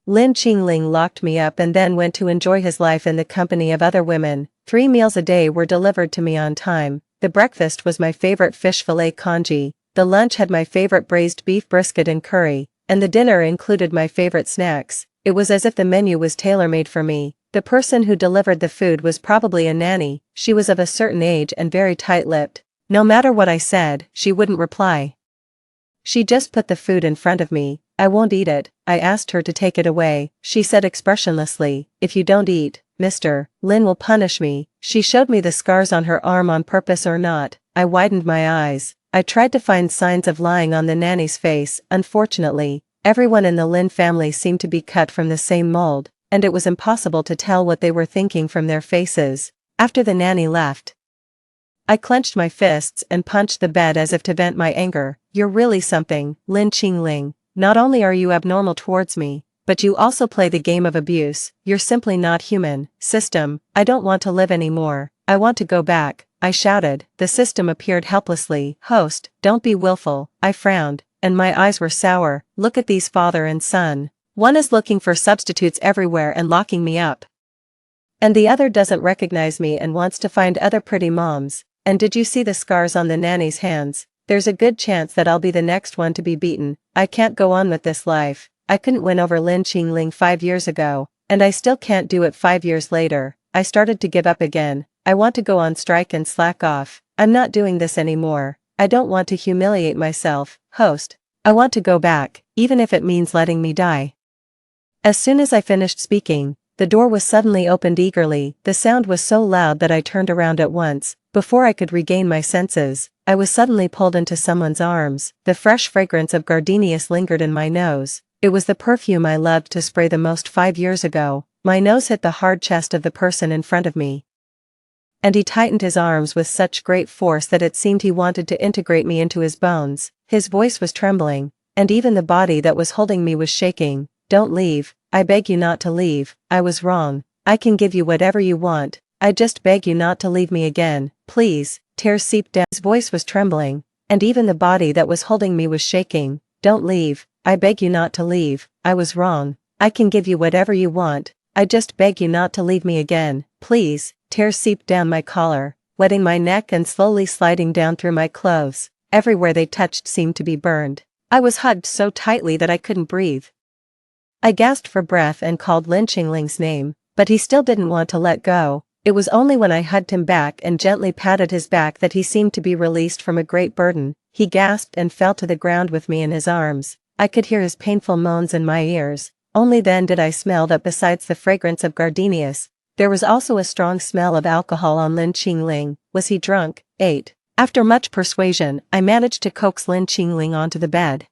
Lin Qingling locked me up and then went to enjoy his life in the company of other women. 3 meals a day were delivered to me on time. The breakfast was my favorite fish fillet congee, the lunch had my favorite braised beef brisket and curry, and the dinner included my favorite snacks. It was as if the menu was tailor-made for me. The person who delivered the food was probably a nanny. She was of a certain age and very tight-lipped. No matter what I said, she wouldn't reply. She just put the food in front of me. "I won't eat it." I asked her to take it away. She said expressionlessly, "If you don't eat, Mr. Lin will punish me." She showed me the scars on her arm on purpose or not. I widened my eyes. I tried to find signs of lying on the nanny's face. Unfortunately, everyone in the Lin family seemed to be cut from the same mold, and it was impossible to tell what they were thinking from their faces. After the nanny left, I clenched my fists and punched the bed as if to vent my anger. "You're really something, Lin Qingling. Not only are you abnormal towards me, but you also play the game of abuse. You're simply not human. System, I don't want to live anymore. I want to go back," I shouted. The system appeared helplessly. "Host, don't be willful." I frowned, and my eyes were sour. "Look at these father and son. One is looking for substitutes everywhere and locking me up, and the other doesn't recognize me and wants to find other pretty moms. And did you see the scars on the nanny's hands? There's a good chance that I'll be the next one to be beaten. I can't go on with this life. I couldn't win over Lin Qingling 5 years ago, and I still can't do it 5 years later." I started to give up again. "I want to go on strike and slack off. I'm not doing this anymore. I don't want to humiliate myself. Host, I want to go back, even if it means letting me die." As soon as I finished speaking, the door was suddenly opened eagerly. The sound was so loud that I turned around at once. Before I could regain my senses, I was suddenly pulled into someone's arms. The fresh fragrance of gardenias lingered in my nose. It was the perfume I loved to spray the most 5 years ago. My nose hit the hard chest of the person in front of me, and he tightened his arms with such great force that it seemed he wanted to integrate me into his bones. His voice was trembling, and even the body that was holding me was shaking. "Don't leave. I beg you not to leave." I was wrong. "I can give you whatever you want. I just beg you not to leave me again. Please." Tears seeped down. His voice was trembling, and even the body that was holding me was shaking. "Don't leave. I beg you not to leave." I was wrong. "I can give you whatever you want. I just beg you not to leave me again. Please." Tears seeped down my collar, wetting my neck and slowly sliding down through my clothes. Everywhere they touched seemed to be burned. I was hugged so tightly that I couldn't breathe. I gasped for breath and called Lin Qingling's name, but he still didn't want to let go. It was only when I hugged him back and gently patted his back that he seemed to be released from a great burden. He gasped and fell to the ground with me in his arms. I could hear his painful moans in my ears. Only then did I smell that besides the fragrance of gardenias, there was also a strong smell of alcohol on Lin Qingling. Was he drunk? 8. After much persuasion, I managed to coax Lin Qingling onto the bed.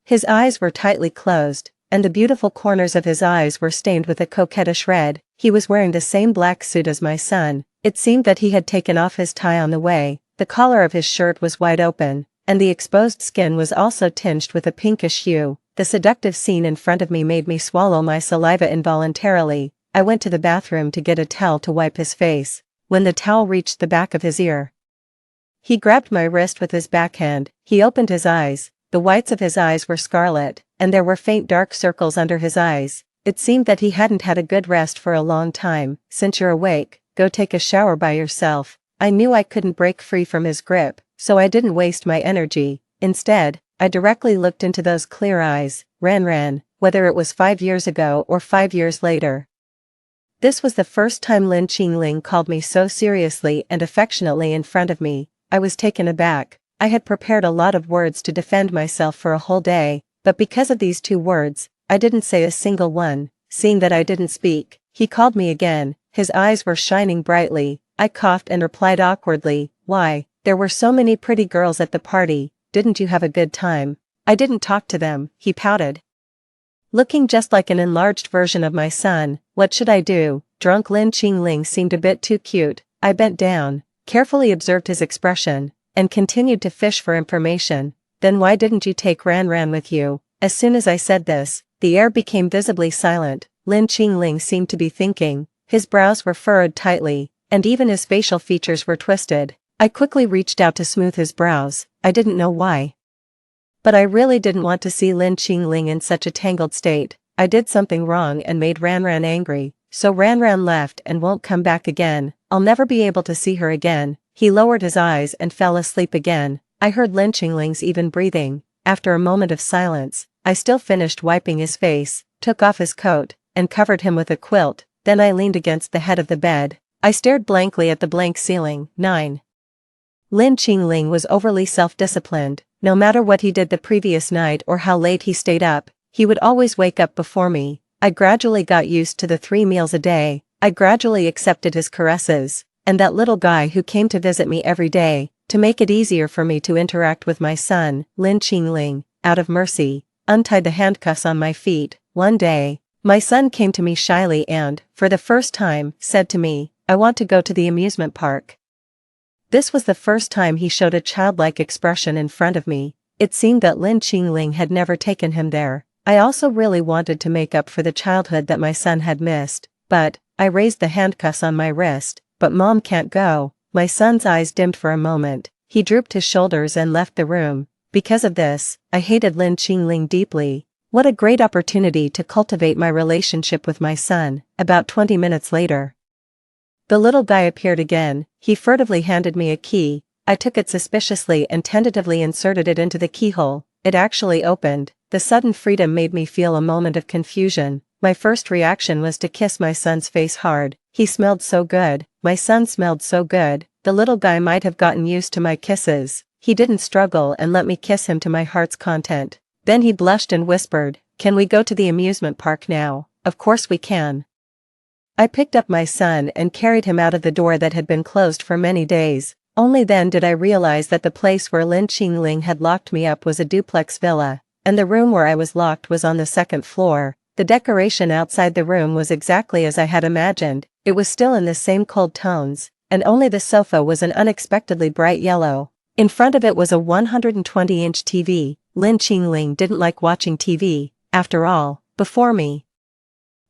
His eyes were tightly closed, and the beautiful corners of his eyes were stained with a coquettish red. He was wearing the same black suit as my son. It seemed that he had taken off his tie on the way, the collar of his shirt was wide open, and the exposed skin was also tinged with a pinkish hue. The seductive scene in front of me made me swallow my saliva involuntarily. I went to the bathroom to get a towel to wipe his face. When the towel reached the back of his ear, he grabbed my wrist with his backhand. He opened his eyes. The whites of his eyes were scarlet, and there were faint dark circles under his eyes. It seemed that he hadn't had a good rest for a long time. Since you're awake, go take a shower by yourself. I knew I couldn't break free from his grip, so I didn't waste my energy. Instead, I directly looked into those clear eyes. Ran, whether it was 5 years ago or 5 years later. This was the first time Lin Qingling called me so seriously and affectionately in front of me. I was taken aback. I had prepared a lot of words to defend myself for a whole day, but because of these 2 words, I didn't say a single one. Seeing that I didn't speak, he called me again. His eyes were shining brightly. I coughed and replied awkwardly, "Why, there were so many pretty girls at the party, didn't you have a good time?" "I didn't talk to them," he pouted. Looking just like an enlarged version of my son. What should I do? Drunk Lin Qingling seemed a bit too cute. I bent down, carefully observed his expression, and continued to fish for information. "Then why didn't you take Ran with you?" As soon as I said this, the air became visibly silent. Lin Qingling seemed to be thinking. His brows were furrowed tightly, and even his facial features were twisted. I quickly reached out to smooth his brows. I didn't know why, but I really didn't want to see Lin Qingling in such a tangled state. I did something wrong and made Ran angry, so Ran left and won't come back again. I'll never be able to see her again. He lowered his eyes and fell asleep again. I heard Lin Qingling's even breathing. After a moment of silence, I still finished wiping his face, took off his coat, and covered him with a quilt. Then I leaned against the head of the bed. I stared blankly at the blank ceiling. 9. Lin Qingling was overly self-disciplined. No matter what he did the previous night or how late he stayed up, he would always wake up before me. I gradually got used to the 3 meals a day. I gradually accepted his caresses, and that little guy who came to visit me every day. To make it easier for me to interact with my son, Lin Qingling, out of mercy, untied the handcuffs on my feet. One day, my son came to me shyly and, for the first time, said to me, "I want to go to the amusement park." This was the first time he showed a childlike expression in front of me. It seemed that Lin Qingling had never taken him there. I also really wanted to make up for the childhood that my son had missed, but, I raised the handcuffs on my wrist. "But Mom can't go." My son's eyes dimmed for a moment. He drooped his shoulders and left the room. Because of this, I hated Lin Qingling deeply. What a great opportunity to cultivate my relationship with my son. About 20 minutes later, the little guy appeared again. He furtively handed me a key. I took it suspiciously and tentatively inserted it into the keyhole. It actually opened. The sudden freedom made me feel a moment of confusion. My first reaction was to kiss my son's face hard. He smelled so good. My son smelled so good. The little guy might have gotten used to my kisses. He didn't struggle and let me kiss him to my heart's content. Then he blushed and whispered, "Can we go to the amusement park now?" "Of course we can." I picked up my son and carried him out of the door that had been closed for many days. Only then did I realize that the place where Lin Qingling had locked me up was a duplex villa, and the room where I was locked was on the 2nd floor. The decoration outside the room was exactly as I had imagined. It was still in the same cold tones, and only the sofa was an unexpectedly bright yellow. In front of it was a 120-inch TV. Lin Qingling didn't like watching TV, after all, before me.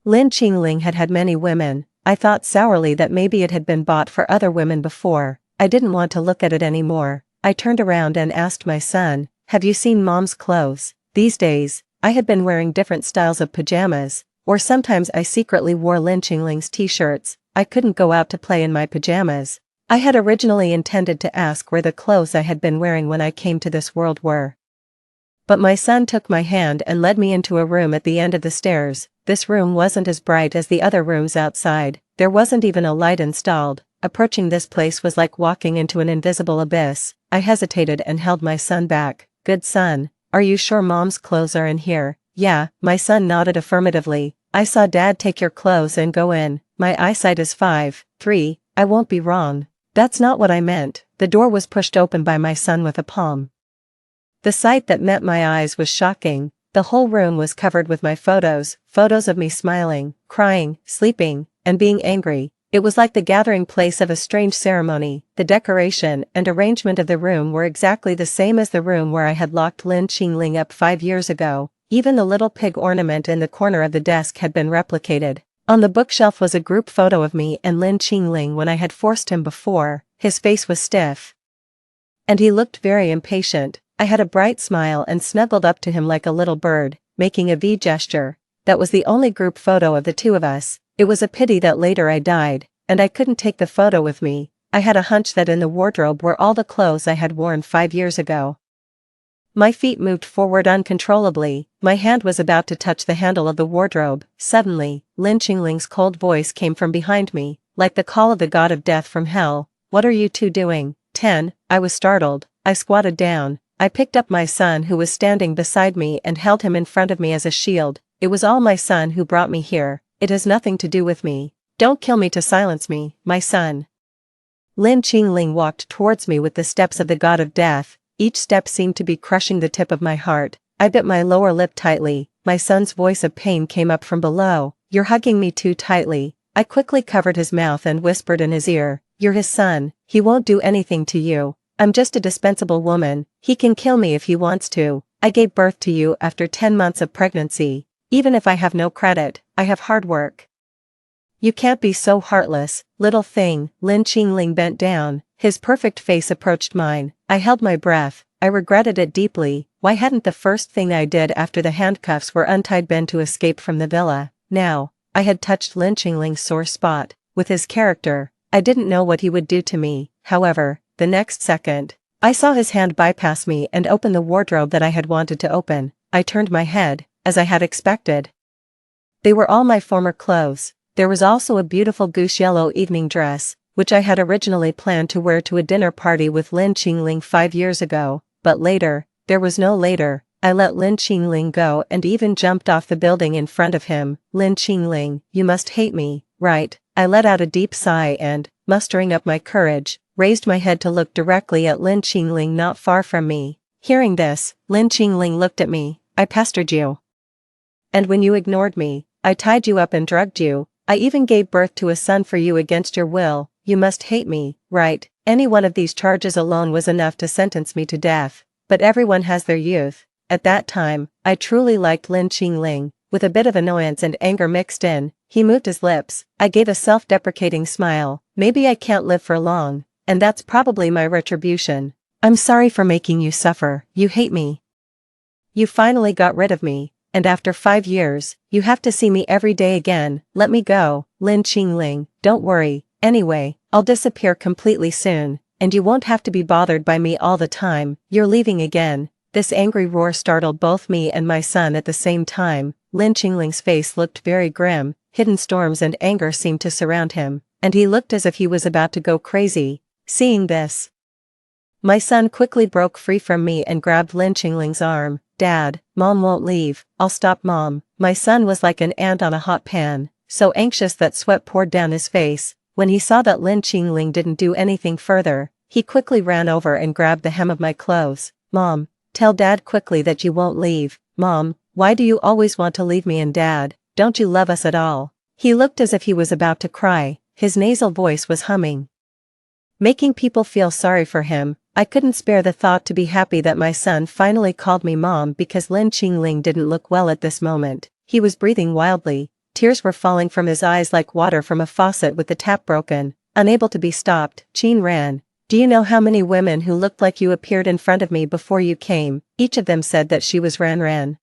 Lin Qingling had had many women. I thought sourly that maybe it had been bought for other women before. I didn't want to look at it anymore. I turned around and asked my son, "Have you seen Mom's clothes?" These days, I had been wearing different styles of pajamas, or sometimes I secretly wore Lin Qingling's t-shirts. I couldn't go out to play in my pajamas. I had originally intended to ask where the clothes I had been wearing when I came to this world were. But my son took my hand and led me into a room at the end of the stairs. This room wasn't as bright as the other rooms outside. There wasn't even a light installed. Approaching this place was like walking into an invisible abyss. I hesitated and held my son back. "Good son, are you sure Mom's clothes are in here?" "Yeah," my son nodded affirmatively. "I saw Dad take your clothes and go in. My eyesight is 5.3, I won't be wrong." "That's not what I meant." The door was pushed open by my son with a palm. The sight that met my eyes was shocking. The whole room was covered with my photos of me smiling, crying, sleeping, and being angry. It was like the gathering place of a strange ceremony. The decoration and arrangement of the room were exactly the same as the room where I had locked Lin Qingling up 5 years ago. Even the little pig ornament in the corner of the desk had been replicated. On the bookshelf was a group photo of me and Lin Qingling when I had forced him before. His face was stiff, and he looked very impatient. I had a bright smile and snuggled up to him like a little bird, making a V gesture. That was the only group photo of the two of us. It was a pity that later I died, and I couldn't take the photo with me. I had a hunch that in the wardrobe were all the clothes I had worn 5 years ago. My feet moved forward uncontrollably. My hand was about to touch the handle of the wardrobe. Suddenly, Lin Qingling's cold voice came from behind me, like the call of the god of death from hell. "What are you two doing?" 10. I was startled. I squatted down. I picked up my son who was standing beside me and held him in front of me as a shield. "It was all my son who brought me here. It has nothing to do with me. Don't kill me to silence me, my son." Lin Qingling walked towards me with the steps of the god of death. Each step seemed to be crushing the tip of my heart. I bit my lower lip tightly. My son's voice of pain came up from below. "You're hugging me too tightly." I quickly covered his mouth and whispered in his ear, "You're his son. He won't do anything to you. I'm just a dispensable woman. He can kill me if he wants to. I gave birth to you after 10 months of pregnancy. Even if I have no credit, I have hard work. You can't be so heartless, little thing." Lin Qingling bent down. His perfect face approached mine. I held my breath. I regretted it deeply. Why hadn't the first thing I did after the handcuffs were untied been to escape from the villa? Now, I had touched Lin Qingling's sore spot. With his character, I didn't know what he would do to me. However, the next second, I saw his hand bypass me and open the wardrobe that I had wanted to open. I turned my head, as I had expected. They were all my former clothes. There was also a beautiful goose yellow evening dress, which I had originally planned to wear to a dinner party with Lin Qingling 5 years ago, but later, there was no later. I let Lin Qingling go and even jumped off the building in front of him. "Lin Qingling, you must hate me, right?" I let out a deep sigh and, mustering up my courage, raised my head to look directly at Lin Qingling not far from me. Hearing this, Lin Qingling looked at me. "I pestered you. And when you ignored me, I tied you up and drugged you. I even gave birth to a son for you against your will. You must hate me, right?" Any one of these charges alone was enough to sentence me to death. But everyone has their youth. At that time, I truly liked Lin Qingling. With a bit of annoyance and anger mixed in, he moved his lips. I gave a self-deprecating smile. Maybe I can't live for long, and that's probably my retribution. I'm sorry for making you suffer. You hate me. You finally got rid of me, and after 5 years, you have to see me every day again. Let me go, Lin Qingling. Don't worry. Anyway, I'll disappear completely soon, and you won't have to be bothered by me all the time. You're leaving again. This angry roar startled both me and my son at the same time. Lin Qingling's face looked very grim. Hidden storms and anger seemed to surround him, and he looked as if he was about to go crazy. Seeing this, my son quickly broke free from me and grabbed Lin Qingling's arm. "Dad, Mom won't leave. I'll stop Mom." My son was like an ant on a hot pan, so anxious that sweat poured down his face. When he saw that Lin Qingling didn't do anything further, he quickly ran over and grabbed the hem of my clothes. "Mom, tell Dad quickly that you won't leave." "Mom, why do you always want to leave me and Dad? Don't you love us at all?" He looked as if he was about to cry. His nasal voice was humming, making people feel sorry for him. I couldn't spare the thought to be happy that my son finally called me Mom because Lin Qingling didn't look well at this moment. He was breathing wildly. Tears were falling from his eyes like water from a faucet with the tap broken. Unable to be stopped, Qin ran. "Do you know how many women who looked like you appeared in front of me before you came? Each of them said that she was Ran.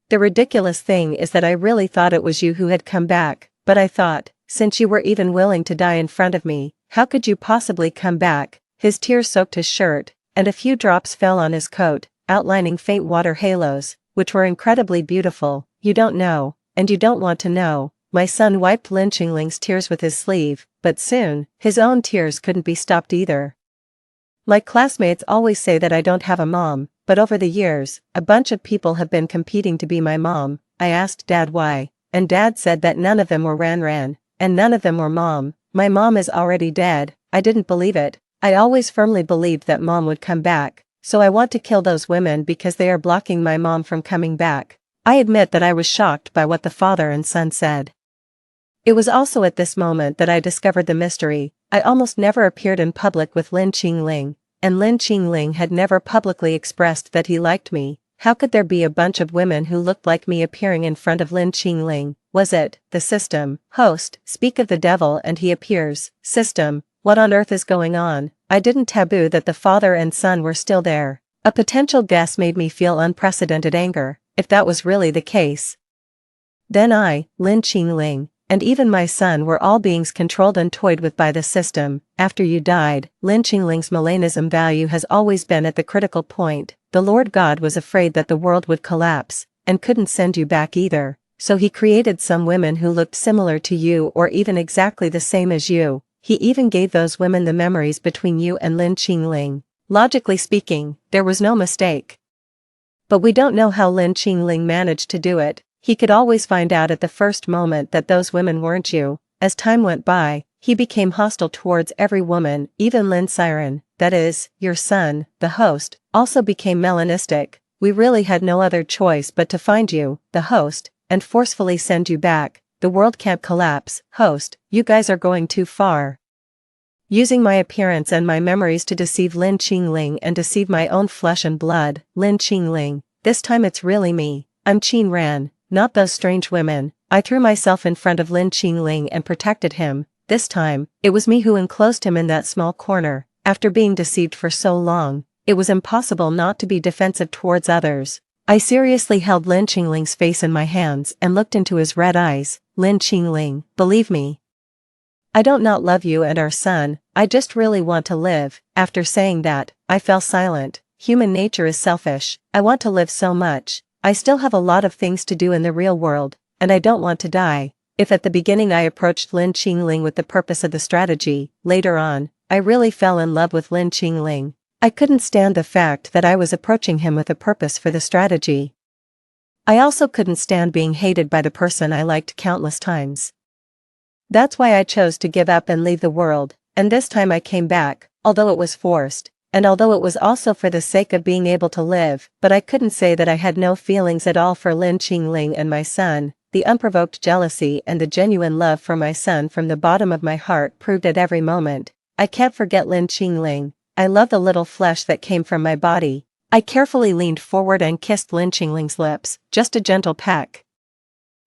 The ridiculous thing is that I really thought it was you who had come back, but I thought, since you were even willing to die in front of me, how could you possibly come back?" His tears soaked his shirt, and a few drops fell on his coat, outlining faint water halos, which were incredibly beautiful. "You don't know, and you don't want to know." My son wiped Lin Qingling's tears with his sleeve, but soon, his own tears couldn't be stopped either. "My classmates always say that I don't have a mom, but over the years, a bunch of people have been competing to be my mom." I asked Dad why, and Dad said that none of them were Ran, and none of them were Mom. "My mom is already dead." I didn't believe it. I always firmly believed that Mom would come back, so I want to kill those women because they are blocking my mom from coming back. I admit that I was shocked by what the father and son said. It was also at this moment that I discovered the mystery. I almost never appeared in public with Lin Qingling, and Lin Qingling had never publicly expressed that he liked me. How could there be a bunch of women who looked like me appearing in front of Lin Qingling? Was it the system? Host, speak of the devil and he appears. System, what on earth is going on? I didn't taboo that the father and son were still there. A potential guess made me feel unprecedented anger, if that was really the case. Then I, Lin Qingling, and even my son were all beings controlled and toyed with by the system. After you died, Lin Qingling's Melanism value has always been at the critical point. The Lord God was afraid that the world would collapse, and couldn't send you back either, so he created some women who looked similar to you or even exactly the same as you. He even gave those women the memories between you and Lin Qingling. Logically speaking, there was no mistake. But we don't know how Lin Qingling managed to do it. He could always find out at the first moment that those women weren't you. As time went by, he became hostile towards every woman, even Lin Siren, that is, your son, the host, also became melanistic. We really had no other choice but to find you, the host, and forcefully send you back. The world can't collapse, host, you guys are going too far. Using my appearance and my memories to deceive Lin Qingling and deceive my own flesh and blood, Lin Qingling, this time it's really me. I'm Qin Ran, not those strange women. I threw myself in front of Lin Qingling and protected him. This time, it was me who enclosed him in that small corner. After being deceived for so long, it was impossible not to be defensive towards others. I seriously held Lin Qingling's face in my hands and looked into his red eyes. Lin Qingling, believe me. I don't not love you and our son, I just really want to live. After saying that, I fell silent. Human nature is selfish. I want to live so much. I still have a lot of things to do in the real world, and I don't want to die. If at the beginning I approached Lin Qingling with the purpose of the strategy, later on, I really fell in love with Lin Qingling. I couldn't stand the fact that I was approaching him with a purpose for the strategy. I also couldn't stand being hated by the person I liked countless times. That's why I chose to give up and leave the world, and this time I came back, although it was forced, and although it was also for the sake of being able to live, but I couldn't say that I had no feelings at all for Lin Qingling and my son. The unprovoked jealousy and the genuine love for my son from the bottom of my heart proved at every moment. I can't forget Lin Qingling. I love the little flesh that came from my body. I carefully leaned forward and kissed Lin Qingling's lips, just a gentle peck.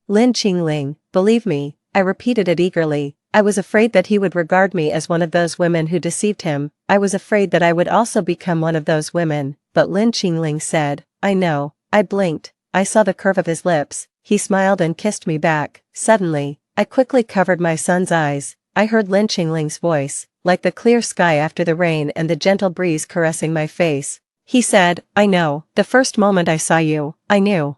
Lin Qingling, believe me, I repeated it eagerly. I was afraid that he would regard me as one of those women who deceived him. I was afraid that I would also become one of those women, but Lin Qingling said, I know. I blinked. I saw the curve of his lips. He smiled and kissed me back. Suddenly, I quickly covered my son's eyes. I heard Lin Qingling's voice, like the clear sky after the rain and the gentle breeze caressing my face. He said, I know. The first moment I saw you, I knew.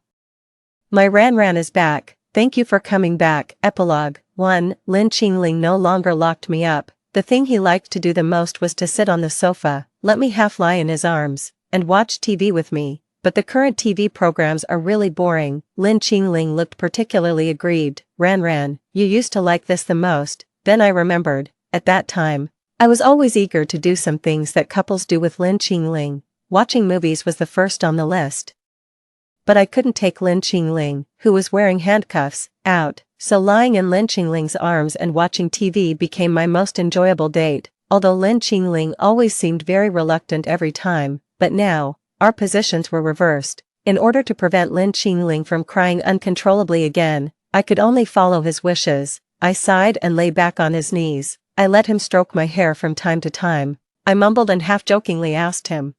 My Ran is back. Thank you for coming back. Epilogue 1. Lin Qingling no longer locked me up. The thing he liked to do the most was to sit on the sofa, let me half lie in his arms, and watch TV with me. But the current TV programs are really boring. Lin Qingling looked particularly aggrieved. Ran, you used to like this the most. Then I remembered, at that time, I was always eager to do some things that couples do with Lin Qingling. Watching movies was the first on the list. But I couldn't take Lin Qingling, who was wearing handcuffs, out, so lying in Lin Qingling's arms and watching TV became my most enjoyable date, although Lin Qingling always seemed very reluctant every time, but now, our positions were reversed. In order to prevent Lin Qingling from crying uncontrollably again, I could only follow his wishes. I sighed and lay back on his knees. I let him stroke my hair from time to time. I mumbled and half-jokingly asked him,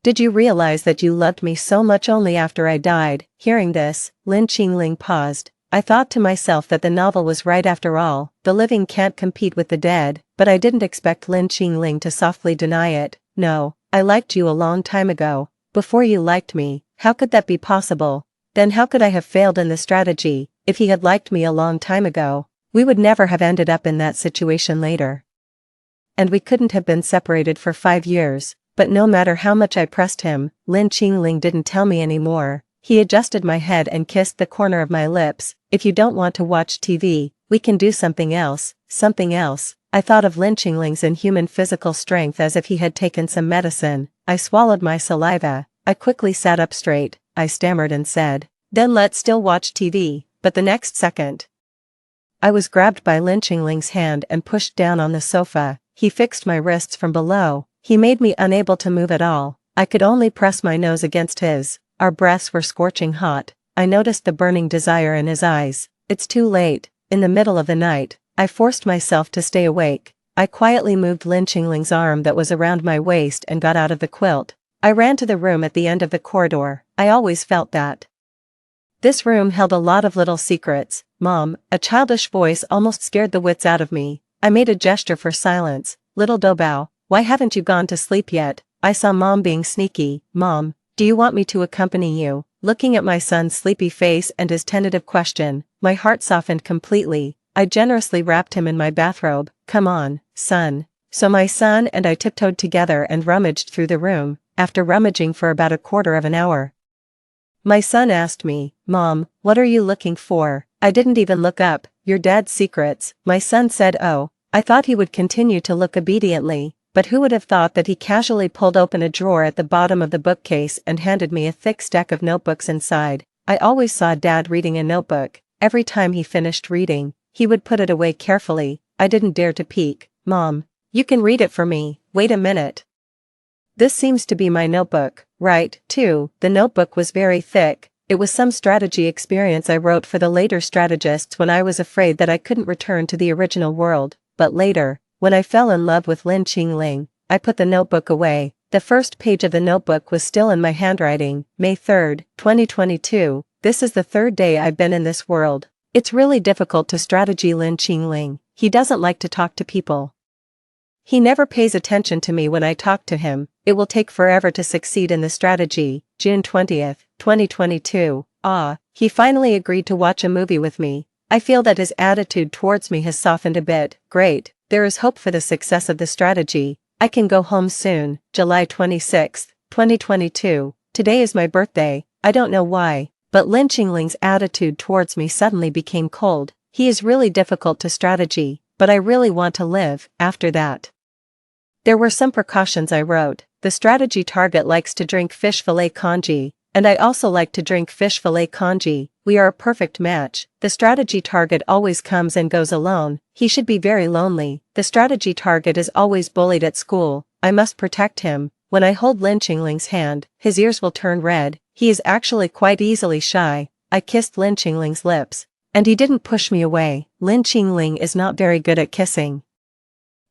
did you realize that you loved me so much only after I died? Hearing this, Lin Qingling paused. I thought to myself that the novel was right after all. The living can't compete with the dead, but I didn't expect Lin Qingling to softly deny it. No, I liked you a long time ago. Before you liked me. How could that be possible? Then how could I have failed in the strategy? If he had liked me a long time ago, we would never have ended up in that situation later. And we couldn't have been separated for 5 years. But no matter how much I pressed him, Lin Qingling didn't tell me anymore. He adjusted my head and kissed the corner of my lips. If you don't want to watch TV, we can do something else. Something else. I thought of Lin Qingling's inhuman physical strength as if he had taken some medicine. I swallowed my saliva. I quickly sat up straight. I stammered and said, then let's still watch TV. But the next second, I was grabbed by Lin Qingling's hand and pushed down on the sofa. He fixed my wrists from below. He made me unable to move at all. I could only press my nose against his. Our breaths were scorching hot. I noticed the burning desire in his eyes. It's too late. In the middle of the night, I forced myself to stay awake. I quietly moved Lin Qingling's arm that was around my waist and got out of the quilt. I ran to the room at the end of the corridor. I always felt that this room held a lot of little secrets. Mom, a childish voice almost scared the wits out of me. I made a gesture for silence. Little Dobao, why haven't you gone to sleep yet? I saw Mom being sneaky. Mom, do you want me to accompany you? Looking at my son's sleepy face and his tentative question, my heart softened completely. I generously wrapped him in my bathrobe. Come on, son. So my son and I tiptoed together and rummaged through the room. After rummaging for about a quarter of an hour, my son asked me, Mom, what are you looking for? I didn't even look up. Your dad's secrets. My son said, oh. I thought he would continue to look obediently, but who would have thought that he casually pulled open a drawer at the bottom of the bookcase and handed me a thick stack of notebooks inside. I always saw Dad reading a notebook. Every time he finished reading, he would put it away carefully. I didn't dare to peek. Mom, you can read it for me. Wait a minute. This seems to be my notebook, right? Too. The notebook was very thick. It was some strategy experience I wrote for the later strategists when I was afraid that I couldn't return to the original world. But later, when I fell in love with Lin Qingling, I put the notebook away. The first page of the notebook was still in my handwriting. May 3rd, 2022. This is the third day I've been in this world. It's really difficult to strategy Lin Qingling. He doesn't like to talk to people. He never pays attention to me when I talk to him. It will take forever to succeed in the strategy. June 20th, 2022. He finally agreed to watch a movie with me. I feel that his attitude towards me has softened a bit. Great. There is hope for the success of the strategy. I can go home soon. July 26th, 2022. Today is my birthday. I don't know why, but Lin Qingling's attitude towards me suddenly became cold. He is really difficult to strategy, but I really want to live. After that, there were some precautions I wrote. The strategy target likes to drink fish fillet congee, and I also like to drink fish fillet congee. We are a perfect match. The strategy target always comes and goes alone. He should be very lonely. The strategy target is always bullied at school. I must protect him. When I hold Lin Qingling's hand, his ears will turn red. He is actually quite easily shy. I kissed Lin Qingling's lips, and he didn't push me away. Lin Qingling is not very good at kissing.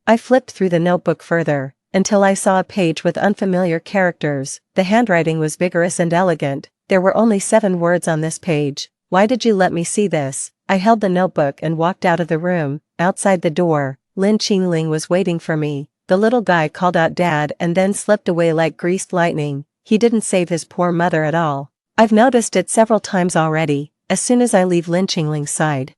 I flipped through the notebook further, until I saw a page with unfamiliar characters. The handwriting was vigorous and elegant. There were only 7 words on this page. Why did you let me see this? I held the notebook and walked out of the room. Outside the door, Lin Qingling was waiting for me. The little guy called out Dad and then slipped away like greased lightning. He didn't save his poor mother at all. I've noticed it several times already. As soon as I leave Lin Qingling's side,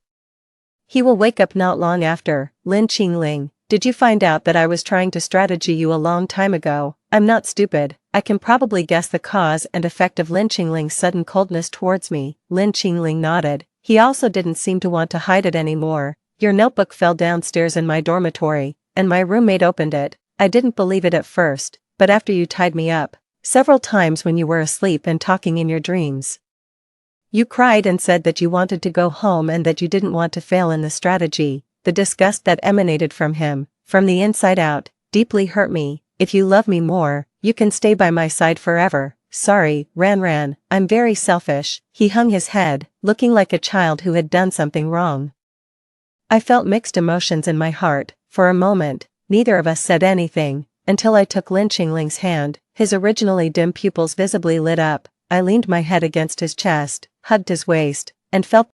he will wake up not long after. Lin Qingling, did you find out that I was trying to strategy you a long time ago? I'm not stupid. I can probably guess the cause and effect of Lin Qingling's sudden coldness towards me. Lin Qingling nodded. He also didn't seem to want to hide it anymore. Your notebook fell downstairs in my dormitory, and my roommate opened it. I didn't believe it at first, but after you tied me up several times when you were asleep and talking in your dreams, you cried and said that you wanted to go home and that you didn't want to fail in the strategy. The disgust that emanated from him, from the inside out, deeply hurt me. If you love me more, you can stay by my side forever. Sorry, Ran, I'm very selfish. He hung his head, looking like a child who had done something wrong. I felt mixed emotions in my heart. For a moment, neither of us said anything, until I took Lin Qingling's hand. His originally dim pupils visibly lit up. I leaned my head against his chest, hugged his waist, and felt